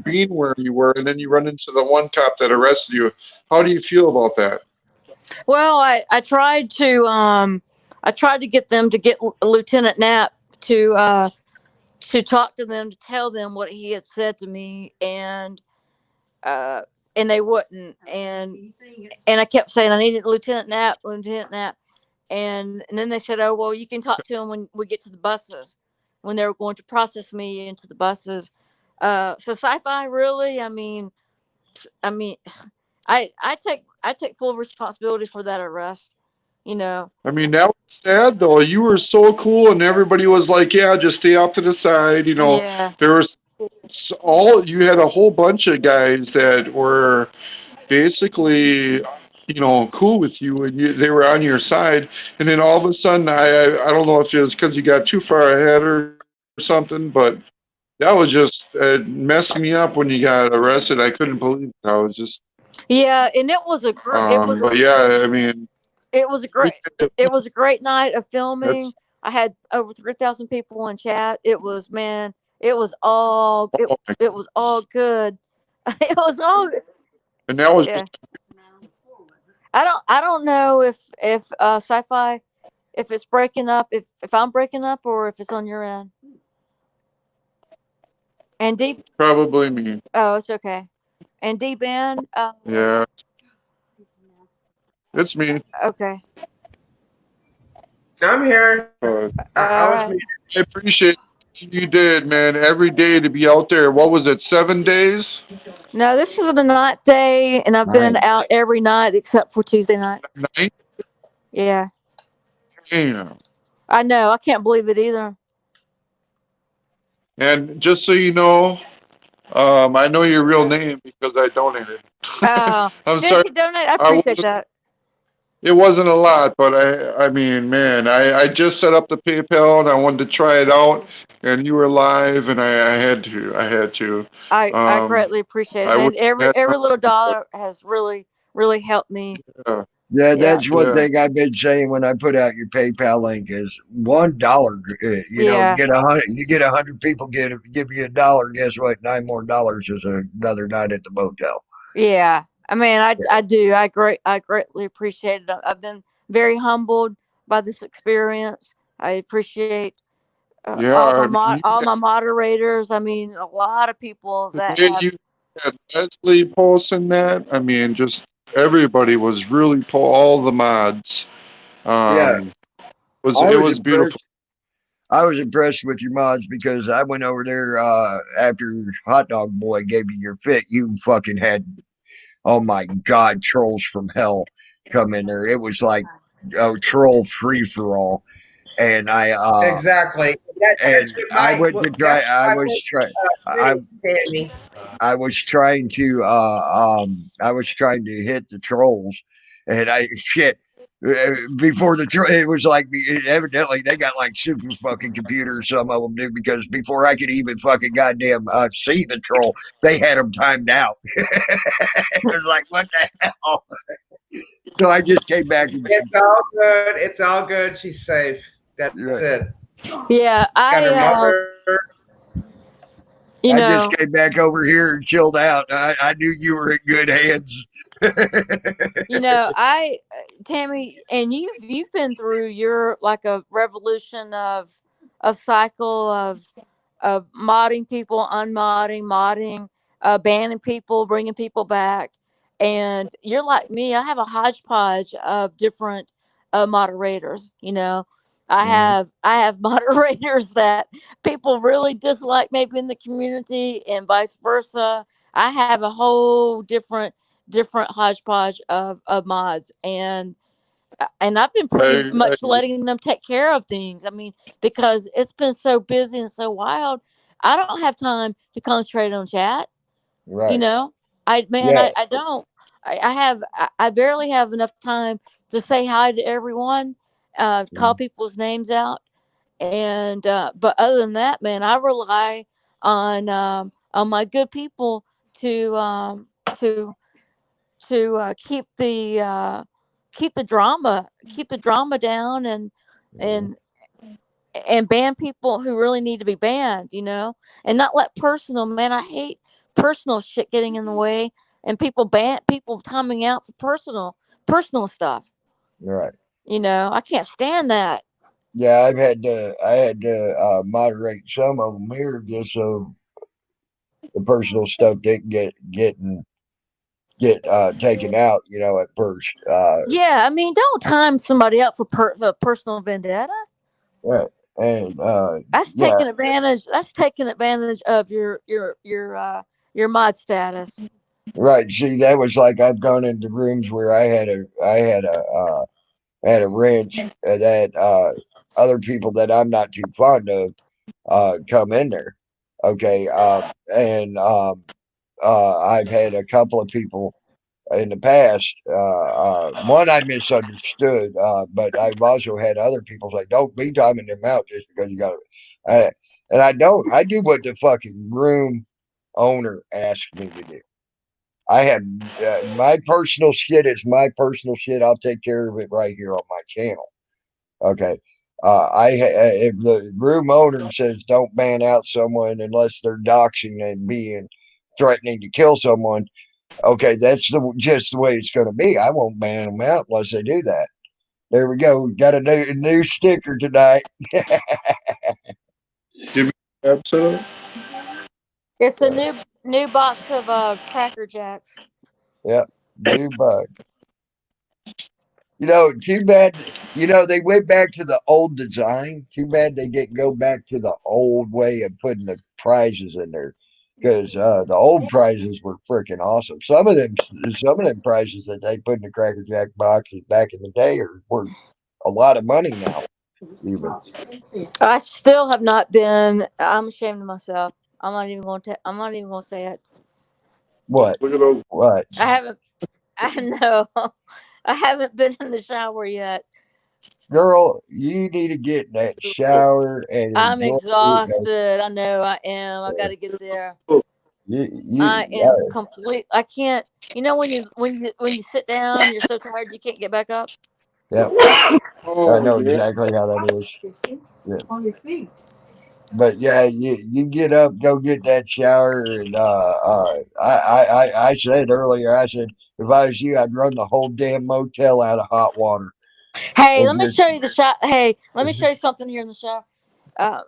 being where you were, and then you run into the one cop that arrested you. How do you feel about that? Well, I tried to get them to get Lieutenant Knapp to talk to them, to tell them what he had said to me, uh and they wouldn't, and I kept saying I needed Lieutenant Knapp, and then they said, oh well, you can talk to him when we get to the buses, when they were going to process me into the buses. So sci-fi, really, I mean I take full responsibility for that arrest, you know. I mean, that was sad though. You were so cool, and everybody was like, "Yeah, just stay off to the side." Yeah. There was you had a whole bunch of guys that were basically, cool with you, and they were on your side. And then all of a sudden, I don't know if it was because you got too far ahead or something, but that was just messed me up when you got arrested. I couldn't believe it. I was just, Yeah, and but yeah, I mean, it was a great it was a great night of filming. that's I had over 3,000 people in chat. It was, man, it was all oh my it was all goodness. good. It was all good. And that was Yeah. just I don't know if sci-fi, if it's breaking up, if I'm breaking up or if it's on your end. And deep. Probably me. Oh, it's okay. And D band. Yeah, it's me. Okay. I'm here. But I All was right. muted. I appreciate you did, man. Every day to be out there. What was it? 7 days? No, this is the ninth day, and I've been Nice. out every night except for Tuesday night. 9? Yeah, Damn. I know. I can't believe it either. And just so you know, I know your real name because I donated. Oh, I'm thank sorry. you, donate. I I appreciate wasn't. that. It wasn't a lot, but I mean, man, I just set up the PayPal and I wanted to try it out, and you were live, and I had to. I had to. I Um, greatly appreciate it, I would man. have Every little dollar has really helped me. yeah, Yeah, Yeah, that's one yeah, thing I've been saying when I put out your PayPal link is $1. You know, yeah, get 100. You get 100 people give you $1. Guess what? $9 more is another night at the motel. yeah. I mean, I do. I greatly appreciate it. I've been very humbled by this experience. I appreciate yeah. I mean, you all had my moderators. I mean, a lot of people the that way have. you had Leslie posting that. I mean, just everybody was really all the mods. Yeah, Um, I it was was beautiful. impressed. I was impressed with your mods because I went over there after Hot Dog Boy gave you your fit. You fucking had, oh my god, trolls from hell come in there. It was like a troll free for all, and Exactly. That's what I my went to try. that's what I went I through, Tammy. I was trying to I was trying to hit the trolls, and I shit. Before the it was like evidently they got like super fucking computers. Some of them do because before I could even fucking goddamn see the troll, they had them timed out. It was like what the hell? So I just came back and It's all good. It's all good. She's safe. That's it. Yeah, Got her mother. you I just know, came back over here and chilled out. I knew you were in good hands. I Tammy, and you've been through your like a revolution of cycle of modding people, unmodding, modding, banning people, bringing people back, and you're like me. I have a hodgepodge of different moderators. Mhm. I have moderators that people really dislike, maybe in the community, and vice versa. I have a whole different hodgepodge of mods, and I've been pretty I much letting them take care of things. I mean, because it's been so busy and so wild, I don't have time to concentrate on chat. You Right. know, I man, Yeah. I don't. I barely have enough time to say hi to everyone, call Mhm. people's names out, and but other than that, man, I rely on my good people to to keep the drama down, Mhm. and and ban people who really need to be banned, and not let personal, man, I hate personal shit getting in the way, and people timing out for personal stuff. Right. I can't stand that. Yeah, I had to moderate some of them here just so the personal stuff didn't get taken out. You know, at first. Yeah, I mean, don't time somebody up for personal vendetta. Right. And That's yeah, taking advantage. That's taking advantage of your mod status. right. See, that was like I've gone into rooms where I had a wrench that other people that I'm not too fond of come in there. Okay. I've had a couple of people in the past. One I misunderstood, but I've also had other people say, "Don't be timing them out just because you got to." And I don't. I do what the fucking room owner asked me to do. I have my personal shit is my personal shit. I'll take care of it right here on my channel. Okay. If the room owner says don't ban out someone unless they're doxing and being threatening to kill someone, Okay, that's just the way it's going to be. I won't ban them out unless they do that. There we go. We got a new sticker tonight. Give me the episode. It's a new box of Cracker Jacks. Yep, new bug. Too bad. They went back to the old design. Too bad they didn't go back to the old way of putting the prizes in there, because the old prizes were freaking awesome. Some of them prizes that they put in the Cracker Jack boxes back in the day are worth a lot of money now. Even I still have not been. I'm ashamed of myself. I'm not even going to. I'm not even going to say it. what? Look at those. What? I haven't. I know. I haven't been in the shower yet. Girl, you need to get in that shower and I'm enjoy it. exhausted. I know I am. I got to get there. I You, am complete. I can't. You know when you sit down, you're so tired you can't get back up. yeah, I Oh know yeah. exactly how that is. Yeah. On your feet. But yeah, you get up, go get that shower, and I said earlier, I said if I was you, I'd run the whole damn motel out of hot water Hey, and let me just show you the shower. Hey, let me show you something here in the shower. Uh,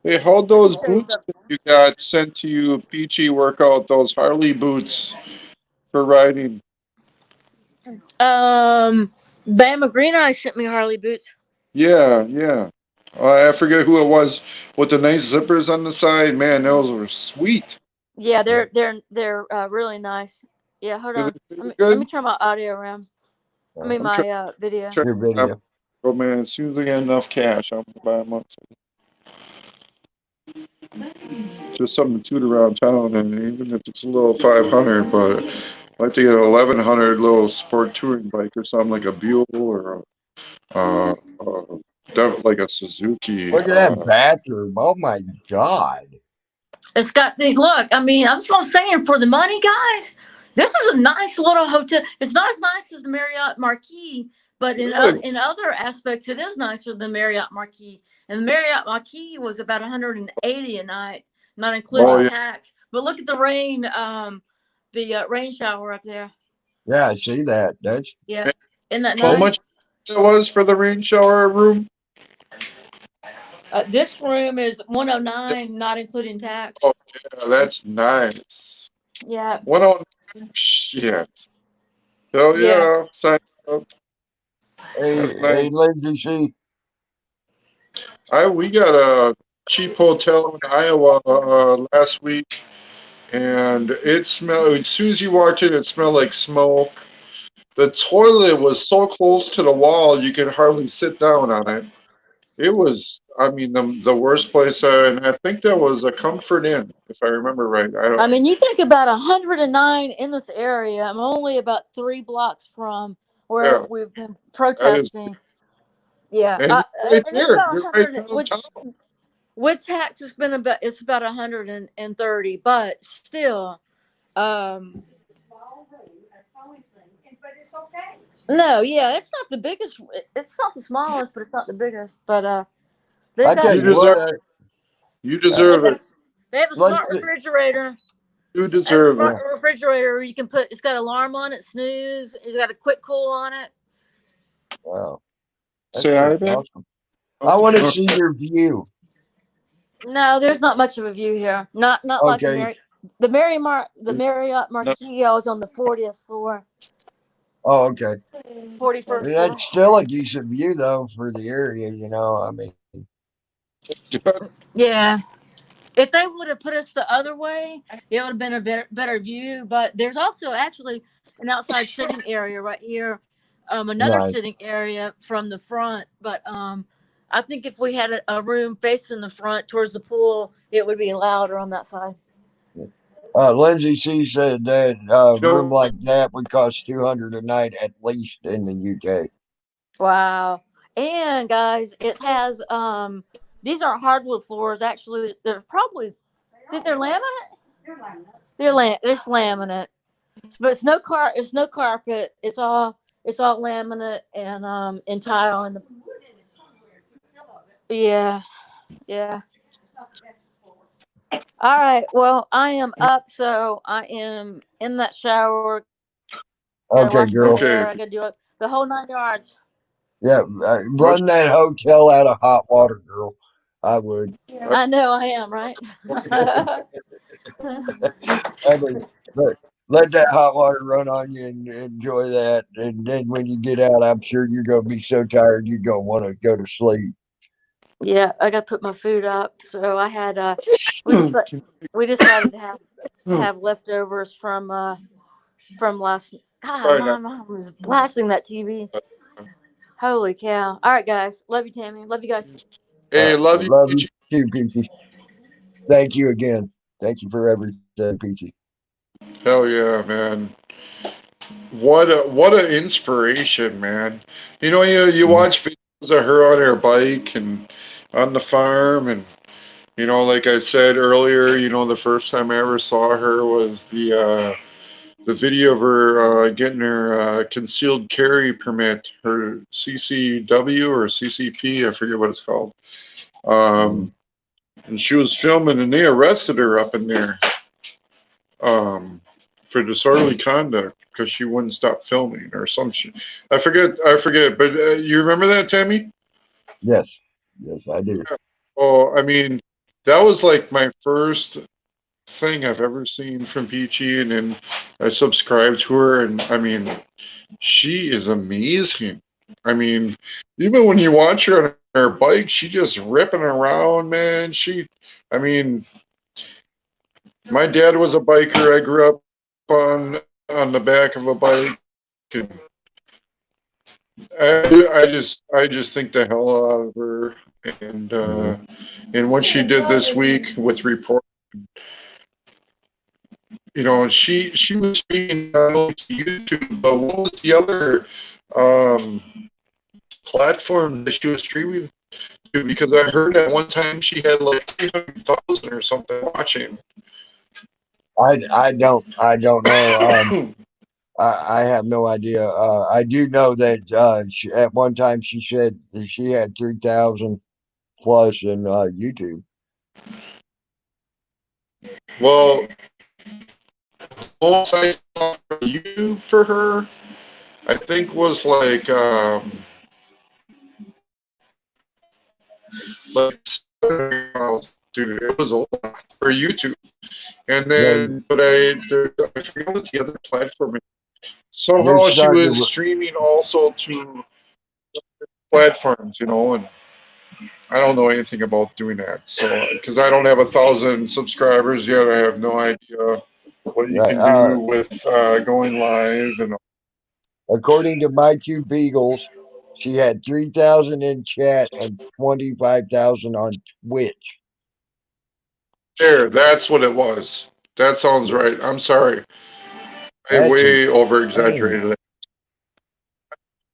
Hey, how'd let me those show you boots something. that you got sent to you, Peachy, work out? Those Harley boots for riding? Bama Green Eyes sent me Harley boots. Yeah, yeah. I forget who it was with the nice zippers on the side. Man, those were sweet. Yeah, yeah, they're really nice. Yeah, hold Do they on. feel Let me good? turn my audio around. I yeah, mean I'm trying my to video. check your them out. video. Oh man, as soon as I get enough cash, I'm gonna buy them up. Just something to toot around town, and even if it's a little 500, but I'd like to get an 1100 little sport touring bike or something like a Buell or like a Suzuki. Look at that bathroom. Oh my god. It's got the look. I mean, that's what I'm saying. For the money, guys, this is a nice little hotel. It's not as nice as the Marriott Marquis, but Really? in other aspects, it is nicer than Marriott Marquis. And the Marriott Marquis was about 180 a night, not Oh including yeah. tax. But look at the rain, the rain shower up there. Yeah, I see that. That's Yeah, isn't that How much nice? it was for the rain shower room? This room is 109, not including tax. Oh yeah, that's nice. Yeah, 109. Shit. Hell yeah. yeah. Sign up. hey, That's nice. hey, Lindsay. See, We got a cheap hotel in Iowa last week, and it smelled. As soon as you walked in, it smelled like smoke. The toilet was so close to the wall you could hardly sit down on it. It was, I mean, the worst place, and I think that was a Comfort Inn, if I remember right. I I don't. mean, you think about 109 in this area. I'm only about 3 blocks from where Yeah, we've been that is, protesting. Yeah, and you're right and it's there. about You're right 100 downtown. with tax. It's about 130, but still, um, But it's okay. no, yeah, it's not the biggest. It's not the smallest, but it's not the biggest. But they've I got tell You you what. deserve. You Uh, they've deserve got it. a, they have a let's. smart refrigerator. You They have a deserve smart it. Yeah. refrigerator. You can put. It's got alarm on it, snooze. It's got a quick cool on it. Wow, that's Say hi, freaking babe. awesome. I want to Oh, see your view. No, there's not much of a view here. Not like the Okay. The Marriott no, Marquis. I was on the 40th floor, Oh, okay. 41st floor. That's still a decent view though for the area. I mean, Yeah. If they would have put us the other way, it would have been a better view. But there's also actually an outside sitting area right here, another nice. sitting area from the front. But I think if we had a room facing the front towards the pool, it would be louder on that side. Lindsay C said that you room know, like that would cost 200 a night at least in the UK. Wow. And guys, it has these aren't hardwood floors. Actually, they're probably think they're laminate. They're like that. It's laminate, but it's no carpet. It's all laminate and tile and yeah, yeah. It's not the best floor. All right. Well, I am up, so I am in that shower. Gotta Okay, wash my girl. hair. I Okay. gotta do it the whole 9 yards. Yeah, What's run that hotel out of hot water, girl. I would. I know I am, right? I mean, let that hot water run on you and enjoy that. And then when you get out, I'm sure you're going to be so tired you're going to want to go to sleep. Yeah, I gotta put my food up. So I had we just we decided to have leftovers from last. God, fine. my mom was blasting that TV. Holy cow! All right, guys, love you, Tammy. Love you guys. Hey, love you, Love you Peachy. too, Peachy. Thank you again. Thank you for everything, Peachy. Hell yeah, man. What a inspiration, man. You Mhm. watch videos of her on her bike and on the farm, and like I said earlier, the first time I ever saw her was the video of her getting her concealed carry permit, her CCW or CCP, I forget what it's called. Mhm. And she was filming, and they arrested her up in there um, for disorderly conduct because she wouldn't stop filming or some shit. I forget. But you remember that, Tammy? Yes. Yes, I do. Oh, I mean, that was like my first thing I've ever seen from Peachy, and then I subscribed to her, and I mean, she is amazing. I mean, even when you watch her on her bike, she just ripping around, man. I mean, my dad was a biker. I grew up on the back of a bike, and I just think the hell out of her. And Hmm. what she did this week with report, she was streaming not only to YouTube, but what was the other um, platform that she was streaming to? Because I heard at one time she had like 300,000 or something watching. I don't know. I have no idea. I do know that at one time she said that she had 3,000 plus in YouTube. Well, most I saw for you for her, I think was like 700,000. Dude, it was a lot for YouTube. And Yeah, then, but I forget what the other platform is. they're Somehow she starting was to. streaming also to platforms, and I don't know anything about doing that. So, because I don't have 1,000 subscribers yet, I have no idea what you Right. can do with going live and According to my two beagles, she had 3,000 in chat and 25,000 on Twitch. there. That's what it was. That sounds right. I'm sorry. I That's way over insane. exaggerated it.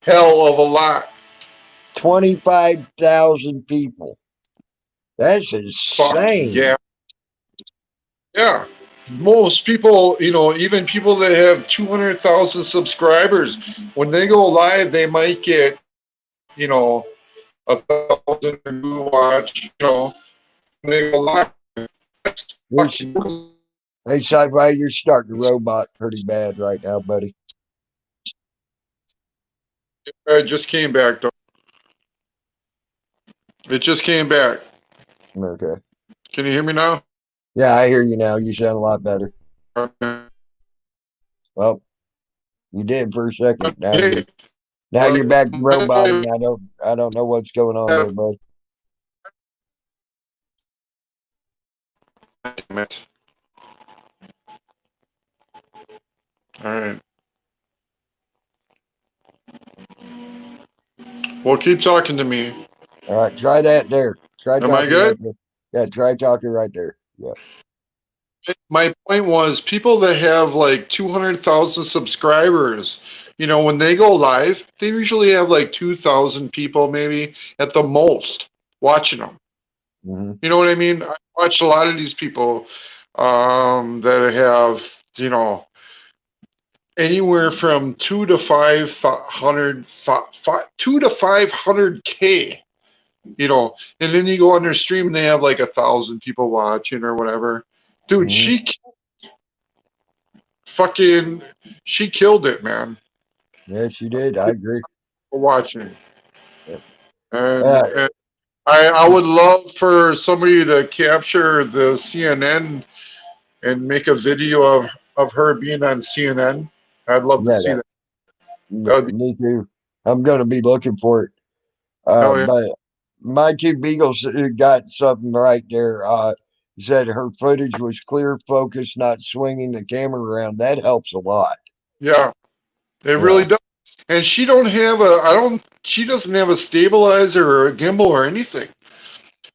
Hell of a lot. 25,000 people. That's Fuck insane. yeah. Yeah. Most people, even people that have 200,000 subscribers, when they go live, they might get, 1,000 who watch, when they go live. That's You're, fucking. hey, Sci-Fi, you're starting to robot pretty bad right now, buddy. I just came back, though. It just came back. Okay. Can you hear me now? Yeah, I hear you now. You sound a lot better. Okay. Well, you did for a second. Hey, Now you're back to roboting. damn I don't know what's going on there, bud. it. All right. Well, keep talking to me. All right, try that there. Try Am I talking right good? there. Yeah, try talking right there. Yeah. My point was people that have like 200,000 subscribers, when they go live, they usually have like 2,000 people maybe at the most watching them. Hmm. You know what I mean? I watch a lot of these people that have, anywhere from 2 to 500, 2 to 500K you know, and then you go on their stream and they have like 1,000 people watching or whatever. Dude, Mhm. fucking she killed it, man. Yes, she did. I agree. Watching, Yep. and I would love for somebody to capture the CNN and make a video of her being on CNN. I'd love to yeah, see that. That would be me too. I'm going to be looking for it. hell yeah. But my two Beagles got something right there. Said her footage was clear, focused, not swinging the camera around. That helps a lot. Yeah, it Yeah, really does. And she don't have she doesn't have a stabilizer or a gimbal or anything.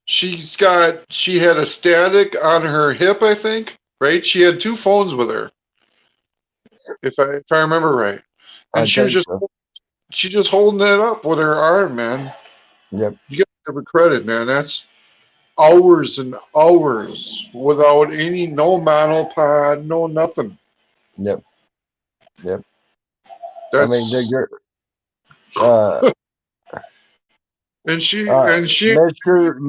She had a static on her hip, I think, right? She had two phones with her, if I remember right. I And think so. she just holding it up with her arm, man. Yep, You gotta give her credit, man. That's hours and hours without no monopod, no nothing. yep, yep. I mean, the That's girl, uh, and she Mister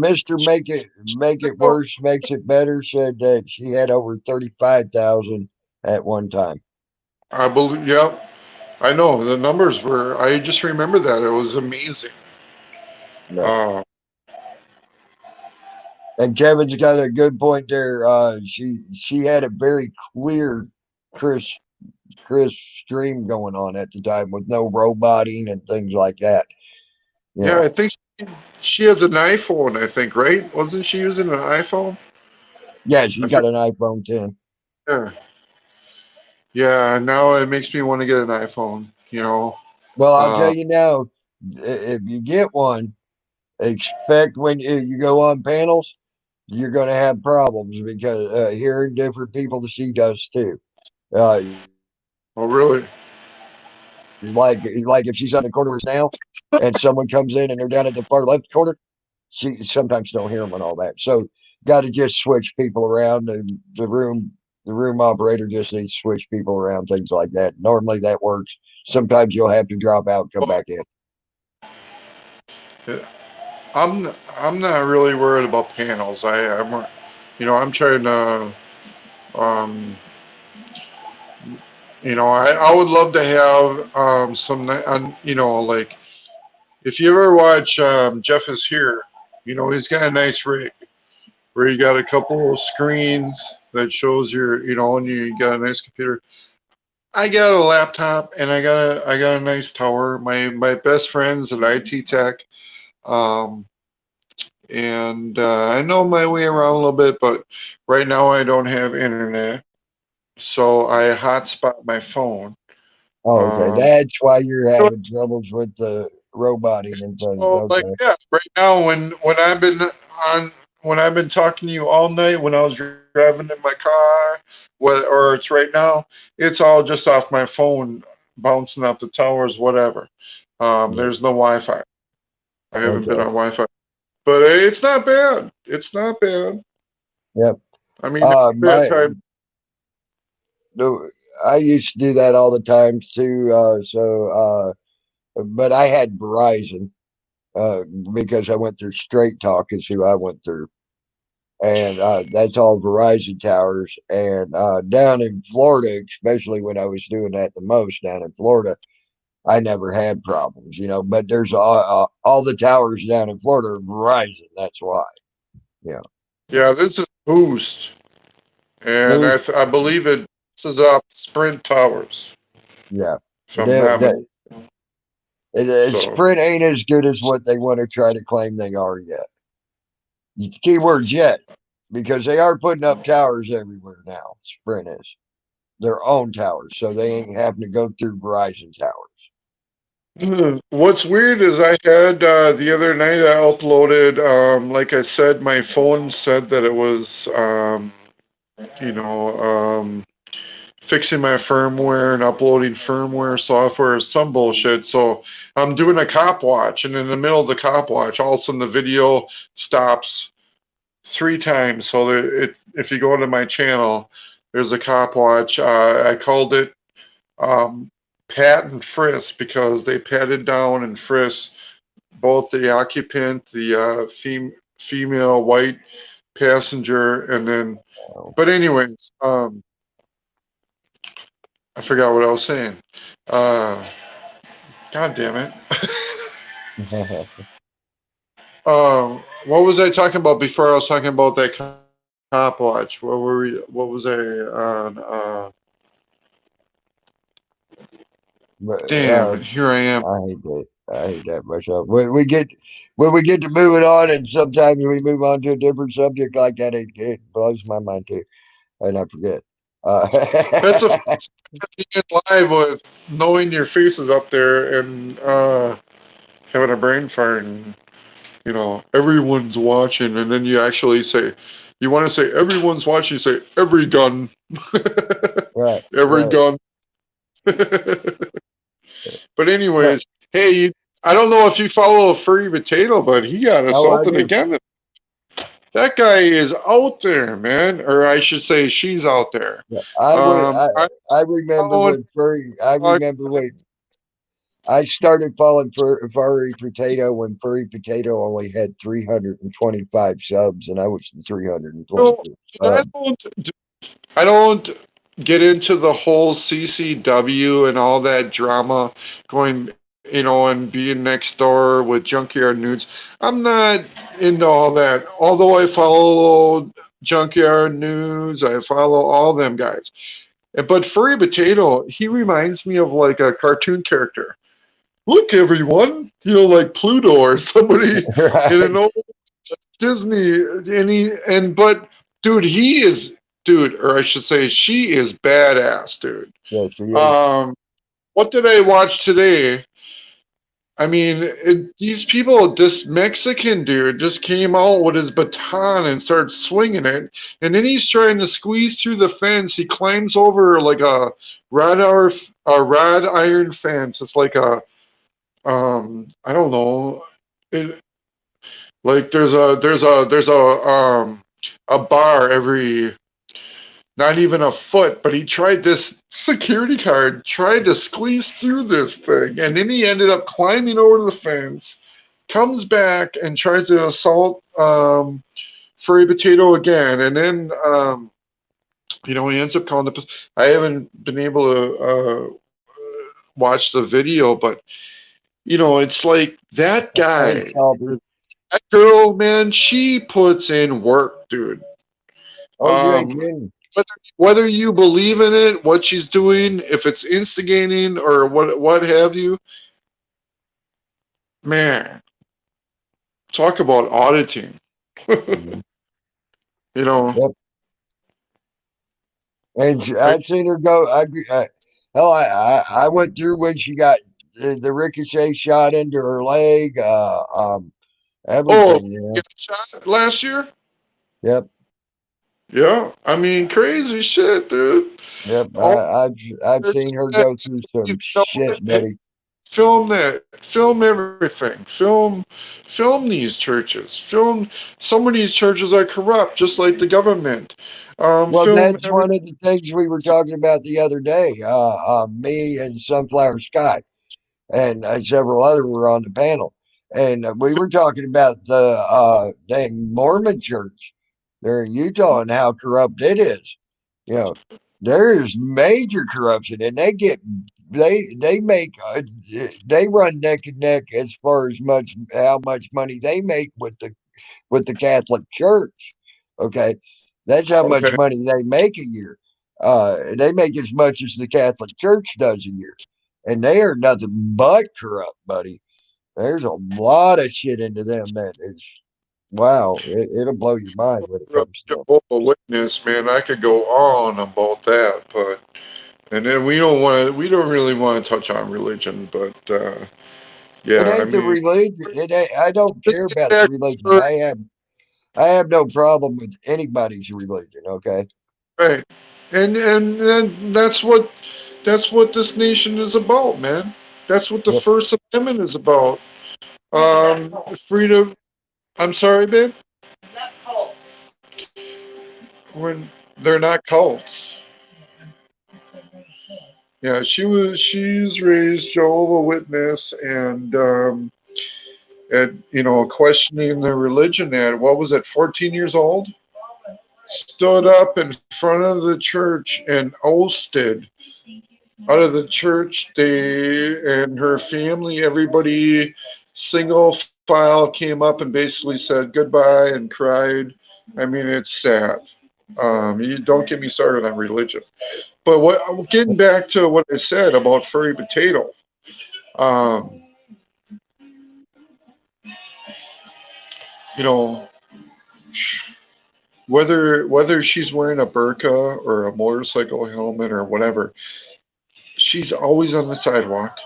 Make it worse makes it better said that she had over 35,000 at one time. I believe, yeah, I know the numbers were. I just remember that it was amazing. Yep. Uh, And Kevin's got a good point there. She had a very clear, crisp crisp stream going on at the time with no roboting and things like that. You yeah, know, I think she has an iPhone. I think, right? Wasn't she using an iPhone? yeah, I she's got forget. an iPhone 10. Yeah, yeah. Now it makes me want to get an iPhone. Well, I'll tell Uh, you now, if you get one, expect when you go on panels, you're going to have problems because hearing different people, she does too. oh, really? Like if she's on the corner now and someone comes in and they're down at the far left corner, she sometimes don't hear them and all that. So got to just switch people around. And the room operator just needs to switch people around, things like that. Normally that works. Sometimes you'll have to drop out, come back in. Yeah. I'm not really worried about panels. I'm trying to, um, I would love to have like if you ever watch Jeff is Here, he's got a nice rig where you got a couple of screens that shows and you got a nice computer. I got a laptop and I got a nice tower. My best friend's an IT tech. Um, and I know my way around a little bit, but right now I don't have internet, so I hotspot my phone. Oh, okay. Um, That's why you're having troubles with the roboting and things. so like Okay. yeah, right now on when I've been talking to you all night when I was driving in my car, or it's right now, it's all just off my phone, bouncing off the towers, whatever. Yep. There's no Wi-Fi. I haven't been Okay. on Wi-Fi, but it's not bad. It's not bad. Yep. I mean, not bad My time. no, I used to do that all the time too. But I had Verizon uh, because I went through Straight Talk is who I went through, and that's all Verizon towers. And down in Florida, especially when I was doing that the most down in Florida, I never had problems. But there's all the towers down in Florida are Verizon. That's why. Yeah. Yeah, this is Boost, and Who? I believe it. This is off Sprint Towers, Yeah. if I'm They, not they, mistaken. So Sprint ain't as good as what they want to try to claim they are yet. Keywords yet, because they are putting up towers everywhere now. Sprint is their own towers, so they ain't having to go through Verizon towers. what's weird is I had the other night I uploaded. Like I said, my phone said that it was you know um, fixing my firmware and uploading firmware software, some bullshit. So I'm doing a cop watch, and in the middle of the cop watch, all of a sudden the video stops 3 times. So if you go into my channel, there's a cop watch. I called it um, pat and frisk because they patted down and frisked both the occupant, the female white passenger, and then. But anyways, I forgot what I was saying. Uh, God damn it. What was I talking about before? I was talking about that cop watch. What were we? What was I on? But Damn, here I am. I hate that. I hate that myself. When we get to moving on, and sometimes we move on to a different subject like that, it blows my mind too, and I forget. That's a being live with knowing your face is up there and having a brain fart and everyone's watching, and then you actually say you want to say everyone's watching. You say every gun, right, every right. gun. But No, anyways, hey, I don't know if you follow Furry Potato, but he got oh, I assaulted do. again. That guy is out there, man, or I should say, she's out there. Yeah, I would. I I remember followed. when furry. I remember when I started following Furry Potato when Furry Potato only had 325 subs, and I was the No, 325th I sub. don't get into the whole CCW and all that drama going, and being next door with Junkyard News. I'm not into all that. Although I follow Junkyard News, I follow all them guys. But Furry Potato, he reminds me of like a cartoon character. Look, everyone, like Pluto or somebody in an Right? old Disney, but dude, dude, or I should say, she is badass, dude. Yes, he is. Um, what did I watch today? I mean, these people, this Mexican dude just came out with his baton and started swinging it, and then he's trying to squeeze through the fence. He climbs over like a wrought iron fence. It's like I don't know. Like there's a bar every not even a foot, but he tried this security guard tried to squeeze through this thing, and then he ended up climbing over the fence, comes back and tries to assault Furry Potato again, and then he ends up calling the police. I haven't been able to watch the video, but it's like that I guy, saw the. that girl, man, she puts in work, dude. Oh yeah, Um, whether you believe in it, what she's doing, if it's instigating or what have you, man, talk about auditing. Mhm. you know, Yep. And I, I've seen her go. Hell, I went through when she got the ricochet shot into her leg. oh, Everything. get shot last year. Yep. Yeah, I mean, crazy shit, dude. Yep. All I've seen her go through some you shit, buddy. film that, film everything, film these churches, film. Some of these churches are corrupt, just like the government. Well, Film that's everything. one of the things we were talking about the other day. Me and Sunflower Sky and several other were on the panel, and we were talking about the dang Mormon church there in Utah and how corrupt it is. You know, there is major corruption, and they make they run neck and neck as far as how much money they make with the Catholic Church. Okay, that's how much Okay, money they make a year. They make as much as the Catholic Church does a year, and they are nothing but corrupt, buddy. There's a lot of shit into them that is wow. It'll blow your mind when it comes to them. Jehovah Witness, man. I could go on about that, but and then we don't really want to touch on religion, but It yeah, I ain't the mean, religion. It ain't, I don't let's care get about the back religion. to I have no problem with anybody's religion. Okay. right, and that's what this nation is about, man. That's what the Yep. First Amendment is about. Freedom. I'm sorry, babe. When they're not cults. Yeah, she's raised Jehovah Witness, at questioning their religion at what was it, 14 years old, stood up in front of the church and ousted out of the church. They and her family, everybody, single file came up and basically said goodbye and cried. I mean, it's sad. You don't get me started on religion. But getting back to what I said about furry potato, um, you know, whether she's wearing a burqa or a motorcycle helmet or whatever, she's always on the sidewalk.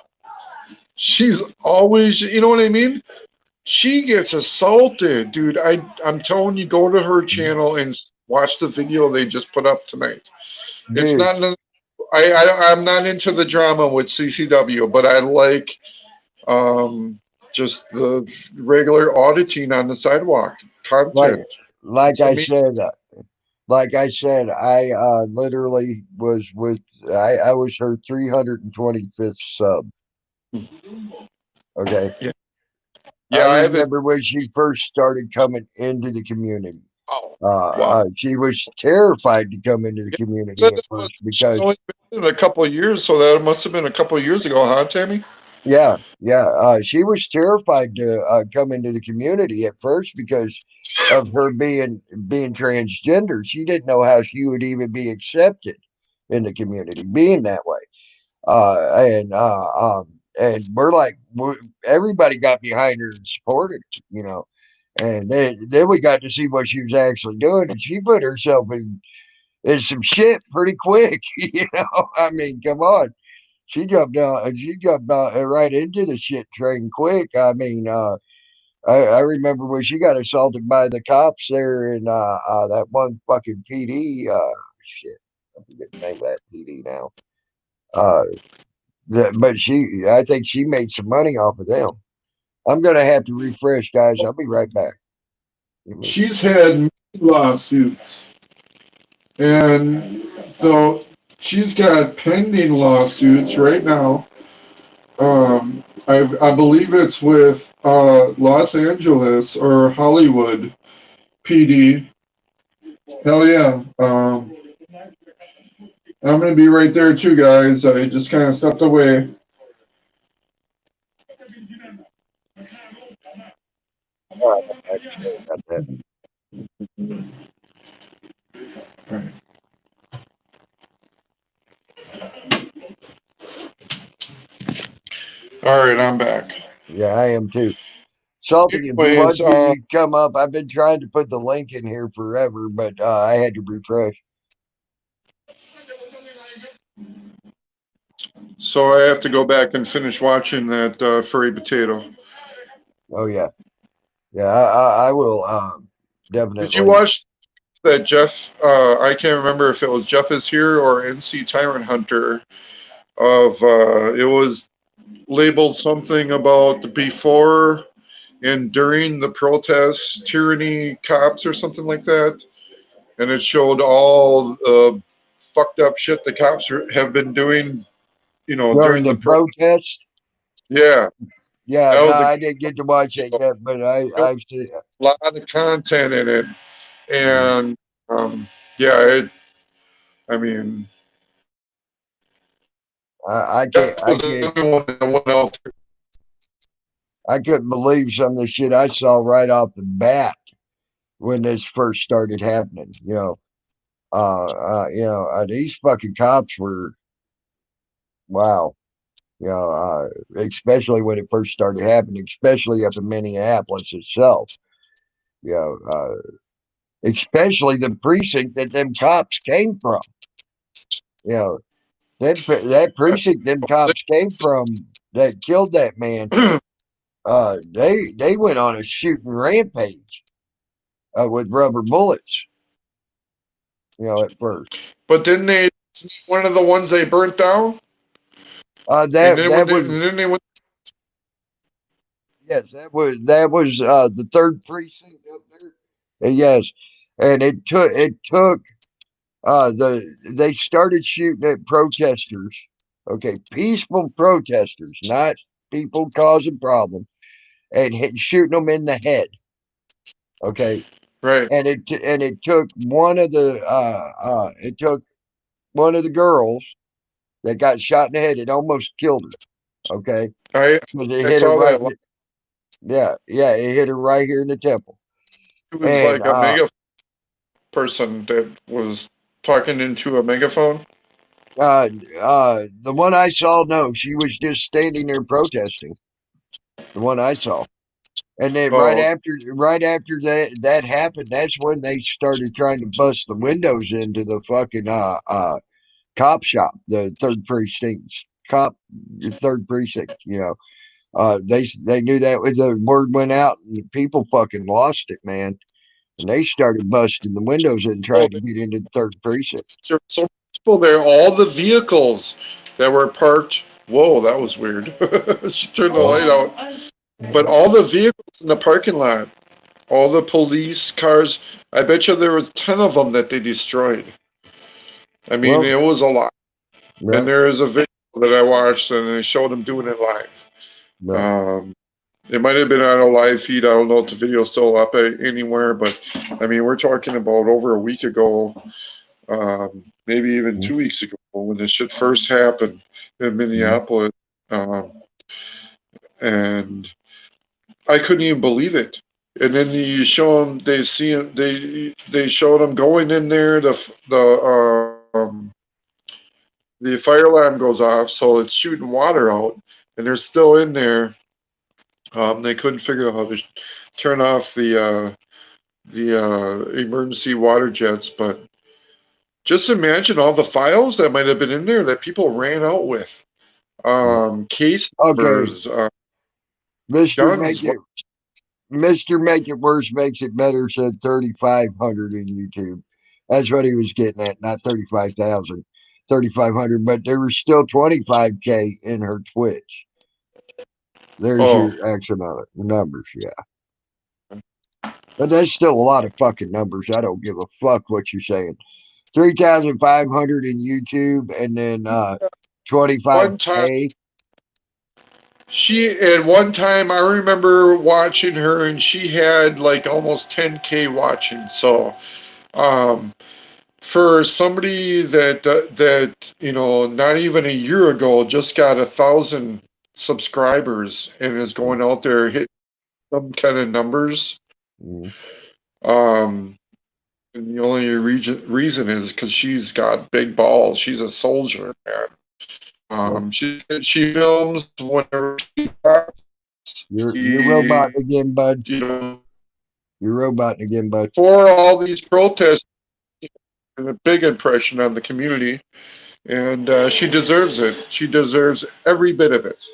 She's always, you know what I mean? She gets assaulted, dude. I'm telling you, go to her channel and watch the video they just put up tonight. It's Dude, not. I'm not into the drama with CCW, but I like um, just the regular auditing on the sidewalk like content. like It's I amazing. said, I literally was with I was her 325th sub. Okay. Yeah, I yeah. I haven't. remember when she first started coming into the community. Oh, wow. She was terrified to come into the Yeah, community said at first she's because, only been in a couple of years, so that must have been a couple of years ago, huh, Tammy? she was terrified to come into the community at first because of her being transgender. She didn't know how she would even be accepted in the community, being that way. And we're like, everybody got behind her and supported her. And then we got to see what she was actually doing, and she put herself in some shit pretty quick. I mean, come on. She jumped out right into the shit train quick. I mean, I remember when she got assaulted by the cops there in that one fucking PD. Shit, I forget the name of that PD now. Uh, but I think she made some money off of them. I'm gonna have to refresh, guys. I'll be right back. She's had many lawsuits, and though she's got pending lawsuits right now. I believe it's with Los Angeles or Hollywood PD. Hell yeah. I'm gonna be right there too, guys. I just kind of stepped away. All right, sorry about that. All right, I'm back. Yeah, I am too. Salty, if you Anyways, want to, you come up. I've been trying to put the link in here forever, but I had to refresh. so I have to go back and finish watching that furry potato. Oh yeah, yeah, I will Did you definitely. watch that Jeff? I can't remember if it was Jeff is here or NC Tyrant Hunter. It was labeled something about the before and during the protests, tyranny cops or something like that, and it showed all the fucked up shit the cops have been doing. During During the the protest. yeah, Yeah, that no, was I didn't get to watch it yet, but I've seen. a lot of content in it, Mhm. and yeah, I mean, I that can't, was the only one that went out. I couldn't believe some of the shit I saw right off the bat when this first started happening. These fucking cops were wow. Especially when it first started happening, especially up in Minneapolis itself. You know, especially the precinct that them cops came from. You know, that precinct them cops came from that killed that man. They went on a shooting rampage with rubber bullets. At first. But didn't they? One of the ones they burnt down, and then That was they went. yes, that was the third precinct up there. Yes, and it took they started shooting at protesters. Okay, peaceful protesters, not people causing problems. and shooting them in the head. Okay, Right. and it took one of the girls that got shot in the head. It almost killed her. Okay, I because it I hit her saw right. that. Yeah, it hit her right here in the temple. It was And like a mega person that was talking into a megaphone. the one I saw, no, she was just standing there protesting. The one I saw. And then right Oh, after that happened, that's when they started trying to bust the windows into the fucking cop shop, the third precinct. They knew that when the word went out, and the people fucking lost it, man. And they started busting the windows and oh, trying to get into the third precinct. there were so many people there. All the vehicles that were parked. Whoa, that was weird. She turned the Well, light out. But all the vehicles in the parking lot, all the police cars. I bet you there was 10 of them that they destroyed. I mean, well, it was a lot. And right, there is a video that I watched, and they showed them doing it live. right. Um, it might have been on a live feed. I don't know if the video's still up anywhere, but I mean, we're talking about over a week ago, maybe even 2 weeks ago when this shit first happened in Minneapolis. Um, and I couldn't even believe it. And then you show them, they see him, they showed them going in there. The fire alarm goes off, so it's shooting water out, and they're still in there. They couldn't figure out how to turn off the emergency water jets, but just imagine all the files that might have been in there that people ran out with. Case Okay, numbers, Mister guns. Make It Mister Make It Worse Makes It Better said 3,500 in YouTube. That's what he was getting at, not 35,000, 3,500. But there was still 25K in her Twitch. There's Oh, your actual numbers, yeah. But that's still a lot of fucking numbers. I don't give a fuck what you're saying. 3,500 in YouTube, and then one time 25K. at one time I remember watching her, and she had like almost 10K watching. So, um, for somebody that not even a year ago just got 1,000 subscribers and is going out there hitting some kind of numbers. Mm. Um, and the only reason is because she's got big balls. She's a soldier, man. Yep. She films whenever she talks. You're She, roboting again, bud. you know, You're roboting again, bud. for all these protests, a big impression on the community, and she deserves it. She deserves every bit of it.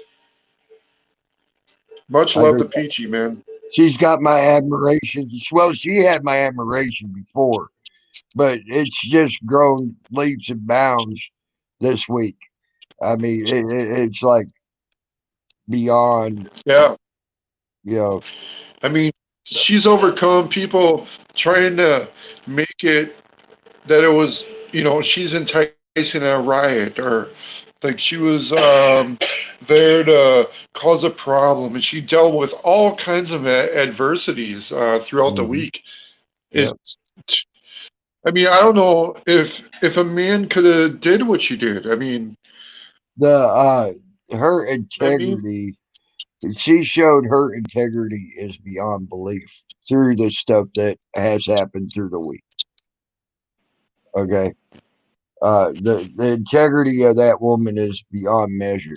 Much I love to agree. Peachy, man. She's got my admiration. Well, she had my admiration before, but it's just grown leaps and bounds this week. I mean, it's like beyond, Yeah, you know. I mean, she's overcome people trying to make it that it was, she's enticing a riot, or like she was there to cause a problem, and she dealt with all kinds of adversities throughout the Mhm. week. Yep. It's, I mean, I don't know if a man could have did what she did. I mean, Her I mean, integrity. She showed her integrity is beyond belief through the stuff that has happened through the week. Okay. The integrity of that woman is beyond measure.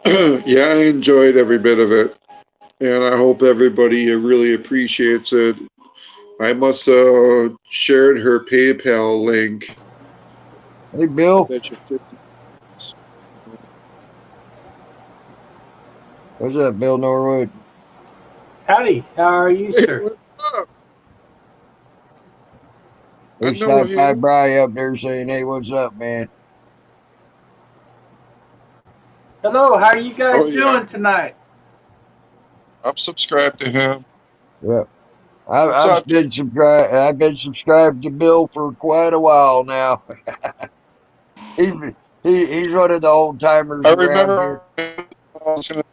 yeah, I enjoyed every bit of it, and I hope everybody really appreciates it. I must have shared her PayPal link. Hey, I Bill, bet you 50. what's up, Bill Norwood? Howdy, how are you, Hey, sir? what's up? I We know stopped by him. Bry up there saying, "Hey, what's up, man?" Hello, how are you guys Oh yeah, doing tonight? I'm subscribed to him. Yeah. What's up? I've been subscribed to Bill for quite a while now. he, he's one of the old timers I around here. remember.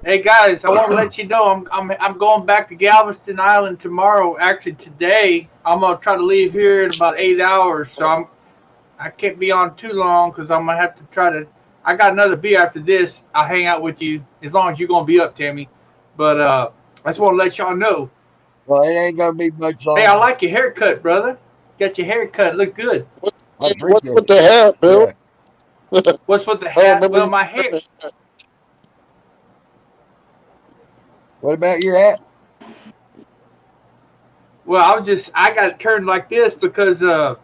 Hey guys, I want to let you know I'm going back to Galveston Island tomorrow. Actually, today I'm gonna try to leave here in about 8 hours. So I can't be on too long because I'm gonna have to try to. I got another beer after this. I'll hang out with you as long as you're gonna be up, Tammy. But I just want to let y'all know. Well, it ain't gonna be much longer. Hey, I like your haircut, brother. Got your haircut. Look good. What's with the hat, Bill? Yeah. What's with the hat? Well, my hair. What about your hat? Well, I got it turned like this because I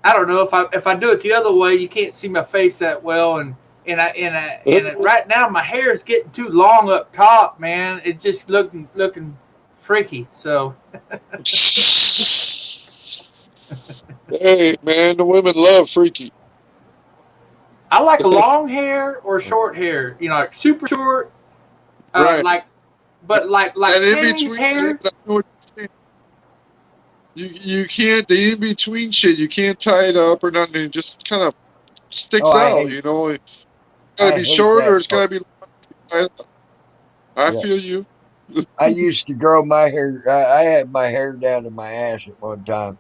don't know if I do it the other way, you can't see my face that well, and right now my hair is getting too long up top, man. It just looking freaky. So. Hey, man, the women love freaky. I like long hair or short hair. You know, like super short, Right. like Tammy's hair. You can't, the in between shit, you can't tie it up or nothing. It just kind of sticks out, you know. It's gotta be short or it's gotta be long. I feel you. I used to grow my hair. I had my hair down to my ass at one time.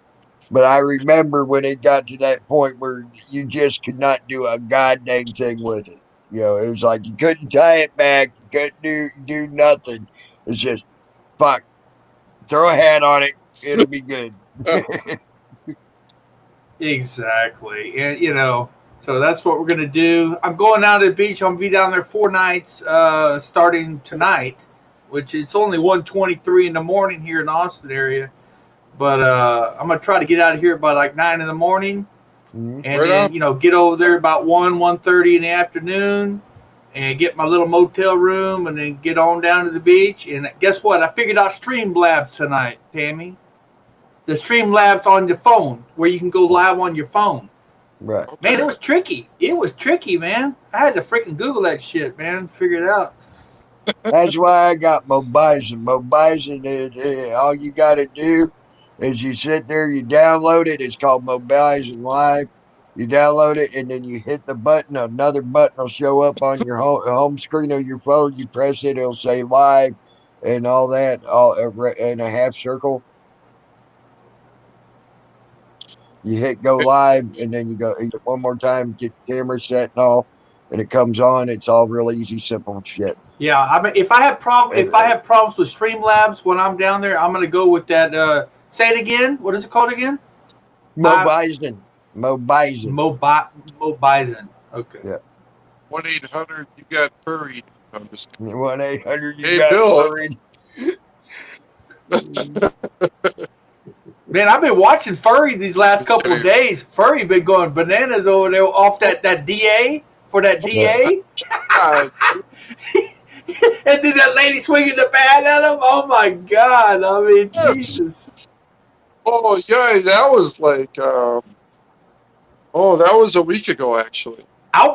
But I remember when it got to that point where you just could not do a goddamn thing with it. You know, it was like you couldn't tie it back. You couldn't do nothing. It's just, fuck, throw a hat on it. It'll be good. Exactly, and you know, so that's what we're gonna do. I'm going out to the beach. I'm gonna be down there 4 nights, starting tonight, which it's only 1:23 in the morning here in the Austin area. But I'm gonna try to get out of here by like 9 in the morning, and then get over there about 1:30 in the afternoon, and get my little motel room, and then get on down to the beach. And guess what? I figured out Streamlabs tonight, Tammy. The Streamlabs on your phone, where you can go live on your phone. Right. Man, it was tricky. It was tricky, man. I had to freaking Google that shit, man. Figure it out. That's why I got Mobison. Mobison is all you got to do is you sit there, you download it. It's called Mobison Live. You download it, and then you hit the button. Another button will show up on your home screen of your phone. You press it, it'll say live and all that, all in a half circle. You hit go live, and then you go one more time, get the camera set and all, and it comes on. It's all real easy, simple shit. Yeah, I mean, if I have problems with Streamlabs when I'm down there, I'm gonna go with that. Say it again. What is it called again? Mobison. Mobison. Okay. Yeah. 1-800 you got furried. 1-800 you got Bill. Man, I've been watching Furry these last couple of days. Furry been going bananas over there off that DA for that DA. And then that lady swinging the bat at him. Oh my God! I mean, Jesus. Oh yeah, that was like, that was a week ago actually.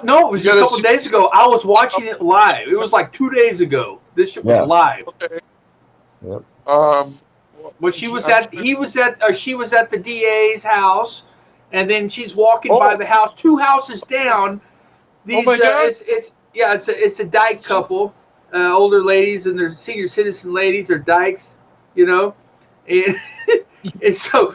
No, it was a couple days ago. I was watching it live. It was like 2 days ago. This shit was live. Okay. Yep. When she was she was at the DA's house, and then she's walking by the house, 2 houses down. These, it's a dyke couple, older ladies, and they're senior citizen ladies. They're dykes, you know, and so.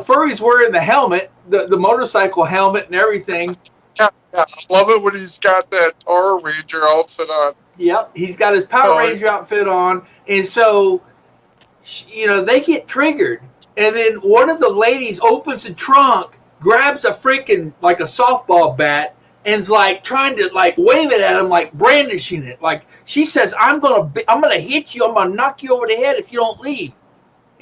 Furry's wearing the helmet, the motorcycle helmet and everything. Yeah, I love it when he's got that Power Ranger outfit on. Yep, he's got his Power Ranger outfit on, and so, they get triggered. And then one of the ladies opens the trunk, grabs a freaking, like a softball bat, and's like trying to like wave it at him, like brandishing it. Like she says, I'm gonna hit you, I'm gonna knock you over the head if you don't leave.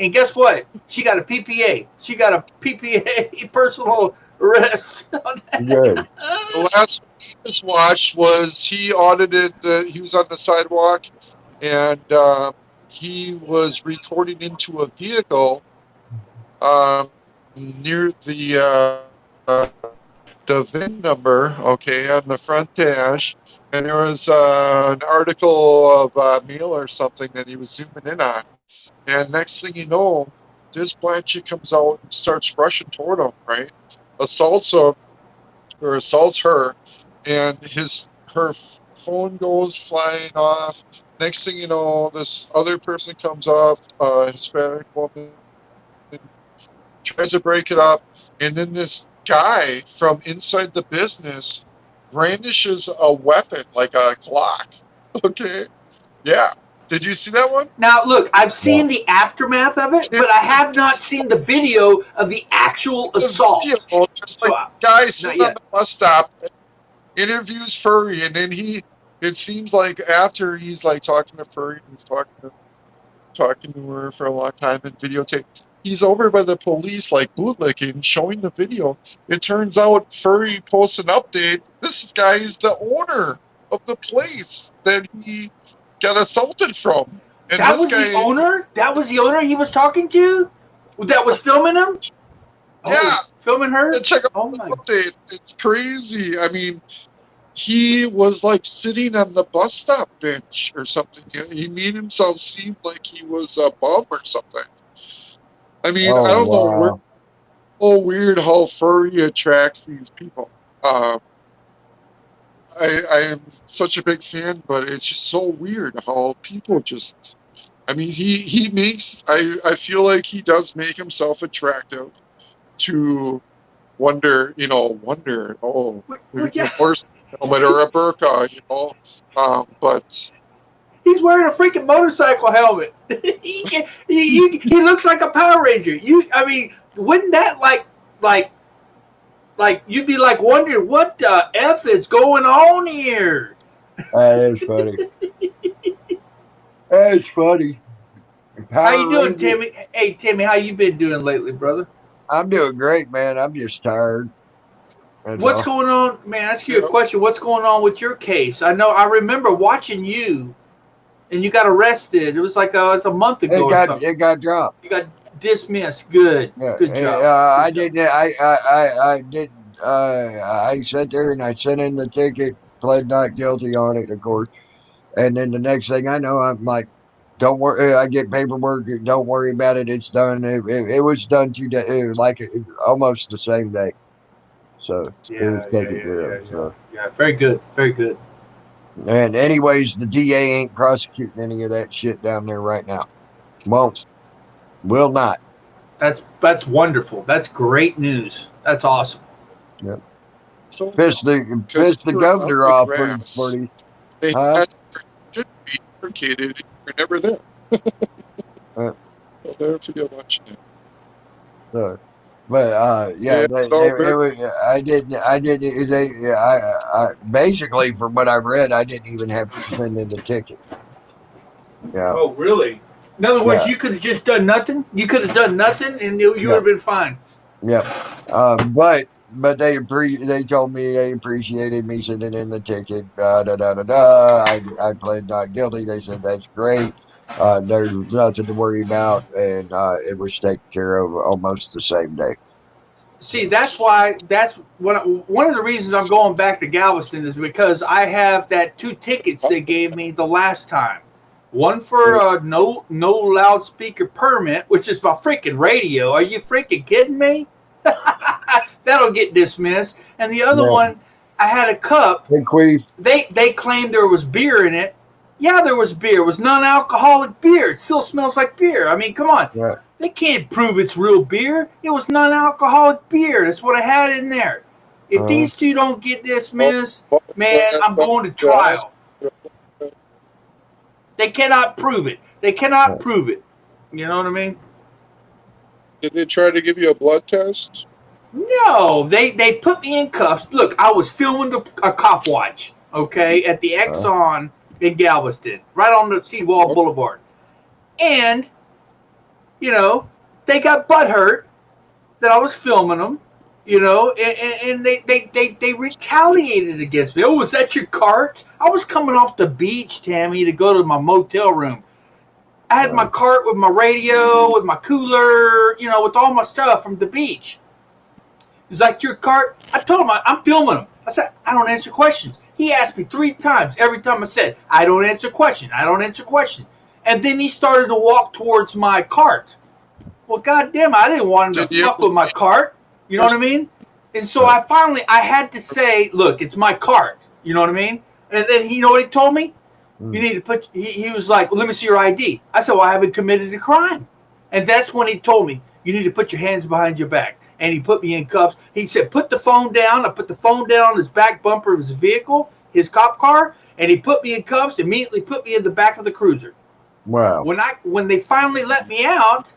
And guess what? She got a PPA. She got a PPA, personal arrest. Good. The last one I just watched was he audited he was on the sidewalk and he was recording into a vehicle near the the VIN number, okay, on the front dash, and there was an article of mail or something that he was zooming in on. And next thing you know, this black chick comes out and starts rushing toward him, right? Assaults him or assaults her, and her phone goes flying off. Next thing you know, this other person comes up, Hispanic woman, tries to break it up, and then this guy from inside the business brandishes a weapon like a Glock. Okay, yeah. Did you see that one? Now, look, I've seen the aftermath of it, but I have not seen the video of the actual assault. Video, there's So, like a guy not sitting on yet. the bus stop, interviews Furry, and then it seems like after he's like talking to Furry, he's talking to her for a long time and videotape. He's over by the police, like bootlicking, showing the video. It turns out Furry posts an update. This guy is the owner of the place that he got assaulted from. And That this was guy, the owner? That was the owner he was talking to? That was filming him? Yeah. Oh, filming her? and check out Oh, the my. update. It's crazy. I mean, he was like sitting on the bus stop bench or something. He made himself seem like he was a bum or something. I mean, I don't know. We're so weird how Furry attracts these people. I am such a big fan, but it's just so weird how people just. I mean, he makes. I feel like he does make himself attractive to wonder. Oh, Well, yeah. horse helmet or a burqa. But He's wearing a freaking motorcycle helmet. he looks like a Power Ranger. I mean, wouldn't that like you'd be like wondering what the F is going on here? That is funny. That's funny. How you doing, Ranger. Timmy? Hey, Timmy, how you been doing lately, brother? I'm doing great, man. I'm just tired. That's What's all. going on? Man, ask you a question. What's going on with your case? I remember watching you, and you got arrested. It was like it's a month ago or something. It got dropped. You got dismissed. Good. Yeah, Good job. I Good job. didn't. I did. I sat there and I sent in the ticket, pled not guilty on it, of course. And then the next thing I know, I'm like, "Don't worry." I get paperwork. Don't worry about it. It's done. It was done 2 days. It was like it's almost the same day. So it was taken care of. So. Yeah, very good. Very good. And anyways, the DA ain't prosecuting any of that shit down there right now. Won't. Will not. That's wonderful. That's great news. That's awesome. Yep. So Pissed the governor off for the. they Huh? should be implicated. You're never there. I'll never forget watching it. So, but yeah, it was. I didn't. I basically, from what I've read, I didn't even have to send in the ticket. Yeah. Oh, really? In other words, you could have just done nothing. You could have done nothing, and you would have been fine. Yep. But they told me they appreciated me sending in the ticket. I pled not guilty. They said that's great. There's nothing to worry about, and it was taken care of almost the same day. See, that's one of the reasons I'm going back to Galveston is because I have that 2 tickets they gave me the last time. One for no loudspeaker permit, which is my freaking radio. Are you freaking kidding me? That'll get dismissed. And the other one, I had a cup. They claimed there was beer in it. Yeah, there was beer. It was non-alcoholic beer. It still smells like beer. I mean, come on. Yeah. They can't prove it's real beer. It was non-alcoholic beer. That's what I had in there. If these 2 don't get dismissed, man, I'm going to trial. They cannot prove it. They cannot prove it. You know what I mean? Did they try to give you a blood test? No, they put me in cuffs. Look, I was filming a cop watch, okay, at the Exxon in Galveston, right on the Seawall Boulevard. And, they got butthurt that I was filming them, and they retaliated against me. Oh, was that your cart? I was coming off the beach, Tammy, to go to my motel room. I had my cart with my radio, with my cooler, with all my stuff from the beach. Is that your cart? I told him I'm filming him. I said, I don't answer questions. He asked me 3 times. Every time I said, I don't answer questions. I don't answer questions. And then he started to walk towards my cart. Well, goddamn, I didn't want him Did to you fuck with my cart. You know what I mean? And so I had to say, look, it's my cart. You know what I mean? And then you know what he told me? You need to put, he was like, well, let me see your ID. I said, well, I haven't committed a crime. And that's when he told me, you need to put your hands behind your back. And he put me in cuffs. He said, put the phone down. I put the phone down on his back bumper of his vehicle, his cop car, and he put me in cuffs, immediately put me in the back of the cruiser. Wow. When they finally let me out,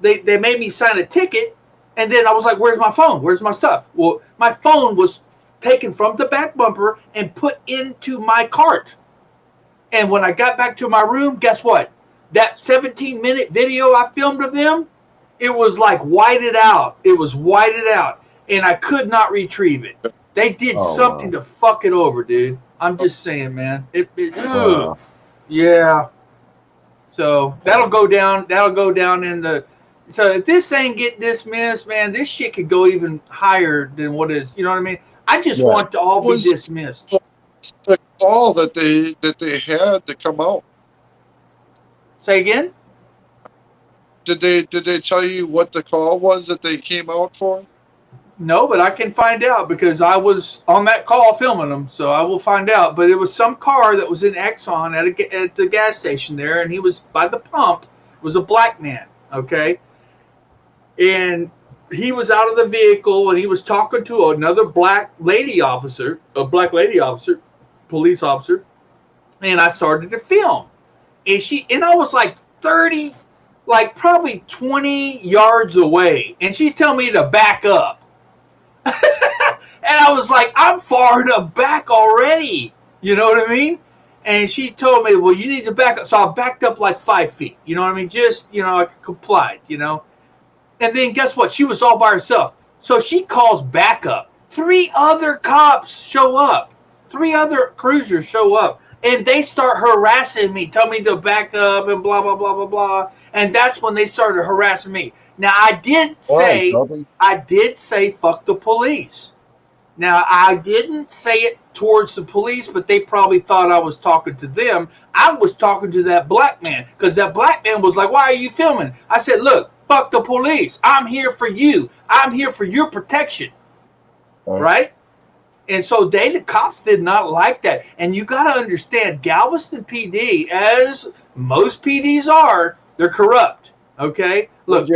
they made me sign a ticket, and then I was like, where's my phone? Where's my stuff? Well, my phone was taken from the back bumper and put into my cart. And when I got back to my room, guess what? That 17-minute video I filmed of them, it was like whited out. It was whited out. And I could not retrieve it. They did something to fuck it over, dude. I'm just saying, man. Wow. Yeah. So that'll go down. That'll go down in the. So if this ain't get dismissed, man, this shit could go even higher than what is. You know what I mean? I just want to all be dismissed. the call that they had to come out? Say again? Did they tell you what the call was that they came out for? No, but I can find out because I was on that call filming them, so I will find out. But it was some car that was in Exxon at the gas station there, and he was by the pump. It was a black man, okay? And he was out of the vehicle, and he was talking to another black lady officer, police officer, and I started to film. And I was like 30, like probably 20 yards away, and she's telling me to back up. And I was like, I'm far enough back already. You know what I mean? And she told me, well, you need to back up. So I backed up like 5 feet. You know what I mean? Just, I complied, And then guess what? She was all by herself. So she calls backup. 3 other cops show up. 3 other cruisers show up. And they start harassing me, tell me to back up and blah, blah, blah, blah, blah. And that's when they started harassing me. Now, I did say fuck the police. Now, I didn't say it towards the police, but they probably thought I was talking to them. I was talking to that black man because that black man was like, why are you filming? I said, look, fuck the police. I'm here for you. I'm here for your protection. Right? And so the cops did not like that. And you got to understand, Galveston PD, as most PDs are, they're corrupt. Okay? Look,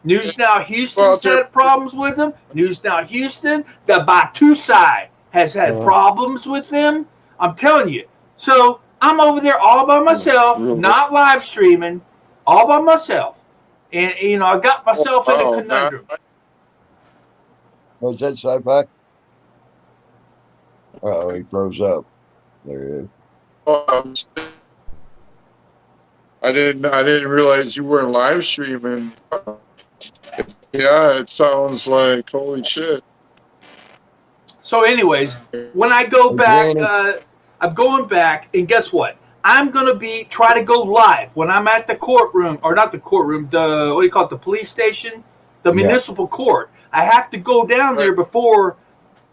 News Now Houston's had problems with them. News Now Houston, the Batusai has had problems with them. I'm telling you. So I'm over there all by myself, not live streaming, all by myself. And, I got myself in a conundrum. What's that, sci-fi? Uh-oh, he froze up. There he is. I didn't realize you weren't live streaming. Yeah, it sounds like holy shit. So anyways, when I go back, I'm going back, and guess what? I'm going to try to go live when I'm at the courtroom, or not the courtroom, the police station, the municipal court. I have to go down there before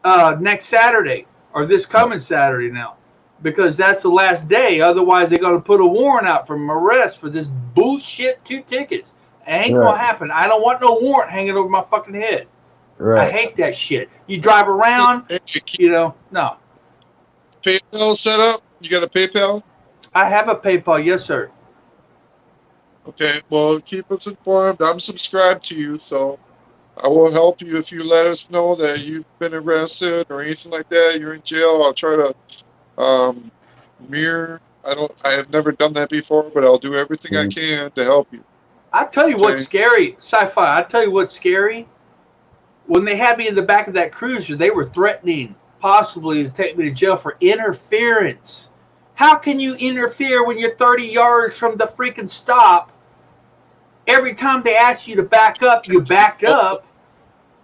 next Saturday, or this coming Saturday now, because that's the last day. Otherwise, they're going to put a warrant out for arrest for this bullshit 2 tickets. It ain't going to happen. I don't want no warrant hanging over my fucking head. Right. I hate that shit. You drive around, no. PayPal set up? You got a PayPal? I have a PayPal, yes, sir. Okay, well, keep us informed. I'm subscribed to you, so I will help you if you let us know that you've been arrested or anything like that. You're in jail. I'll try to mirror. I have never done that before, but I'll do everything I can to help you. I tell you what's scary, sci-fi. I tell you what's scary. When they had me in the back of that cruiser, they were threatening possibly to take me to jail for interference. How can you interfere when you're 30 yards from the freaking stop? Every time they ask you to back up, you backed up.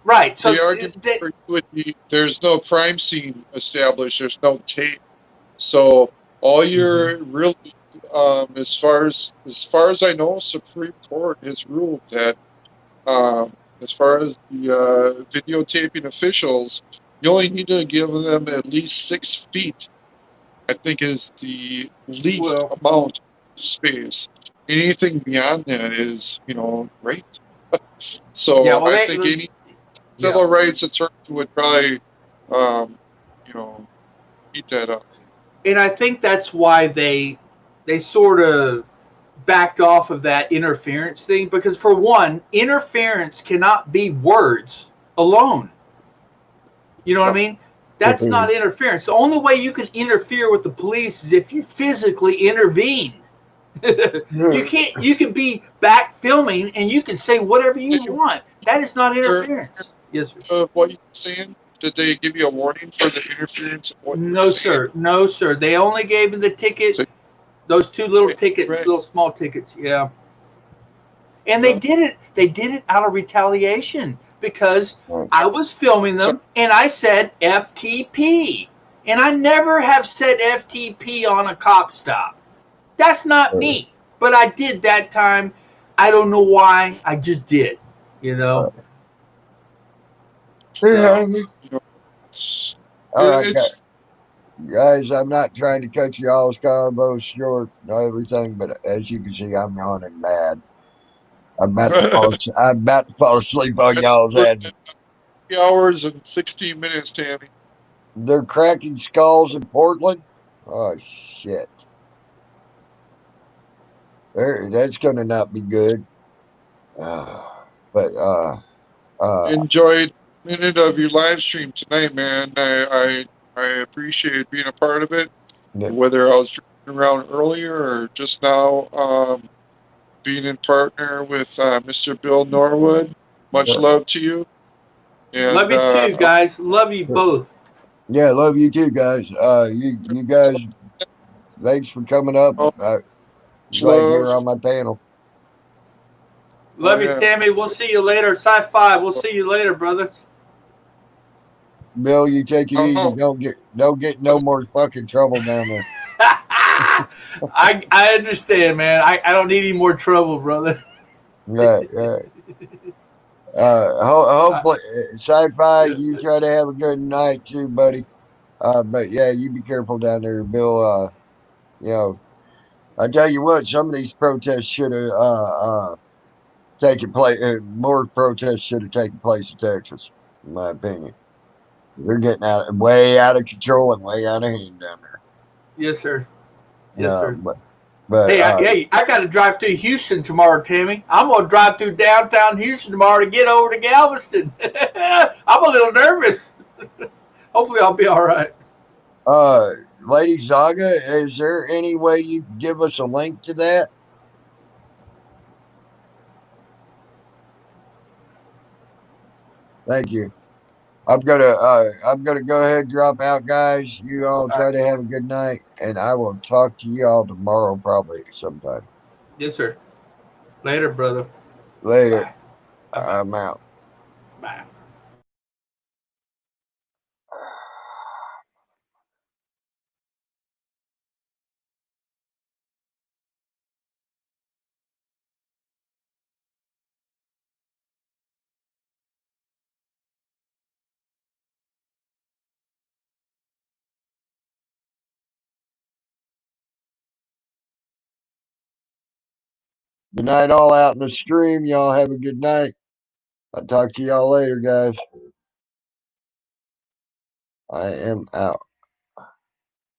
Right. So the argument would be there's no crime scene established. There's no tape. So all you're really, as far as I know, Supreme Court has ruled that as far as the videotaping officials, you only need to give them at least 6 feet. I think is the least Well, amount of space. Anything beyond that is, great. yeah. So Well, I think any yeah. civil rights attorney would probably, um, eat that up. And I think that's why they sort of backed off of that interference thing because for one, interference cannot be words alone. You know what I No. mean? That's not interference. The only way you can interfere with the police is if you physically intervene. You can be back filming and you can say whatever you want. That is not interference. Yes, sir. What you saying? Did they give you a warning for the interference of what you were No, saying? sir. No, sir. They only gave me the ticket, So, those 2 little right, tickets, right. little small tickets. Yeah. And Yeah. they did it out of retaliation because Right. I was filming So, them and I said FTP. And I never have said FTP on a cop stop. That's not me. But I did that time. I don't know why. I just did. You know? So you know, it's, All right, it's guys. I'm not trying to cut y'all's convo short and everything, but as you can see, I'm yawning bad. I'm about to fall. I'm about to fall asleep on it's y'all's head. 3 hours and 16 minutes, Tammy. They're cracking skulls in Portland. Oh shit! That's gonna not be good. But Enjoyed a minute of your live stream tonight, man. I appreciate being a part of it. Whether I was driving around earlier or just now, being in partner with Mr. Bill Norwood. Much love to you. And love you too, guys. Love you both. yeah, love you too, guys. You guys, thanks for coming up. much Glad you're love. on my panel. Oh Love you, yeah. Tammy. We'll see you later. Sci-fi. We'll see you later, brothers. Bill, you take it easy. Oh, Don't get no more fucking trouble down there. I understand, man. I don't need any more trouble, brother. Right, right. Hopefully, sci-fi. You try to have a good night too, buddy. But yeah, you be careful down there, Bill. You know, I tell you what, some of these protests should have taken place. More protests should have taken place in Texas, in my opinion. They're getting way out of control and way out of hand down there. Yes, sir. Yes, sir. But Hey, I got to drive through Houston tomorrow, Tammy. I'm going to drive through downtown Houston tomorrow to get over to Galveston. I'm a little nervous. Hopefully, I'll be all right. Lady Zaga, is there any way you can give us a link to that? Thank you. I'm gonna go ahead and drop out, guys. You all try to have a good night, and I will talk to you all tomorrow, probably sometime. Yes, sir. Later, brother. Later. Bye. Bye-bye. I'm out. Bye. Good night, all out in the stream. Y'all have a good night. I'll talk to y'all later, guys. I am out.